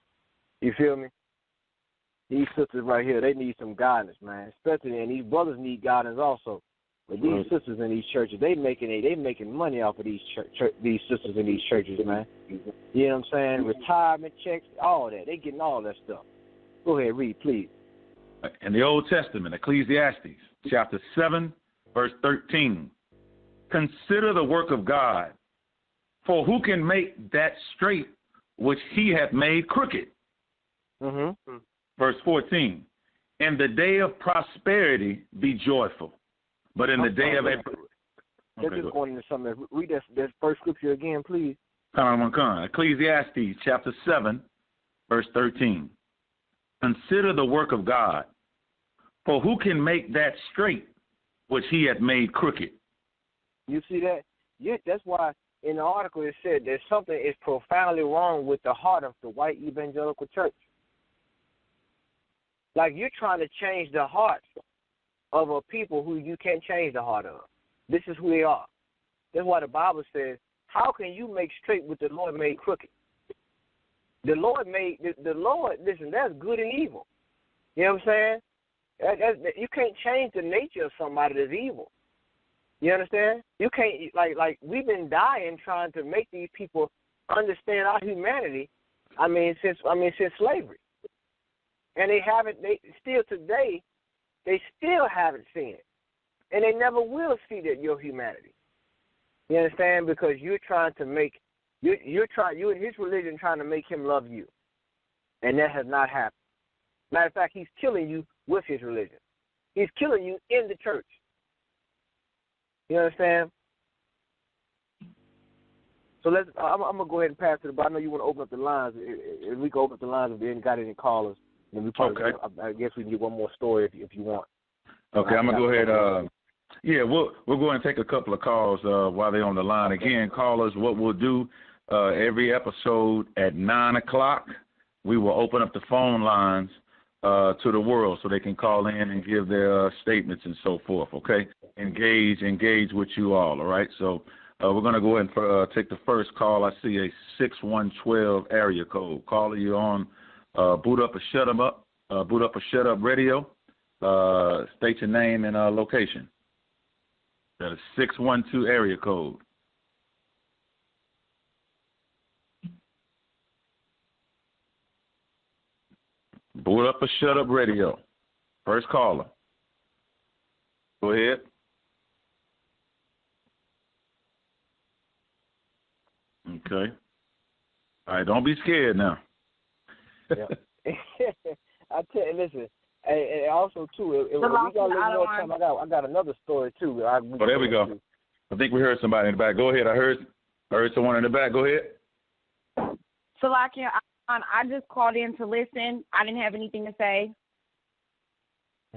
You feel me? These sisters right here, they need some guidance, man. Especially, and these brothers need guidance also. But these sisters in these churches, they making money off of these sisters in these churches, man. You know what I'm saying? Retirement checks, all that. They getting all that stuff. Go ahead, read, please. In the Old Testament, Ecclesiastes, chapter 7, verse 13. Consider the work of God, for who can make that straight which he hath made crooked? Verse 14. In the day of prosperity be joyful, but in the day of... They're just going into something. Read that first scripture again, please. Ecclesiastes chapter 7, verse 13. Consider the work of God, for who can make that straight which he hath made crooked? You see that? Yeah, that's why in the article it said there's something is profoundly wrong with the heart of the white evangelical church. Like, you're trying to change the hearts of a people who you can't change the heart of. This is who they are. That's why the Bible says, how can you make straight what the Lord made crooked? The Lord, listen, that's good and evil. You know what I'm saying? You can't change the nature of somebody that's evil. You understand? You can't, like we've been dying trying to make these people understand our humanity, since slavery. And they still haven't seen it. And they never will see that your humanity. You understand? Because you're trying to make, you and his religion trying to make him love you. And that has not happened. Matter of fact, he's killing you with his religion. He's killing you in the church. You understand? So I'm going to go ahead and pass it, but I know you want to open up the lines. If we can open up the lines, if we ain't got any callers, then we probably, I guess we can get one more story if you want. Okay, I'm going to go ahead. We'll go and take a couple of calls while they're on the line. Again, callers, what we'll do every episode at 9 o'clock, we will open up the phone lines to the world so they can call in and give their statements and so forth, okay? Engage with you all right? So we're going to go ahead and take the first call. I see a 6112 area code. Caller, you on Boot Up or Shut 'em Up, Boot Up or Shut Up Radio. State your name and location. That is 612 area code. Boot Up or Shut Up Radio. First caller. Go ahead. Okay. All right, don't be scared now. Yeah. I tell you, listen. And also too, if we got a little more time, I got another story too. There we go. I think we heard somebody in the back. Go ahead. I heard someone in the back. Go ahead. Salakia, I just called in to listen. I didn't have anything to say.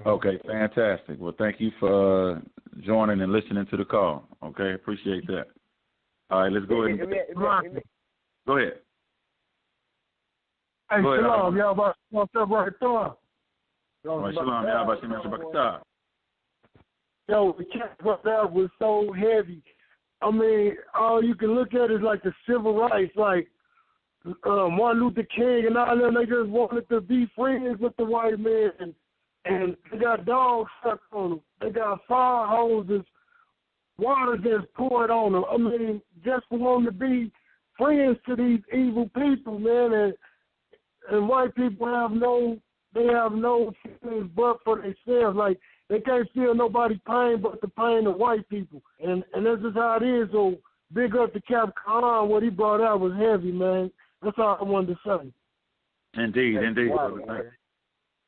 Okay, fantastic. Well, thank you for joining and listening to the call. Okay, appreciate that. All right, let's go ahead. Go ahead. Hey, Shalom, y'all about to step right through. Shalom, y'all about to step. Yo, the cat that was so heavy. I mean, all you can look at is like the civil rights, like Martin Luther King and all them. They just wanted to be friends with the white man, and they got dogs stuck on them. They got fire hoses, water just poured on them. I mean, just for wanting to be friends to these evil people, man. And white people have no feelings but for themselves. Like, they can't feel nobody's pain but the pain of white people. And that's just how it is. So big up to Cap Khan. What he brought out was heavy, man. That's all I wanted to say. Indeed.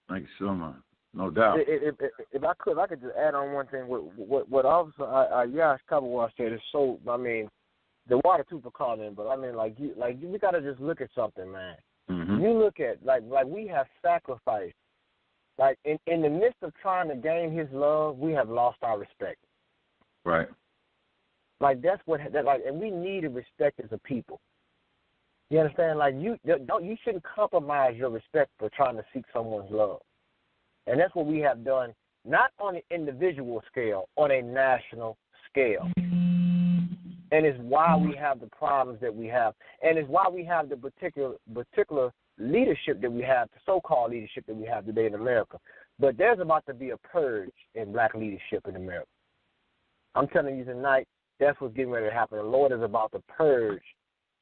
Thank you so much. No doubt. If I could just add on one thing. What Officer I.S.U.P.K said is so, I mean, the water too for calling, but I mean, we got to just look at something, man. Mm-hmm. You look at, like we have sacrificed. Like, in the midst of trying to gain his love, we have lost our respect. Right. Like, and we need to respect as a people. You understand? Like, you shouldn't compromise your respect for trying to seek someone's love. And that's what we have done, not on an individual scale, on a national scale. And it's why we have the problems that we have. And it's why we have the particular leadership that we have, the so-called leadership that we have today in America. But there's about to be a purge in black leadership in America. I'm telling you tonight, that's what's getting ready to happen. The Lord is about to purge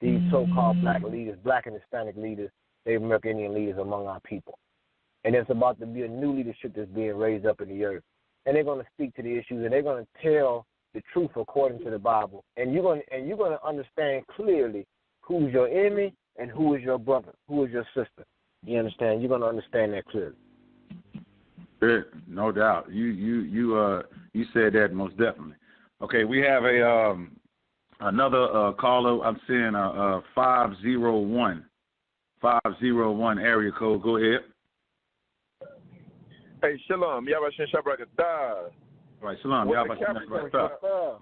these so-called black leaders, black and Hispanic leaders, Native American Indian leaders among our people. And there's about to be a new leadership that's being raised up in the earth. And they're going to speak to the issues, and they're going to tell the truth according to the Bible. And you're going to understand clearly who's your enemy and who is your brother, who is your sister. You understand? You're going to understand that clearly. No doubt. You said that most definitely. Okay, we have another caller. I'm seeing 501 area code. Go ahead. Hey, Shalom. Yabashin Shabrakatah. Right, Shalom. Yabashin Shabrakatah.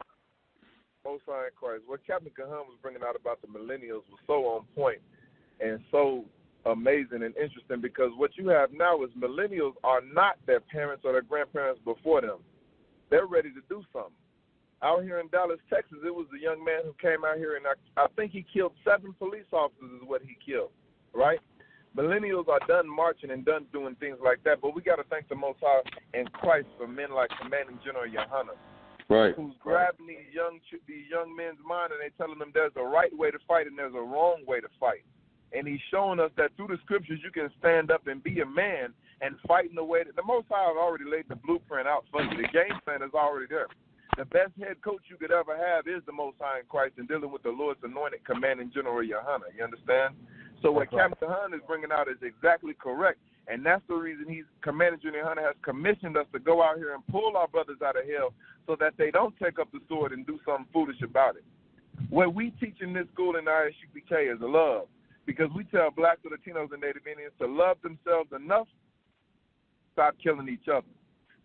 Most High in Christ. What Captain Kahan was bringing out about the millennials was so on point and so amazing and interesting, because what you have now is millennials are not their parents or their grandparents before them. They're ready to do something. Out here in Dallas, Texas, it was a young man who came out here, and I think he killed 7 police officers is what he killed, right? Millennials are done marching and done doing things like that, but we got to thank the Most High in Christ for men like Commanding General Yahanna, right, who's grabbing these young men's mind, and they telling them there's a right way to fight and there's a wrong way to fight. And he's showing us that through the scriptures you can stand up and be a man and fight in the way that the Most High has already laid the blueprint out for you. The game plan is already there. The best head coach you could ever have is the Most High in Christ and dealing with the Lord's anointed Commanding General Yahanna. You understand? So what Captain Kahan is bringing out is exactly correct. And that's the reason Commanding General Yahanna has commissioned us to go out here and pull our brothers out of hell so that they don't take up the sword and do something foolish about it. What we teach in this school in I.S.U.P.K is love. Because we tell blacks, Latinos, and Native Indians to love themselves enough, stop killing each other.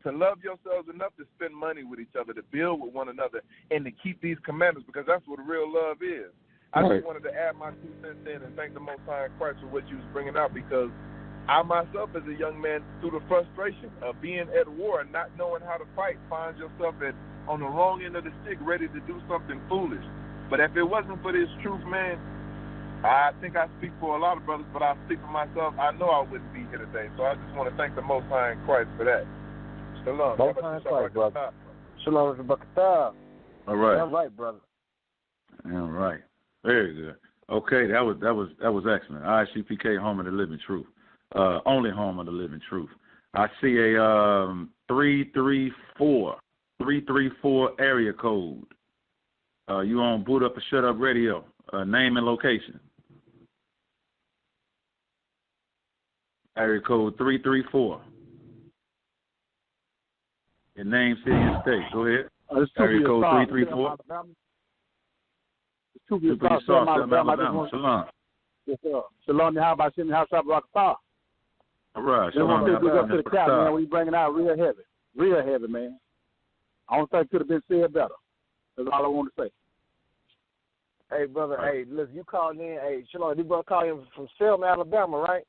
To love yourselves enough to spend money with each other, to build with one another, and to keep these commandments, because that's what real love is. I just wanted to add my 2 cents in and thank the Most High in Christ for what you was bringing out, because I myself, as a young man, through the frustration of being at war and not knowing how to fight, find yourself on the wrong end of the stick, ready to do something foolish. But if it wasn't for this truth, man, I think I speak for a lot of brothers, but I speak for myself. I know I wouldn't be here today. So I just want to thank the Most High in Christ for that. Shalom. Most High in Christ, brother. Shalom, Shabbat. All right. All right, brother. All right. Very good. Okay, that was excellent. I.S.U.P.K, home of the living truth. Only home of the living truth. I see a 334 area code. You on Boot Up or Shut Up Radio. Name and location. Area code 334. Your name, city, and state. Go ahead. Area code 334. Alabama. Shalom. Yes, sir. Shalom, how about sitting house up Rock Star? All right. We want to big up to the cap, man. We bringing out real heavy, man. I don't think it could have been said better. That's all I want to say. Hey, brother. Hey, listen, you called in. Hey, Shalom, this brother called in from Selma, Alabama, right?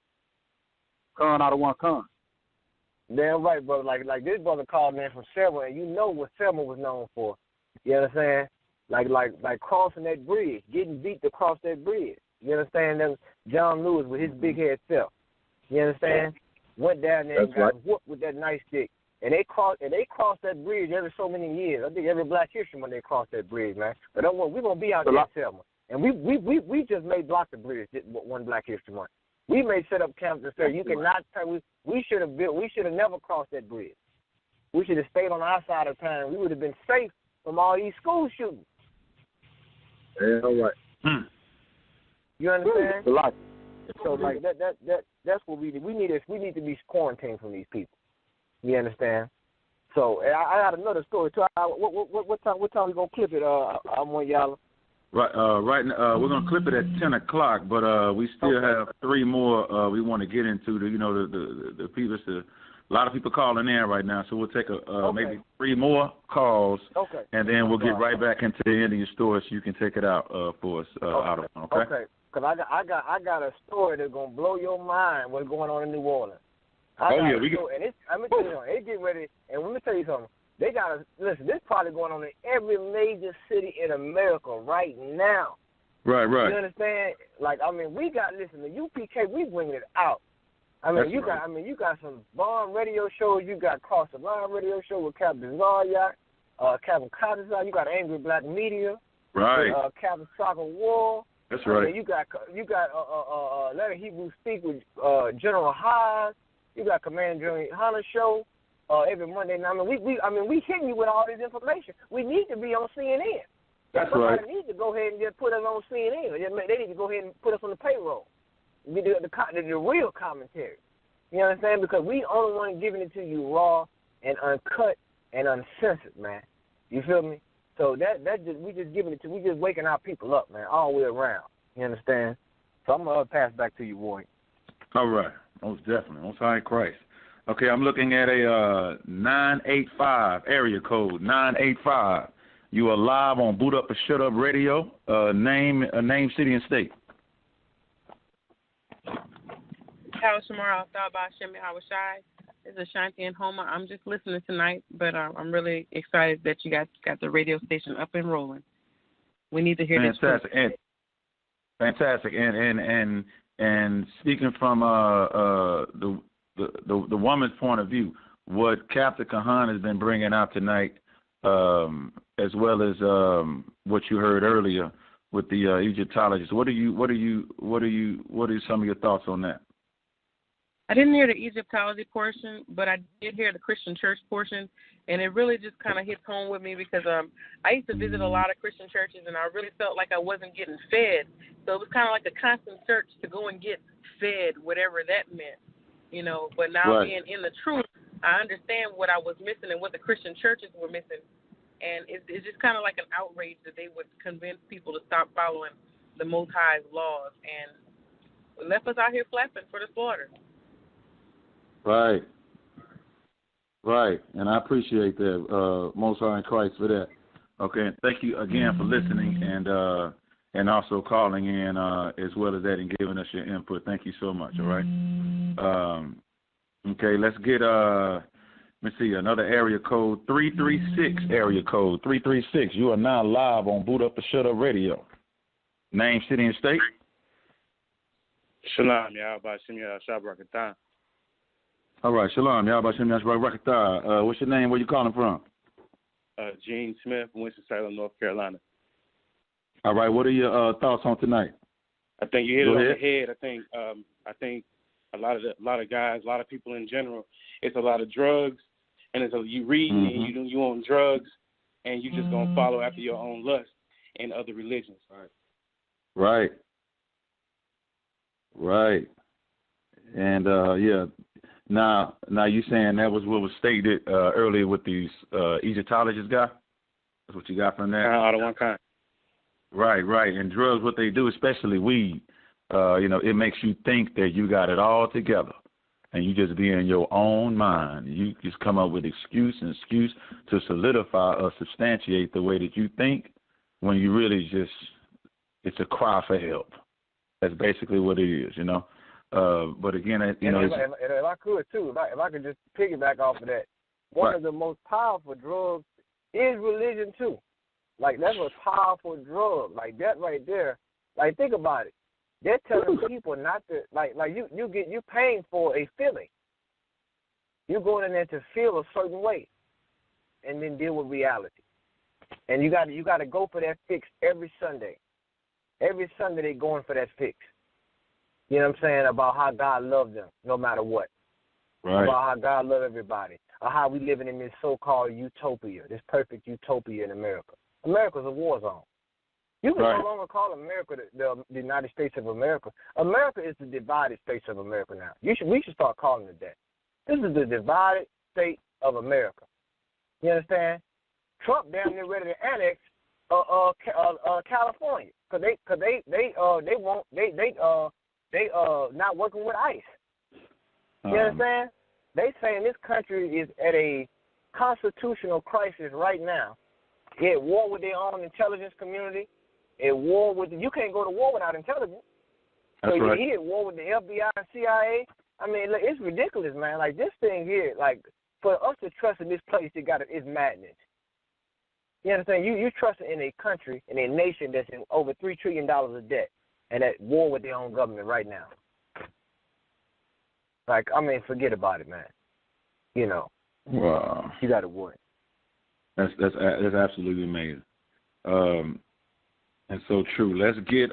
Con out of one con. Damn right, brother. Like this brother called in from Selma, and you know what Selma was known for. You understand? Like crossing that bridge, getting beat to cross that bridge. You understand? That was John Lewis with his big head self. You understand? Went down there and got whooped with that nice stick. And they crossed that bridge every so many years. I think every Black History when they crossed that bridge, man. But we're gonna be out there in Selma. And we just made block the bridge one Black History Month. We may set up camps and say you cannot we should have never crossed that bridge. We should have stayed on our side of town. We would have been safe from all these school shootings. Yeah, all right. You understand? So like that's what we need. We need to be quarantined from these people. You understand? So I got another story too. What time we gonna clip it? I want y'all. Right. We're gonna clip it at 10:00, but we still have 3 more we want to get into. The people. A lot of people calling in right now, so we'll take maybe 3 more calls, and then we'll get right back into the end of your story, so you can take it out for us out of one. Okay. Okay. Because I got a story that's gonna blow your mind. What's going on in New Orleans? I'm gonna tell you something. They get ready, and let me tell you something. They gotta listen. This probably going on in every major city in America right now. Right. You understand? We got the UPK. We bringing it out. You got some bomb radio shows. You got Cross the Line radio show with Captain Zaryak, Captain Cottazar. You got Angry Black Media. Right. With, Captain Soccer War. That's right. You got Let a Hebrew Speak with General Haas. You got Command GEN.YAHANNA show every Monday night. We hitting you with all this information. We need to be on CNN. That's Somebody right. needs to go ahead and just put us on CNN. They need to go ahead and put us on the payroll. The real commentary. You understand? Because we only want giving it to you raw and uncut and uncensored, man. You feel me? So we just giving it to, we just waking our people up, man, all the way around. You understand? So I'm gonna pass back to you, boy. All right, most definitely, most high in Christ. Okay, I'm looking at a 985 area code 985. You are live on Boot Up or Shut Up Radio. Name, city, and state. Howard Shamar, thought by Shemi Hawashai. This is Shanti and Homa. I'm just listening tonight, but I'm really excited that you got the radio station up and rolling. We need to hear this. Fantastic. And speaking from the woman's point of view, what Captain Kahan has been bringing out tonight, as well as what you heard earlier with the Egyptologists. What are some of your thoughts on that? I didn't hear the Egyptology portion, but I did hear the Christian church portion, and it really just kind of hits home with me because I used to visit a lot of Christian churches, and I really felt like I wasn't getting fed. So it was kind of like a constant search to go and get fed, whatever that meant, But now being in the truth, I understand what I was missing and what the Christian churches were missing, and it's just kind of like an outrage that they would convince people to stop following the Most High's laws, and left us out here flapping for the slaughter. Right, and I appreciate that, Most High in Christ, for that. Okay, and thank you again for listening and also calling in as well as that and giving us your input. Thank you so much. All right. Okay, let's get let me see, another area code 336. Area code 336. You are now live on Boot Up or Shut Up Radio. Name, city, and state. Shalom, Yahweh Shem Shabrakatan. All right, Shalom, Yahweh Shem Shabrakatan. What's your name? Where you calling from? Gene Smith, Winston-Salem, North Carolina. All right, what are your thoughts on tonight? I think you hit it on the head. I think a lot of guys, a lot of people in general, it's a lot of drugs, and it's you reading and you on drugs, and you just gonna follow after your own lust in other religions. Right. And Now you saying that was what was stated earlier with these Egyptologists guy? That's what you got from that? Out of one kind. Right. And drugs, what they do, especially weed, it makes you think that you got it all together. and you just be in your own mind. You just come up with excuse to solidify or substantiate the way that you think, when you really just, it's a cry for help. That's basically what it is, you know. But again, you know, if I could too, if I could just piggyback off of that, one of the most powerful drugs is religion too. Like, that's a powerful drug. Like, that right there. Like, think about it. They're telling people not to, like you paying for a feeling. You're going in there to feel a certain way, and then deal with reality. And you got to go for that fix every Sunday. Every Sunday they're going for that fix. You know what I'm saying? About how God loves them, no matter what. Right. About how God loves everybody. Or how we living in this so-called utopia, this perfect utopia in America. America's a war zone. You can no longer call America the United States of America. America is the divided states of America now. We should start calling it that. This is the divided state of America. You understand? Trump damn near ready to annex California because they not working with ICE. You understand? They saying this country is at a constitutional crisis right now. They're at war with their own intelligence community. At war with you can't go to war without intelligence. That's so right. He at war with the FBI and CIA. I mean, look, it's ridiculous, man. Like, this thing here, like, for us to trust in this place, it's madness. You understand? You trust in a country, in a nation that's in over $3 trillion of debt and at war with their own government right now. Like, I mean, forget about it, man. You know. Wow. You got to worry. That's absolutely amazing. And so true. Let's get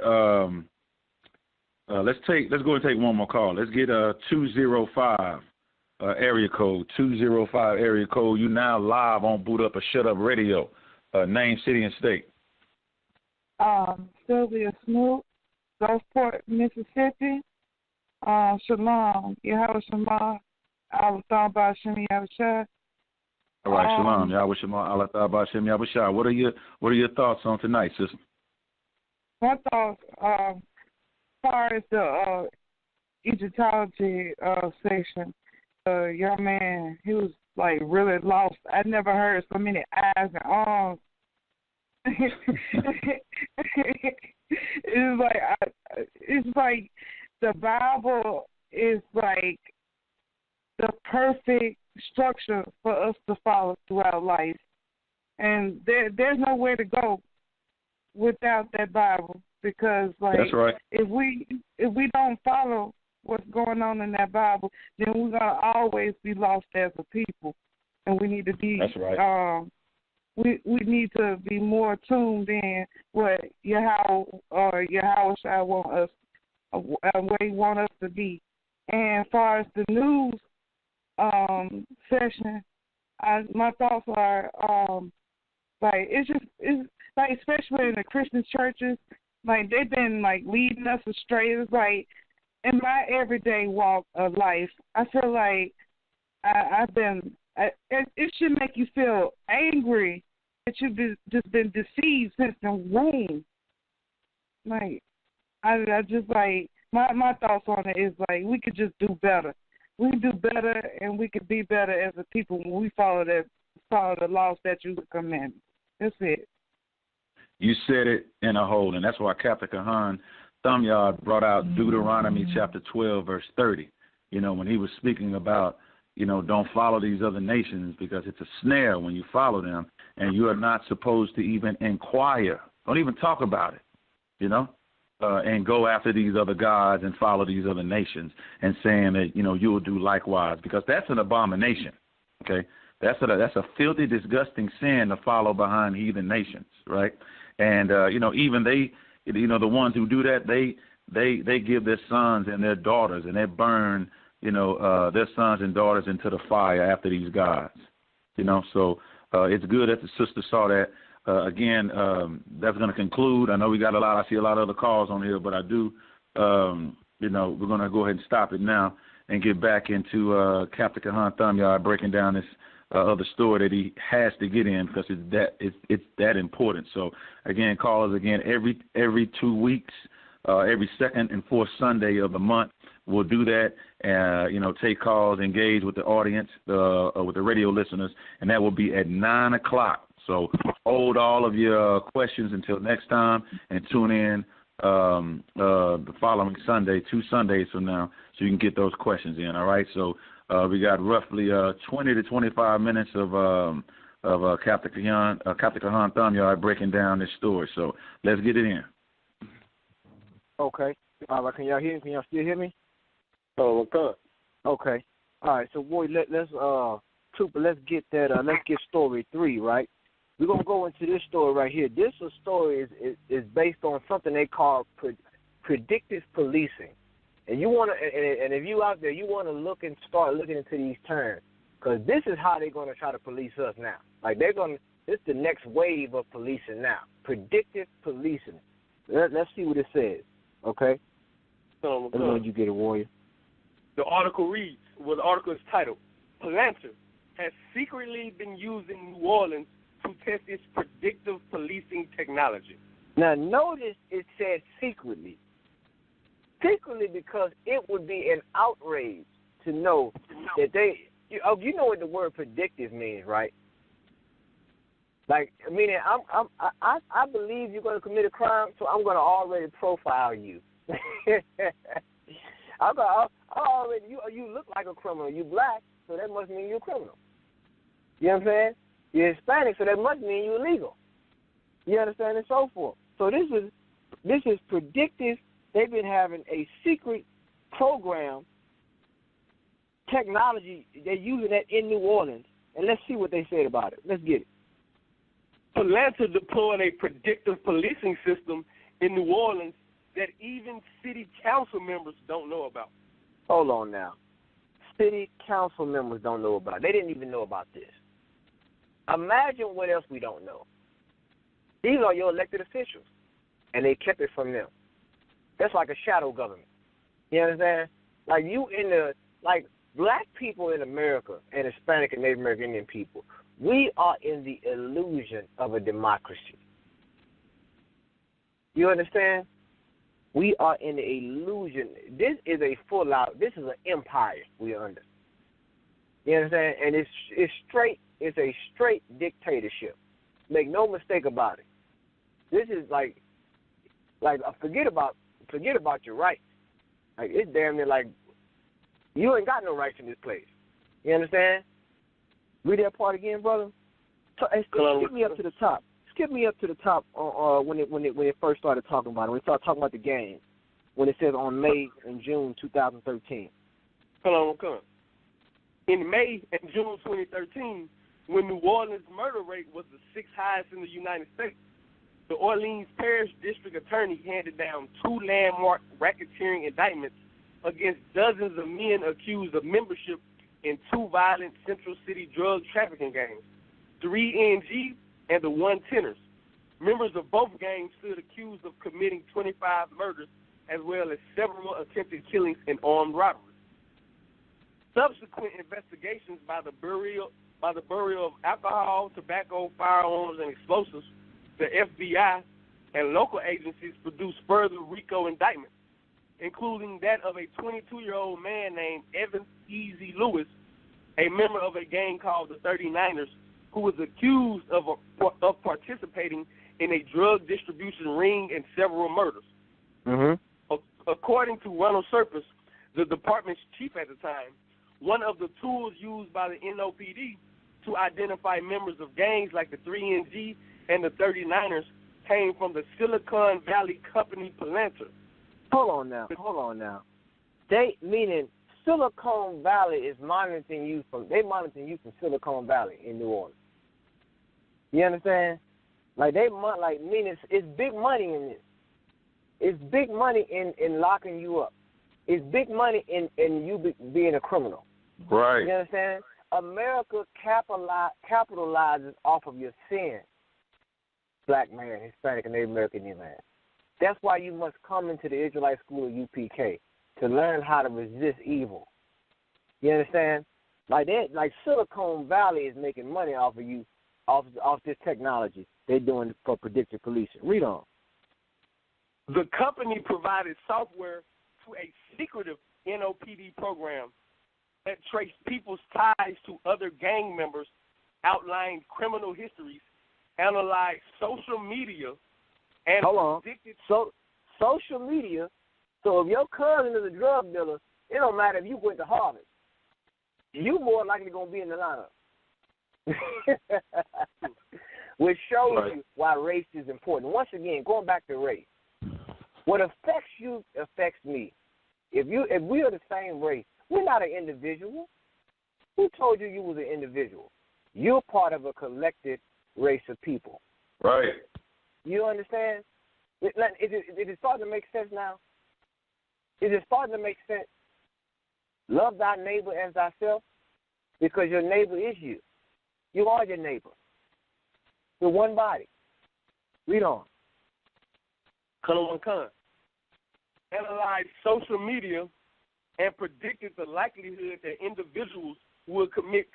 let's go and take one more call. Let's get 205 area code. 205 area code. You now live on Boot Up or Shut Up Radio. Name, city, and state. Sylvia Snoop, Gulfport, Mississippi. Shalom. Yahweh Shema. Allah Ta'ala Shemi Yahushua. All right, Shalom. Yahweh Shema. Allah Ta'ala Shemi Yahushua. What are your thoughts on tonight, sister? My thoughts, as far as the Egyptology section, the young man, he was like really lost. I never heard so many eyes and arms. It's like the Bible is like the perfect structure for us to follow throughout life, and there's nowhere to go without that Bible, because like that's right. If we don't follow what's going on in that Bible, then we're gonna always be lost as a people, and we need to be. That's right. We need to be more tuned in what Yahweh want us, where He want us to be. And as far as the news session, my thoughts are like it's like, especially in the Christian churches, like they've been like leading us astray. It's like in my everyday walk of life, I feel like it should make you feel angry that you've just been deceived since the womb. Like I just like my thoughts on it is like we could just do better. We can do better, and we could be better as a people when we follow the law, statutes, and commandments. That's it. You said it in a whole, and that's why Captain Kahan Thumyard brought out Deuteronomy chapter 12, verse 30. You know, when he was speaking about, you know, don't follow these other nations because it's a snare when you follow them, and you are not supposed to even inquire. Don't even talk about it, you know, and go after these other gods and follow these other nations and saying that, you know, you will do likewise, because that's an abomination, okay? That's a filthy, disgusting sin to follow behind heathen nations, right? And, you know, even they, you know, the ones who do that, they give their sons and their daughters, and they burn, you know, their sons and daughters into the fire after these gods, you know. So it's good that the sister saw that. Again, that's going to conclude. I know we got I see a lot of other calls on here, but I do, you know, we're going to go ahead and stop it now and get back into Captain Kahan Thumyard breaking down this other story that he has to get in, because it's that important. So again, callers again every 2 weeks. every second and fourth Sunday of the month. We'll do that, take calls, engage with the audience, with the radio listeners, and that will be at 9 o'clock. So hold all of your questions until next time and tune in the following Sunday, 2 Sundays from now, so you can get those questions in, all right? So we got roughly 20 to 25 minutes of Captain Kahan Thumyard breaking down this story. So let's get it in. Okay. Can y'all hear me? Can y'all still hear me? Oh, okay. Okay. All right. So, boy, let's get that. Let's get story 3, right? We're gonna go into this story right here. This story is based on something they call predictive policing, and you wanna and if you out there, you wanna look and start looking into these terms, because this is how they're gonna try to police us now. Like this is the next wave of policing now. Predictive policing. Let's see what it says. Okay. So, let me know when you get it, Warrior. The article reads, the article is titled, Palantir has secretly been using New Orleans to test its predictive policing technology. Now, notice it said secretly. Secretly, because it would be an outrage to know that you know what the word predictive means, right? Like, meaning I believe you're going to commit a crime, so I'm going to already profile you. You look like a criminal. You black, so that must mean you're a criminal. You know what I'm saying? You're Hispanic, so that must mean you're illegal. You understand, and so forth. So this is predictive. They've been having a secret program technology. They're using that in New Orleans, and let's see what they said about it. Let's get it. Palantir deployed a predictive policing system in New Orleans that even city council members don't know about. Hold on now. City council members don't know about it. They didn't even know about this. Imagine what else we don't know. These are your elected officials, and they kept it from them. That's like a shadow government. You understand? Like black people in America and Hispanic and Native American Indian people, we are in the illusion of a democracy. You understand? We are in the illusion. This is this is an empire we are under. You understand? And it's a straight dictatorship. Make no mistake about it. This is like forget about your rights. Like, it's damn near like you ain't got no rights in this place. You understand? Read that part again, brother. Skip me up to the top. Skip me up to the top when it first started talking about it. When it started talking about the game, when it says on May and June 2013. Come on. In May and June 2013, when New Orleans' murder rate was the 6th highest in the United States, the Orleans Parish District Attorney handed down 2 landmark racketeering indictments against dozens of men accused of membership in 2 violent Central City drug trafficking gangs, 3 NG and the 1 Tenors. Members of both gangs stood accused of committing 25 murders as well as several attempted killings and armed robberies. Subsequent investigations by the Bureau of Alcohol, Tobacco, Firearms, and Explosives, the FBI, and local agencies produced further RICO indictments, including that of a 22-year-old man named Evans Easy Lewis, a member of a gang called the 39ers, who was accused of participating in a drug distribution ring and several murders. Mm-hmm. According to Ronald Serpis, the department's chief at the time, one of the tools used by the NOPD to identify members of gangs like the 3NG and the 39ers came from the Silicon Valley company Palantir. Hold on now. They meaning Silicon Valley is monitoring you from Silicon Valley in New Orleans. You understand? Like meaning it's big money in this. It's big money in locking you up. It's big money in you being a criminal. Right. You understand? America capitalizes off of your sin, black man, Hispanic, and Native American Indian man. That's why you must come into the Israelite school of UPK to learn how to resist evil. You understand? Like Silicon Valley is making money off of you, off this technology they're doing for predictive policing. Read on. The company provided software to a secretive NOPD program that traced people's ties to other gang members, outlined criminal histories, analyzed social media, and predicted. So social media. So if your cousin is a drug dealer, it don't matter if you went to Harvard. You more likely gonna be in the lineup. Which shows you why race is important. Once again, going back to race, what affects you affects me. If we are the same race, we're not an individual. Who told you was an individual? You're part of a collective race of people. Right. You understand? Is it starting to make sense now? Is it starting to make sense? Love thy neighbor as thyself, because your neighbor is you. You are your neighbor. We're one body. Read on. Analyzed social media and predicted the likelihood that individuals would commit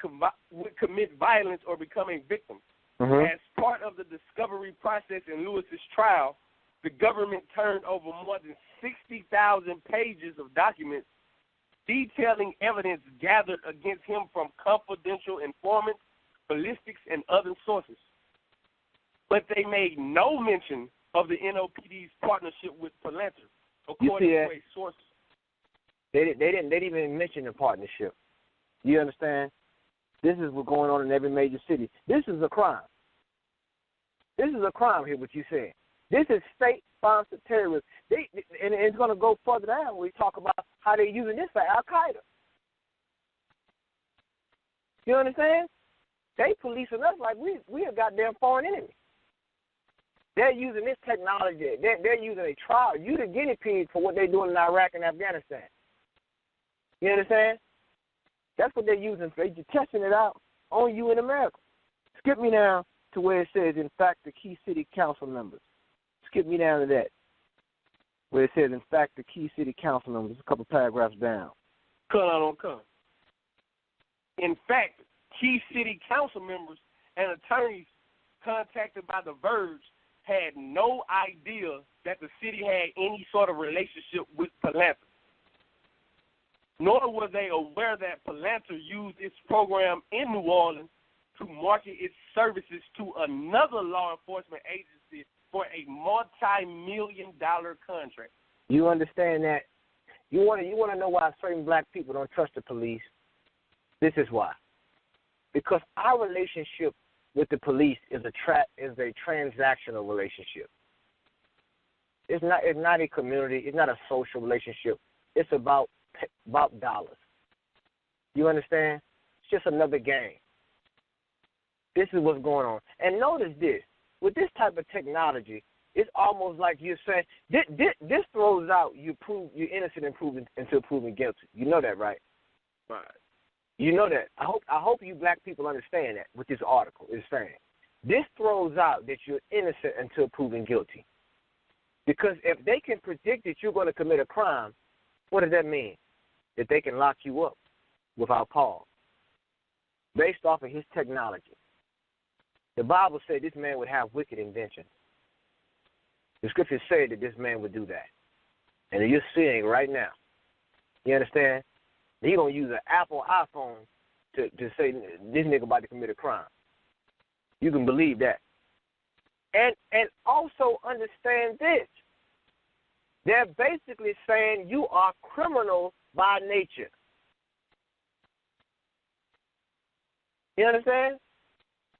violence or become a victim. As part of the discovery process in Lewis's trial, the government turned over more than 60,000 pages of documents detailing evidence gathered against him from confidential informants, ballistics, and other sources. But they made no mention of the NOPD's partnership with Palantir, according to a source. They didn't even mention the partnership. You understand? This is what's going on in every major city. This is a crime. This is a crime here, what you're saying. This is state-sponsored terrorism. And it's going to go further down when we talk about how they're using this for Al-Qaeda. You understand? They policing us like we a goddamn foreign enemy. They're using this technology. They're using a trial. You the guinea pig for what they're doing in Iraq and Afghanistan. You understand? That's what they're using. They're testing it out on you in America. Skip me down to where it says, in fact, the key city council members. Skip me down to that, where it says, in fact, the key city council members, a couple paragraphs down. In fact, key city council members and attorneys contacted by The Verge had no idea that the city had any sort of relationship with Palantir. Nor were they aware that Palantir used its program in New Orleans to market its services to another law enforcement agency for a multi-million-dollar contract. You understand that? You want to know why certain black people don't trust the police? This is why. Because our relationship with the police is a transactional relationship. It's not a community. It's not a social relationship. It's about dollars. You understand? It's just another game. This is what's going on. And notice this. With this type of technology, it's almost like you're saying, this throws out you're innocent until proven guilty. You know that, right? Right. You know that. I hope you black people understand that what this article is saying. This throws out that you're innocent until proven guilty. Because if they can predict that you're going to commit a crime, what does that mean? That they can lock you up without pause, based off of his technology. The Bible said this man would have wicked inventions. The scriptures say that this man would do that. And you're seeing right now. You understand? He's going to use an Apple iPhone to say this nigga about to commit a crime. You can believe that. And also understand this. They're basically saying you are criminal by nature. You understand?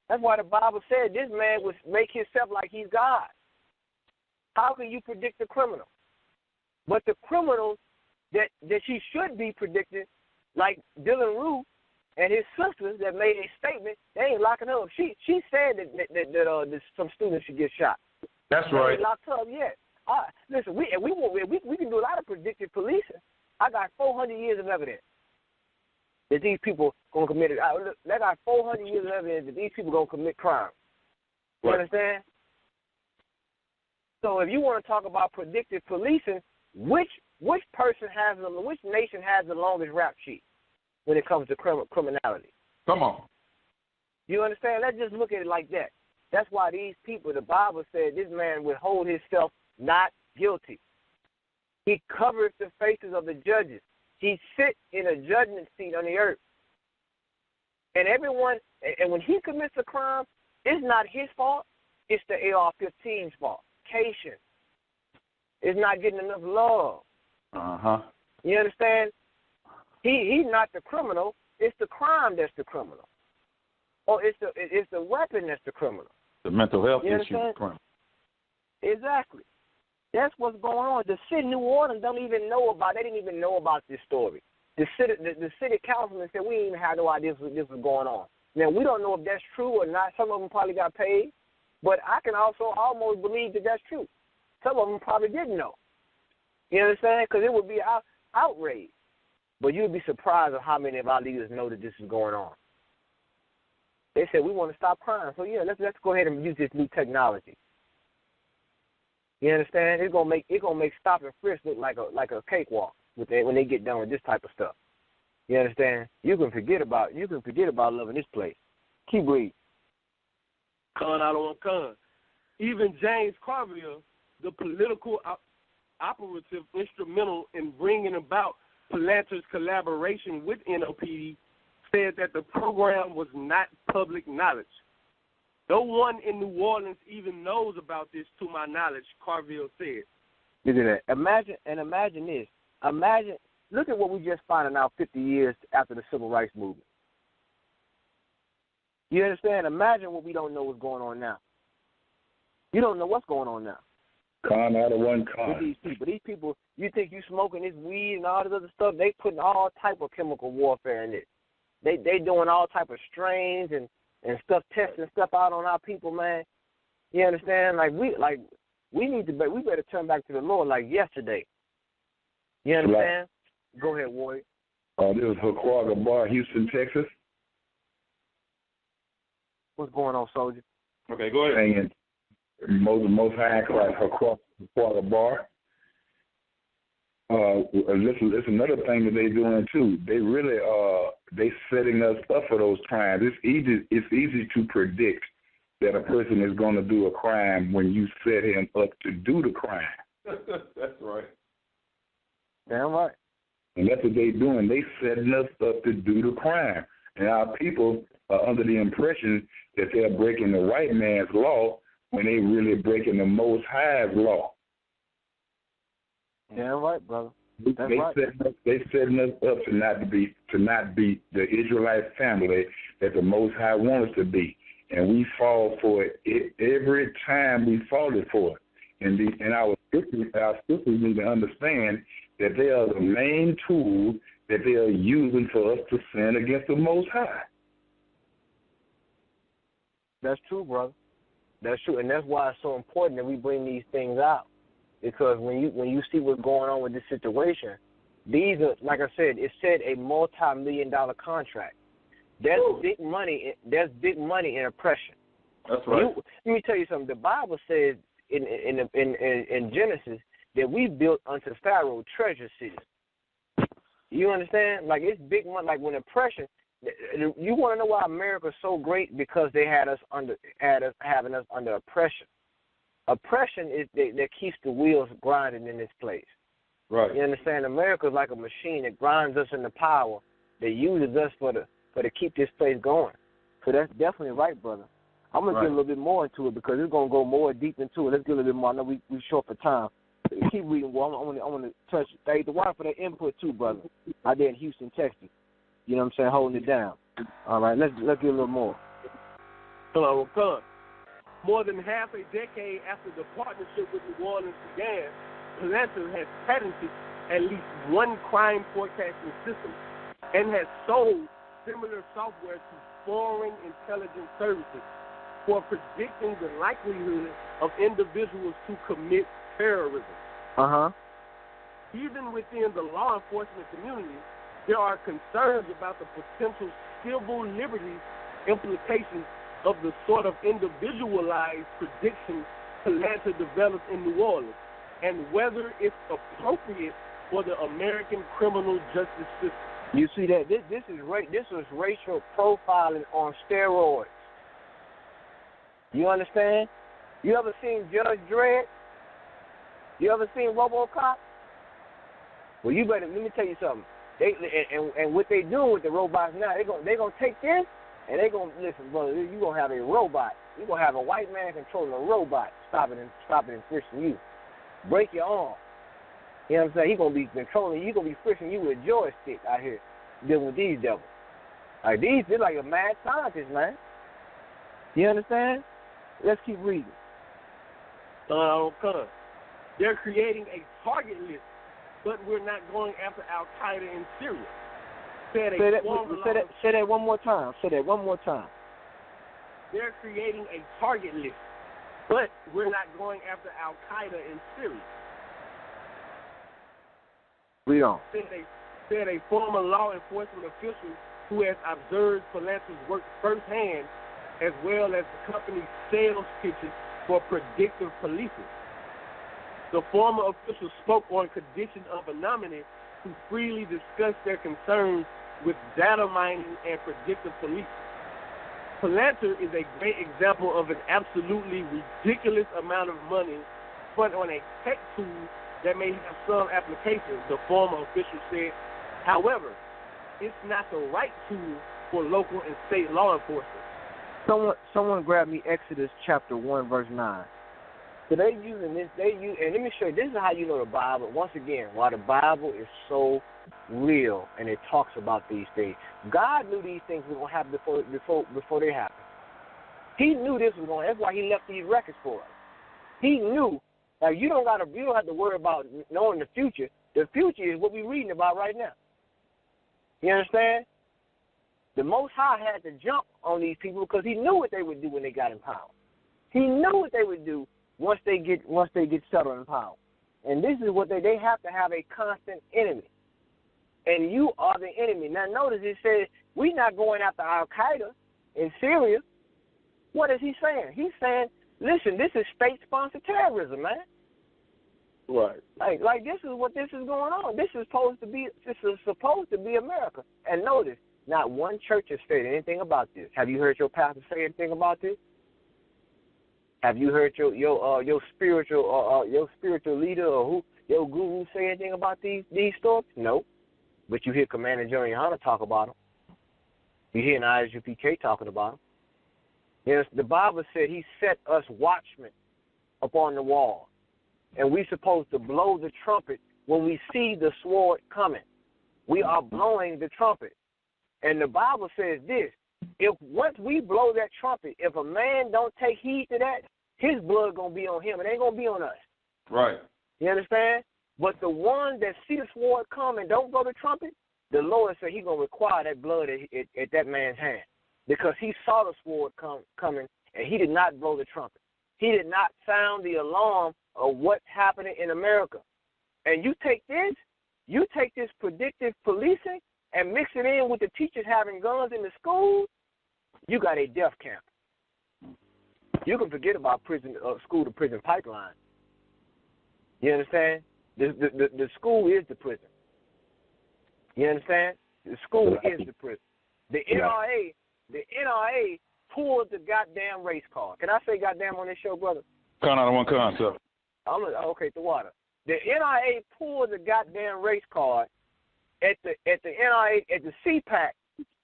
That's why the Bible said this man would make himself like he's God. How can you predict the criminal? But the criminals that she should be predicted, like Dylan Rue and his sisters that made a statement, they ain't locking her up. She said that some students should get shot. That's right. They ain't locked her up yet. Listen, we can do a lot of predictive policing. I got 400 years of evidence that these people gonna commit it. I got 400 years of evidence that these people gonna commit crime. You understand? So if you want to talk about predictive policing, which nation has the longest rap sheet when it comes to criminality? Come on. You understand? Let's just look at it like that. That's why these people, the Bible said this man would hold himself not guilty. He covers the faces of the judges. He sits in a judgment seat on the earth. And everyone, and when he commits a crime, it's not his fault. It's the AR-15's fault. Cation. It's not getting enough love. You understand? He's not the criminal. It's the crime that's the criminal. Or it's the weapon that's the criminal. The mental health you issue. Criminal. Exactly. That's what's going on. The city of New Orleans don't even know about. They didn't even know about this story. The city councilman said we didn't even have no idea this was going on. Now we don't know if that's true or not. Some of them probably got paid, but I can also almost believe that that's true. Some of them probably didn't know. You understand? Because it would be outrage. But you'd be surprised at how many of our leaders know that this is going on. They said we want to stop crime, so yeah, let's go ahead and use this new technology. You understand? It's gonna make stop and frisk look like a cakewalk when they get done with this type of stuff. You understand? You can forget about loving this place. Keep reading. Con out on con. Even James Carville, the political operative instrumental in bringing about Palanter's collaboration with NOPD, said that the program was not public knowledge. No one in New Orleans even knows about this, to my knowledge, Carville said. Look at that. Imagine this. Look at what we just finding out 50 years after the Civil Rights Movement. You understand? Imagine what we don't know what's going on now. You don't know what's going on now. Con out of one con. With these people. These people, you think you smoking this weed and all this other stuff, they putting all type of chemical warfare in it. They doing all type of strains and stuff, testing stuff out on our people, man. You understand? We better turn back to the Lord like yesterday. You understand? Go ahead, Warrior. This is Haquaga Bar, Houston, Texas. What's going on, soldier? Okay, go ahead. Most High Christ, Haquaga Bar. It's another thing that they're doing too. They really they setting us up for those crimes. It's easy to predict that a person is going to do a crime when you set him up to do the crime. That's right. Damn right. And that's what they're doing. They setting us up to do the crime. And our people are under the impression that they're breaking the white man's law when they really breaking the Most High's law. Yeah, right, brother. They setting us up to not be the Israelite family that the Most High wants us to be, and we fall for it every time. We fall for it, and our sisters need to understand that they are the main tool that they are using for us to sin against the Most High. That's true, brother. That's true, and that's why it's so important that we bring these things out. Because when you see what's going on with this situation, these are, like I said, it said a multi-million-dollar contract. There's big money. There's big money in oppression. That's right. Let me tell you something. The Bible says in Genesis that we built unto Pharaoh treasure cities. You understand? Like it's big money. Like when oppression. You want to know why America's so great? Because they having us under oppression. Oppression is that keeps the wheels grinding in this place. Right. You understand? America's like a machine that grinds us into power, that uses us for to keep this place going. So that's definitely right, brother. I'm gonna get a little bit more into it because it's gonna go more deep into it. Let's get a little bit more. I know we short for time. Keep reading. Well, I want to touch. Thank the wife for that input too, brother. Out there in Houston, Texas. You know what I'm saying? Holding it down. All right. Let's get a little more. Hello, come. More than half a decade after the partnership with New Orleans began, Palanter has patented at least one crime forecasting system and has sold similar software to foreign intelligence services for predicting the likelihood of individuals to commit terrorism. Even within the law enforcement community, there are concerns about the potential civil liberties implications of the sort of individualized predictions Palanter developed in New Orleans, and whether it's appropriate for the American criminal justice system. You see that this is racial profiling on steroids. You understand? You ever seen Judge Dredd? You ever seen RoboCop? Well, you better, let me tell you something. They and what they doing with the robots now, they gonna take this and they gonna listen, brother. You gonna have a robot. You gonna have a white man controlling a robot, stopping and frisking you, break your arm. You know what I'm saying? He gonna be controlling you. He gonna be frisking you with a joystick out here dealing with these devils. Like they're like a mad scientist, man. You understand? Let's keep reading. They're creating a target list, but we're not going after Al-Qaeda in Syria. Say that one more time. Say that one more time. They're creating a target list, but we're not going after Al-Qaeda in Syria. Read on. Said a former law enforcement official who has observed Palantir's work firsthand, as well as the company's sales pitches for predictive policing. The former official spoke on condition of anonymity to freely discuss their concerns with data mining and predictive policing. Palantir is a great example of an absolutely ridiculous amount of money spent on a tech tool that may have some applications, the former official said. However, it's not the right tool for local and state law enforcement. Someone grab me Exodus chapter 1, verse 9. So they using this, and let me show you, this is how you know the Bible. Once again, why the Bible is so real and it talks about these things. God knew these things were going to happen before they happened. He knew this was going to, that's why he left these records for us. He knew, like you don't have to worry about knowing the future. The future is what we're reading about right now. You understand? The Most High had to jump on these people because he knew what they would do when they got in power. He knew what they would do once they get settled in power. And this is what they have to have a constant enemy. And you are the enemy. Now notice it says we're not going after Al-Qaeda in Syria. What is he saying? He's saying, listen, this is state-sponsored terrorism, man. Right. Like this is what this is going on. This is supposed to be America. And notice, not one church has said anything about this. Have you heard your pastor say anything about this? Have you heard your spiritual leader or your guru say anything about these stories? No. But you hear Commander GEN.YAHANNA talk about them. You hear an I.S.U.P.K talking about them. Yes, the Bible said he set us watchmen upon the wall. And we're supposed to blow the trumpet when we see the sword coming. We are blowing the trumpet. And the Bible says this, if once we blow that trumpet, if a man don't take heed to that, his blood going to be on him. It ain't going to be on us. Right. You understand? But the one that see the sword come and don't blow the trumpet, the Lord said he's going to require that blood at that man's hand because he saw the sword coming and he did not blow the trumpet. He did not sound the alarm of what's happening in America. And you take this predictive policing and mix it in with the teachers having guns in the school, you got a death camp. You can forget about school to prison pipeline. You understand? The school is the prison. You understand? The school is the prison. The NRA pulled the goddamn race card. Can I say goddamn on this show, brother? Con out of one con, sir. Okay, the water. The NRA pulled the goddamn race card at the NRA at the CPAC.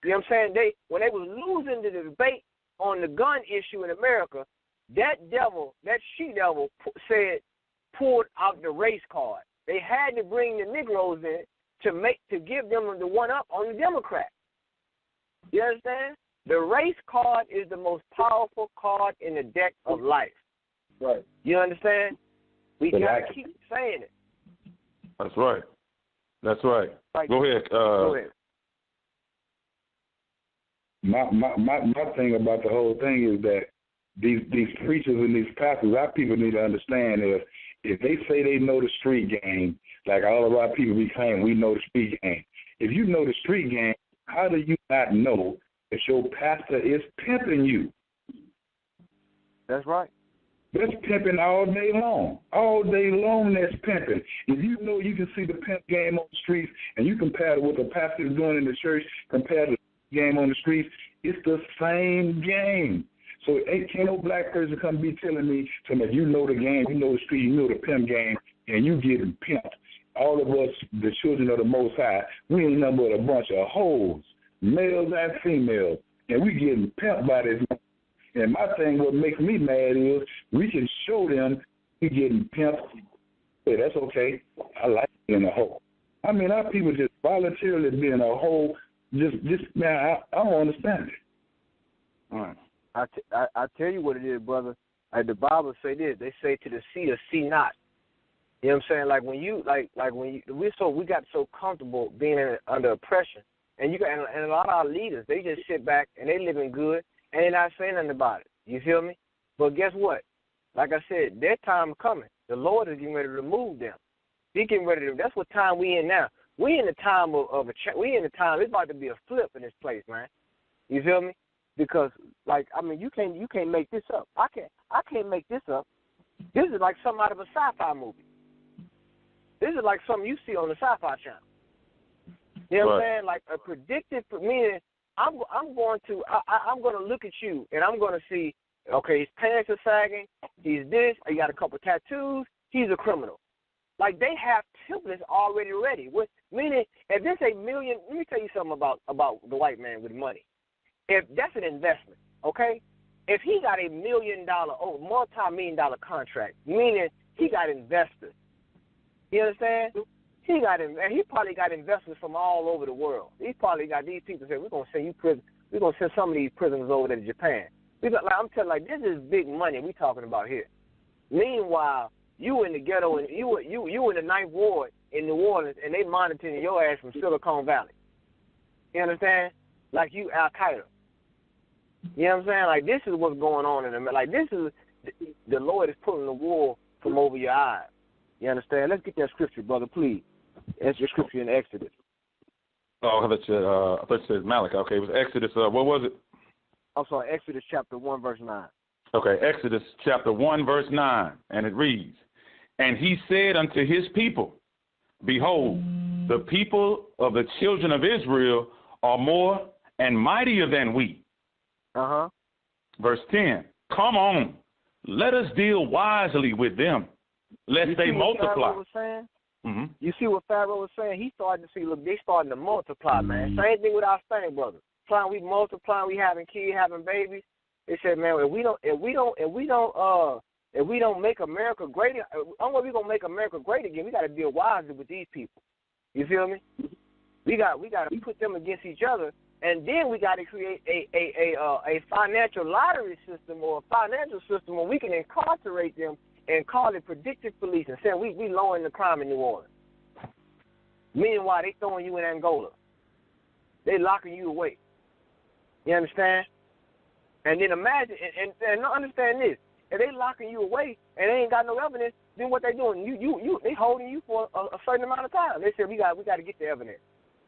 You know what I'm saying? When they was losing the debate on the gun issue in America, that she-devil said pulled out the race card. They had to bring the Negroes in to give them the one-up on the Democrats. You understand? The race card is the most powerful card in the deck of life. Right. You understand? We got to keep saying it. That's right. That's right. Go ahead. Go ahead. My thing about the whole thing is that these preachers and these pastors, our people need to understand if they say they know the street game, like all of our people be claiming we know the street game. If you know the street game, how do you not know that your pastor is pimping you? That's right. That's pimping all day long. All day long, that's pimping. If you know you can see the pimp game on the streets and you compare it with what the pastor is doing in the church compared to the game on the streets, it's the same game. So can't no black person come be telling me you know the game, you know the street, you know the pimp game, and you getting pimped. All of us, the children of the Most High, we ain't nothing but a bunch of hoes, males and females, and we getting pimped by this. And my thing, what makes me mad is we can show them we getting pimped. Hey, that's okay. I like being a hoe. I mean, our people just voluntarily being a hoe. Just man, I don't understand it. All right. I tell you what it is, brother. Like the Bible say this. They say to the seer, see not. You know what I'm saying? Like when you we got so comfortable being under oppression, and and a lot of our leaders, they just sit back and they living good and they're not saying nothing about it. You feel me? But guess what? Like I said, their time coming. The Lord is getting ready to remove them. He getting ready to. That's what time we in now. We in the time of we in the time. It's about to be a flip in this place, man. You feel me? Because you can't make this up. I can't make this up. This is like something out of a sci-fi movie. This is like something you see on the Sci-Fi Channel. You know what I'm saying? Like a predictive, meaning I'm going to look at you and I'm going to see, okay, his pants are sagging, he's this, he got a couple tattoos, he's a criminal. Like they have templates already ready. Meaning, if there's $1 million, let me tell you something about the white man with money. If that's an investment, okay? If he got $1 million, multi-million-dollar contract, meaning he got investors. You understand? He probably got investors from all over the world. He probably got these people saying, we're gonna send you prison. We're gonna send some of these prisoners over there to Japan. I'm telling this is big money we talking about here. Meanwhile, you in the ghetto and you in the 9th Ward in New Orleans and they monitoring your ass from Silicon Valley. You understand? Like you Al Qaeda. You know what I'm saying? Like this is what's going on in America. Like this is the Lord is pulling the wool from over your eyes. You understand? Let's get that scripture, brother, please. That's your scripture in Exodus. Oh, I thought you said Malachi. Okay, it was Exodus. What was it? I'm sorry, Exodus chapter 1, verse 9. Okay, Exodus chapter 1, verse 9, and it reads, and he said unto his people, behold, the people of the children of Israel are more and mightier than we. Uh-huh. Verse 10, come on, let us deal wisely with them, lest they multiply. Mm-hmm. You see what Pharaoh was saying? He started to see, look, they starting to multiply, man. Same thing with our thing, brother. We multiplying, we having kids, having babies. They said, man, if we don't make America great, only we gonna make America great again. We got to deal wisely with these people. You feel me? We got to put them against each other, and then we got to create a financial lottery system or a financial system where we can incarcerate them and call it predictive policing, saying we lowering the crime in New Orleans. Meanwhile, they throwing you in Angola. They locking you away. You understand? And then imagine, and understand this, if they locking you away and they ain't got no evidence, then what they doing? They holding you for a certain amount of time. They said we got to get the evidence.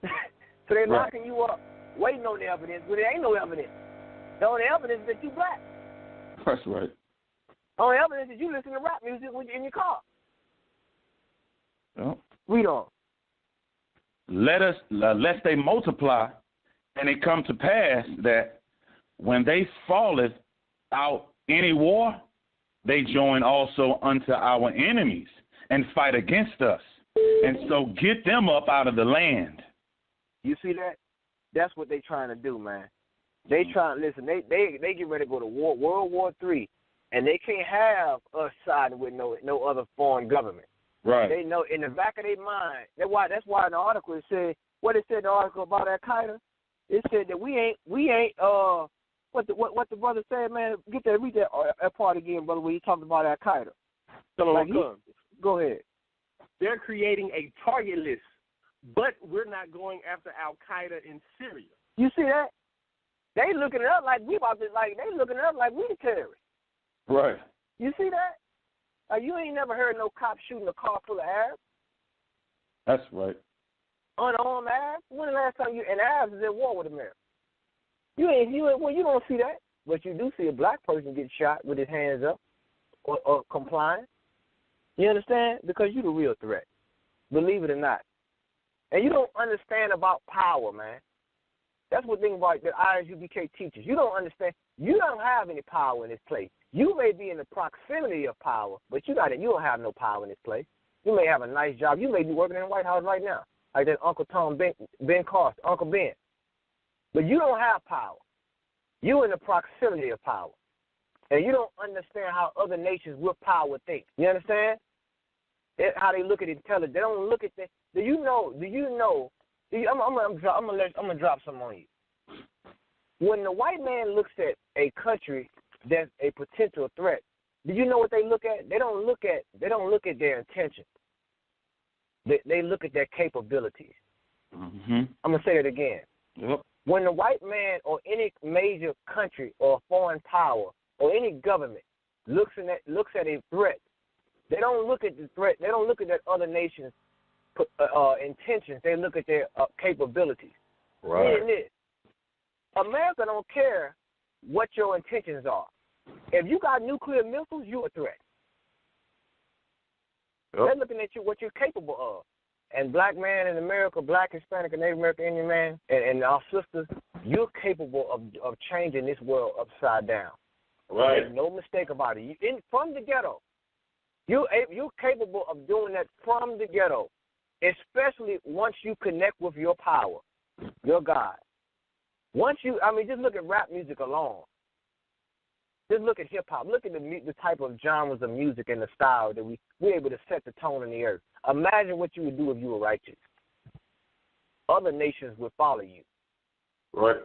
So they locking you up, waiting on the evidence, but there ain't no evidence. The only evidence is that you black. That's right. The only evidence is you listen to rap music when you're in your car. Well, read on. Lest they multiply, and it come to pass that when they falleth out any war, they join also unto our enemies and fight against us, and so get them up out of the land. You see that? That's what they trying to do, man. They trying, listen, they get ready to go to war, World War III, and they can't have us siding with no other foreign government. Right. They know in the back of their mind. That's why in the article it said what it said in the article about Al Qaeda. It said that we ain't what the brother said, man. Read that part again, brother, where he talked about Al Qaeda. Go ahead. They're creating a target list, but we're not going after Al Qaeda in Syria. You see that? They looking it up like we the terrorists. Right. You see that? Like you ain't never heard no cop shooting a car full of Arabs. That's right. Unarmed Arabs. When the last time Arabs is at war with America? You don't see that, but you do see a black person get shot with his hands up or complying. You understand? Because you the real threat. Believe it or not. And you don't understand about power, man. That's what thing about the I.S.U.P.K teaches. You don't understand. You don't have any power in this place. You may be in the proximity of power, but you don't have no power in this place. You may have a nice job. You may be working in the White House right now, like that Uncle Tom, Ben Carson, Uncle Ben. But you don't have power. You in the proximity of power. And you don't understand how other nations with power think. You understand? How they look at intelligence. They don't look at that. I'm gonna drop something on you. When the white man looks at a country that's a potential threat, do you know what they look at? They don't look at their intentions. They look at their capabilities. Mm-hmm. I'm gonna say it again. Yep. When the white man or any major country or foreign power or any government looks at a threat, they don't look at the threat. They don't look at that other nation's intentions. They look at their capabilities. Right. Meaning this, America don't care what your intentions are. If you got nuclear missiles, you're a threat. Yep. They're looking at you, what you're capable of. And black man in America, black, Hispanic, and Native American Indian man, and our sisters, you're capable of changing this world upside down. Right. There's no mistake about it. From the ghetto, you're capable of doing that from the ghetto, especially once you connect with your power, your God. Just look at rap music alone. Just look at hip-hop. Look at the type of genres of music and the style that we're able to set the tone in the earth. Imagine what you would do if you were righteous. Other nations would follow you. Right.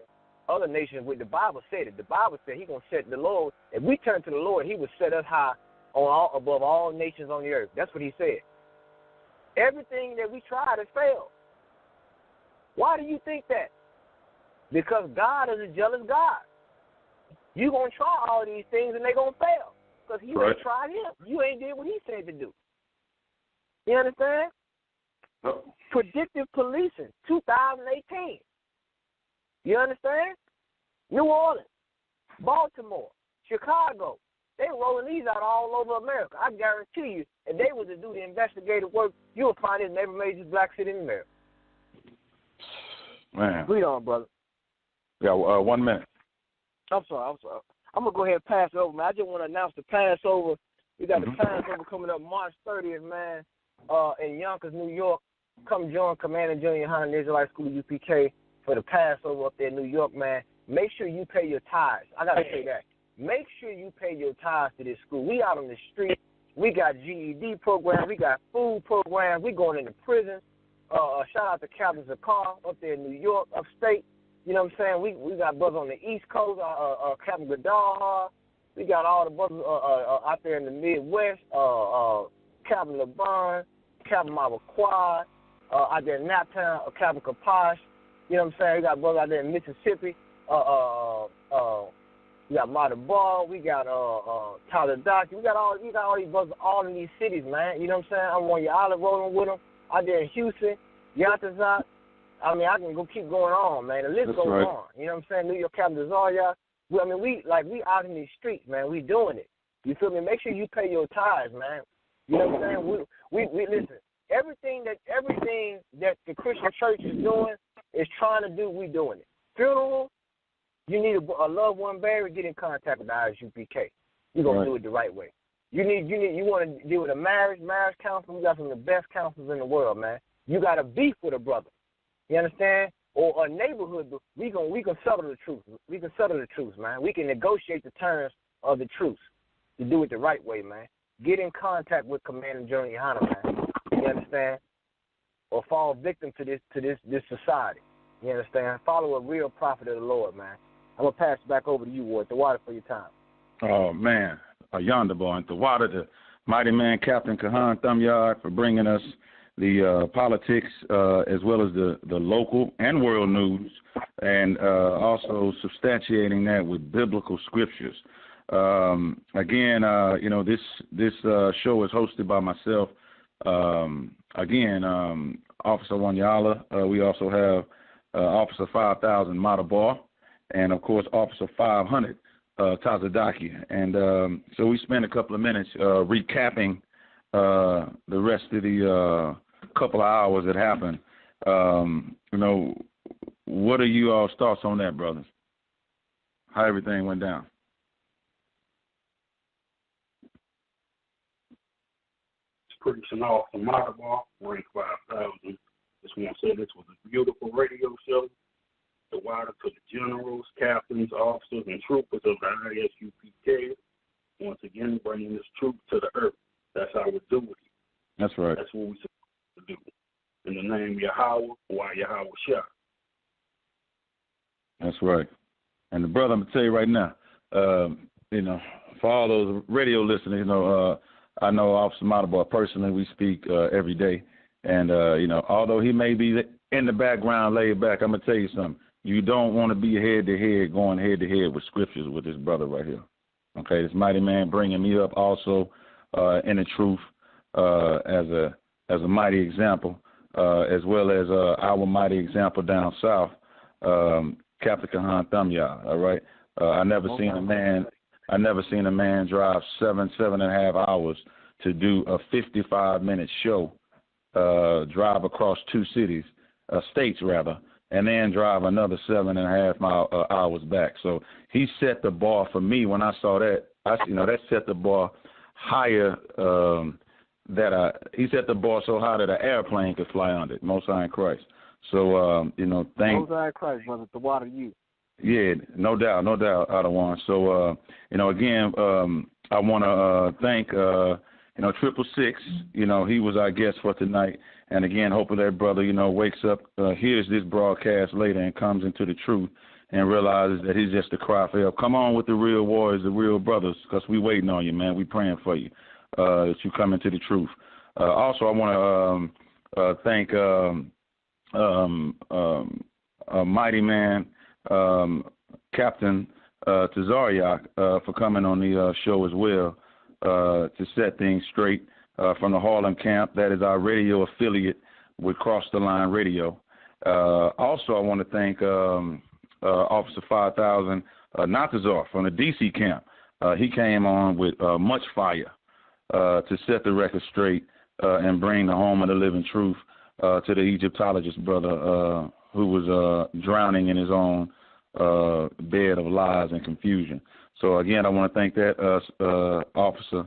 Other nations, the Bible said it. The Bible said He's going to set the Lord. If we turn to the Lord, He would set us high above all nations on the earth. That's what He said. Everything that we tried has failed. Why do you think that? Because God is a jealous God. You're going to try all these things and they're going to fail because you ain't tried Him. You ain't did what He said to do. You understand? Oh. Predictive policing, 2018. You understand? New Orleans, Baltimore, Chicago. They rolling these out all over America. I guarantee you, if they was to do the investigative work, you would find it in every major black city in America. Man. Read on, brother. Yeah, 1 minute. I'm sorry. I'm going to go ahead and pass it over, man. I just want to announce the Passover. We got the Passover coming up March 30th, man, in Yonkers, New York. Come join Commander GEN.YAHANNA, the Israelite School UPK, for the Passover up there in New York, man. Make sure you pay your tithes. I got to say that. Make sure you pay your tithes to this school. We out on the street. We got GED programs. We got food programs. We going into prisons. Shout out to Captain Zakar up there in New York, upstate. You know what I'm saying? We got brothers on the East Coast, Captain Gadar. We got all the brothers out there in the Midwest, Captain LeBron, Captain Mavaquad, out there in Naptown, Captain Kapash. You know what I'm saying? We got brothers out there in Mississippi. We got Marta Ball. We got Tyler Dockey. We got all these brothers all in these cities, man. You know what I'm saying? I'm on your olive rolling with them out there in Houston, Yantazat. I mean, I can keep going on, man. The list goes on. You know what I'm saying? New York Captain Zaria. We out in these streets, man. We doing it. You feel me? Make sure you pay your tithes, man. You know what I'm saying? We listen. Everything that the Christian church is doing is trying to do. We doing it. Funeral. You need a loved one buried. Get in contact with the I.S.U.P.K. You're gonna do it the right way. You want to deal with a marriage counseling. We got some of the best counselors in the world, man. You got a beef with a brother. You understand? Or a neighborhood, we can settle the truth. We can settle the truth, man. We can negotiate the terms of the truth to do it the right way, man. Get in contact with Commander GEN.YAHANNA, man. You understand? Or fall victim to this society. You understand? Follow a real prophet of the Lord, man. I'm gonna pass it back over to you, Ward. The water for your time. Oh man, a yonder boy, the water, the mighty man, Captain Kahan Thumyard, for bringing us the politics as well as the local and world news, and also substantiating that with biblical scriptures. Again, this show is hosted by myself. Officer Wanyala. We also have Officer 5000 Matabar, and of course Officer 500 Tazadaki. And so we spent a couple of minutes recapping the rest of the couple of hours that happened. What are you all's thoughts on that, brothers? How everything went down? preaching off the Matterbar, rank 5,000. Just want to say this was a beautiful radio show. The water to the generals, captains, officers, and troopers of the I.S.U.P.K. Once again, bringing this truth to the earth. That's our duty. That's right. That's what we're supposed to do. In the name of Yahweh, why Yahweh Shah. That's right. And the brother, I'm going to tell you right now, for all those radio listeners, I know Officer Matterbar personally. We speak every day. And, although he may be in the background laid back, I'm going to tell you something. You don't want to be head-to-head, going head-to-head with scriptures with this brother right here. Okay, this mighty man bringing me up also in the truth as a mighty example, as well as our mighty example down south, Captain Kahan Thumyah. All right, I never seen a man drive 7.5 hours to do a 55-minute show, drive across 2 states rather, and then drive another 7.5 hours back. So he set the bar for me when I saw that. That set the bar higher. He set the bar so high that an airplane could fly under it. Most High in Christ. So Most High in Christ, brother. The water you. Yeah, no doubt, Adawan. So again, I want to thank 666. He was our guest for tonight. And again, hopefully that brother, wakes up, hears this broadcast later and comes into the truth and realizes that he's just a cry for help. Come on with the real warriors, the real brothers, because we waiting on you, man. We praying for you that you come into the truth. Also, I want to thank a mighty man, Captain Tazariak, for coming on the show as well to set things straight. From the Harlem camp. That is our radio affiliate with Cross the Line Radio. Also, I want to thank Officer 5000 Natazar from the D.C. camp. He came on with much fire to set the record straight and bring the home of the living truth to the Egyptologist brother who was drowning in his own bed of lies and confusion. So, again, I want to thank that officer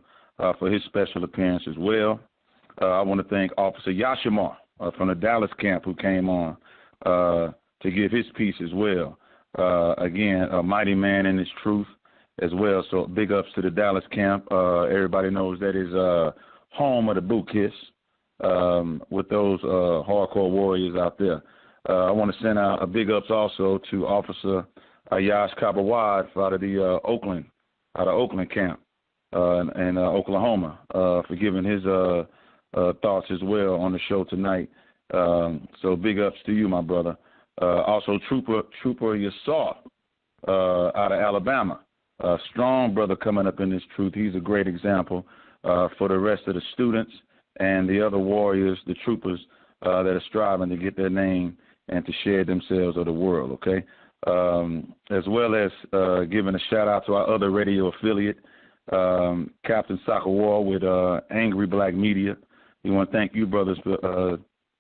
for his special appearance as well. I want to thank Officer Yashimar from the Dallas camp who came on to give his piece as well. Again, a mighty man in his truth as well. So big ups to the Dallas camp. Everybody knows that is home of the boot kiss with those hardcore warriors out there. I want to send out a big ups also to Officer Ayash Kabawad out of the Oakland camp. And Oklahoma for giving his thoughts as well on the show tonight. So big ups to you, my brother. Also, Trooper Yasar out of Alabama. Strong brother coming up in this truth. He's a great example for the rest of the students and the other warriors, the troopers that are striving to get their name and to share themselves of the world, okay? As well as giving a shout-out to our other radio affiliate, Captain Sakawar with Angry Black Media. We want to thank you, brothers, for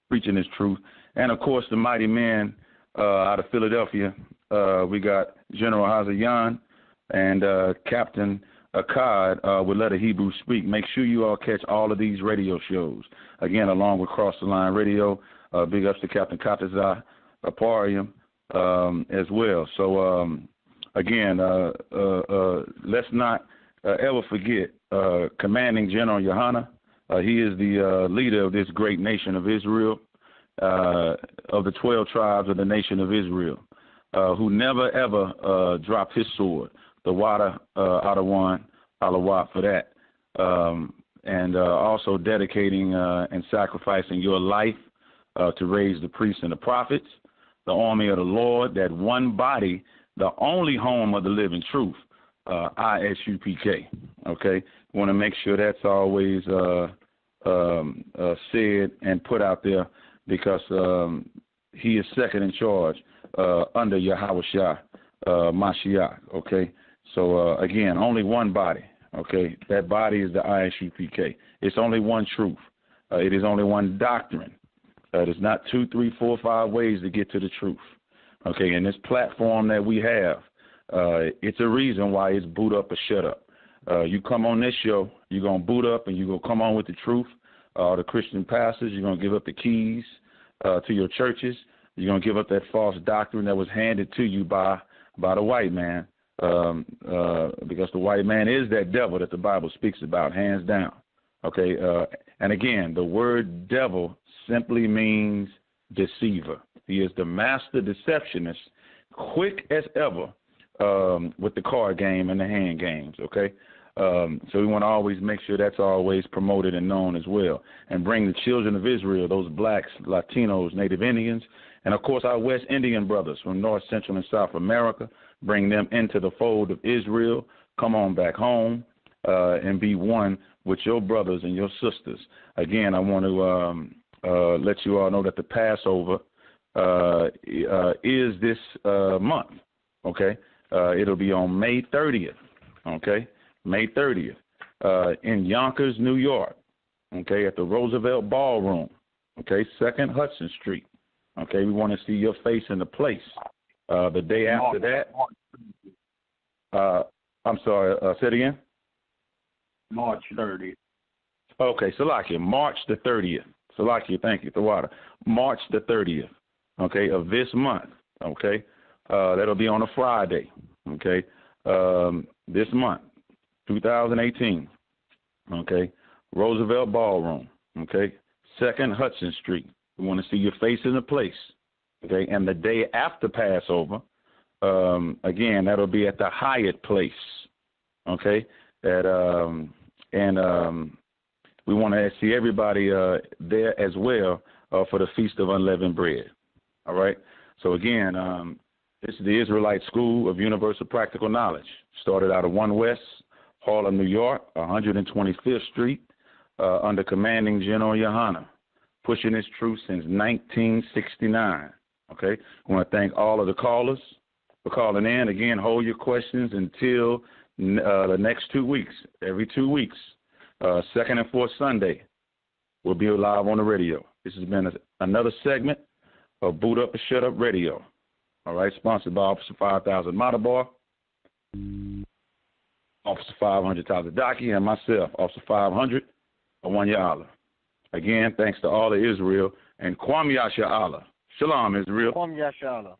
preaching this truth. And, of course, the mighty man out of Philadelphia. We got General Hazayan and Captain Akkad with Let a Hebrew Speak. Make sure you all catch all of these radio shows. Again, along with Cross the Line Radio, big ups to Captain Katazah Aparium as well. So, again, let's not ever forget Commanding General Yahanna. He is the leader of this great nation of Israel, of the 12 tribes of the nation of Israel, who never, ever dropped his sword. The water out of one, alawat for that. And also dedicating and sacrificing your life to raise the priests and the prophets, the army of the Lord, that one body, the only home of the living truth. I.S.U.P.K. Okay, want to make sure that's always said and put out there because he is second in charge under Yahweh Shah Mashiach. Okay, so again, only one body. Okay, that body is the I.S.U.P.K. It's only one truth. It is only one doctrine. There's not 2, 3, 4, 5 ways to get to the truth. Okay, and this platform that we have. It's a reason why it's boot up or shut up. You come on this show, you're going to boot up and you're going to come on with the truth, the Christian pastors. You're going to give up the keys to your churches. You're going to give up that false doctrine that was handed to you by the white man, because the white man is that devil that the Bible speaks about, hands down. Okay, and again, the word devil simply means deceiver. He is the master deceptionist, quick as ever with the card game and the hand games, okay? So we want to always make sure that's always promoted and known as well, and bring the children of Israel, those blacks, Latinos, Native Indians, and, of course, our West Indian brothers from North, Central, and South America, bring them into the fold of Israel, come on back home, and be one with your brothers and your sisters. Again, I want to let you all know that the Passover is this month, okay? It'll be on May 30th, okay? May 30th in Yonkers, New York, okay, at the Roosevelt Ballroom, okay, 2nd Hudson Street, okay? We want to see your face in the place. The day after that, I'm sorry, say it again? March 30th. Okay, Salakia, March the 30th. Salakia, thank you, Tawada. March the 30th, okay, of this month, okay? That'll be on a Friday, okay, this month, 2018, okay? Roosevelt Ballroom, okay? 2nd Hudson Street. We want to see your face in the place, okay? And the day after Passover, again, that'll be at the Hyatt Place, okay? We want to see everybody there as well for the Feast of Unleavened Bread, all right? So, again, this is the Israelite School of Universal Practical Knowledge. Started out of 1 West, Harlem, New York, 125th Street, under commanding Gen.YAHANNA, pushing this truth since 1969, okay? I want to thank all of the callers for calling in. Again, hold your questions until the next 2 weeks. Every 2 weeks, second and fourth Sunday, we'll be live on the radio. This has been another segment of Boot Up and Shut Up Radio. All right, sponsored by Officer 5000 Matabar, Officer 500 Tazadaki, and myself, Officer 500 GEN.YAHANNA. Again, thanks to all of Israel, and Kwam Yasha Allah. Shalom, Israel. Kwam Yasha Allah.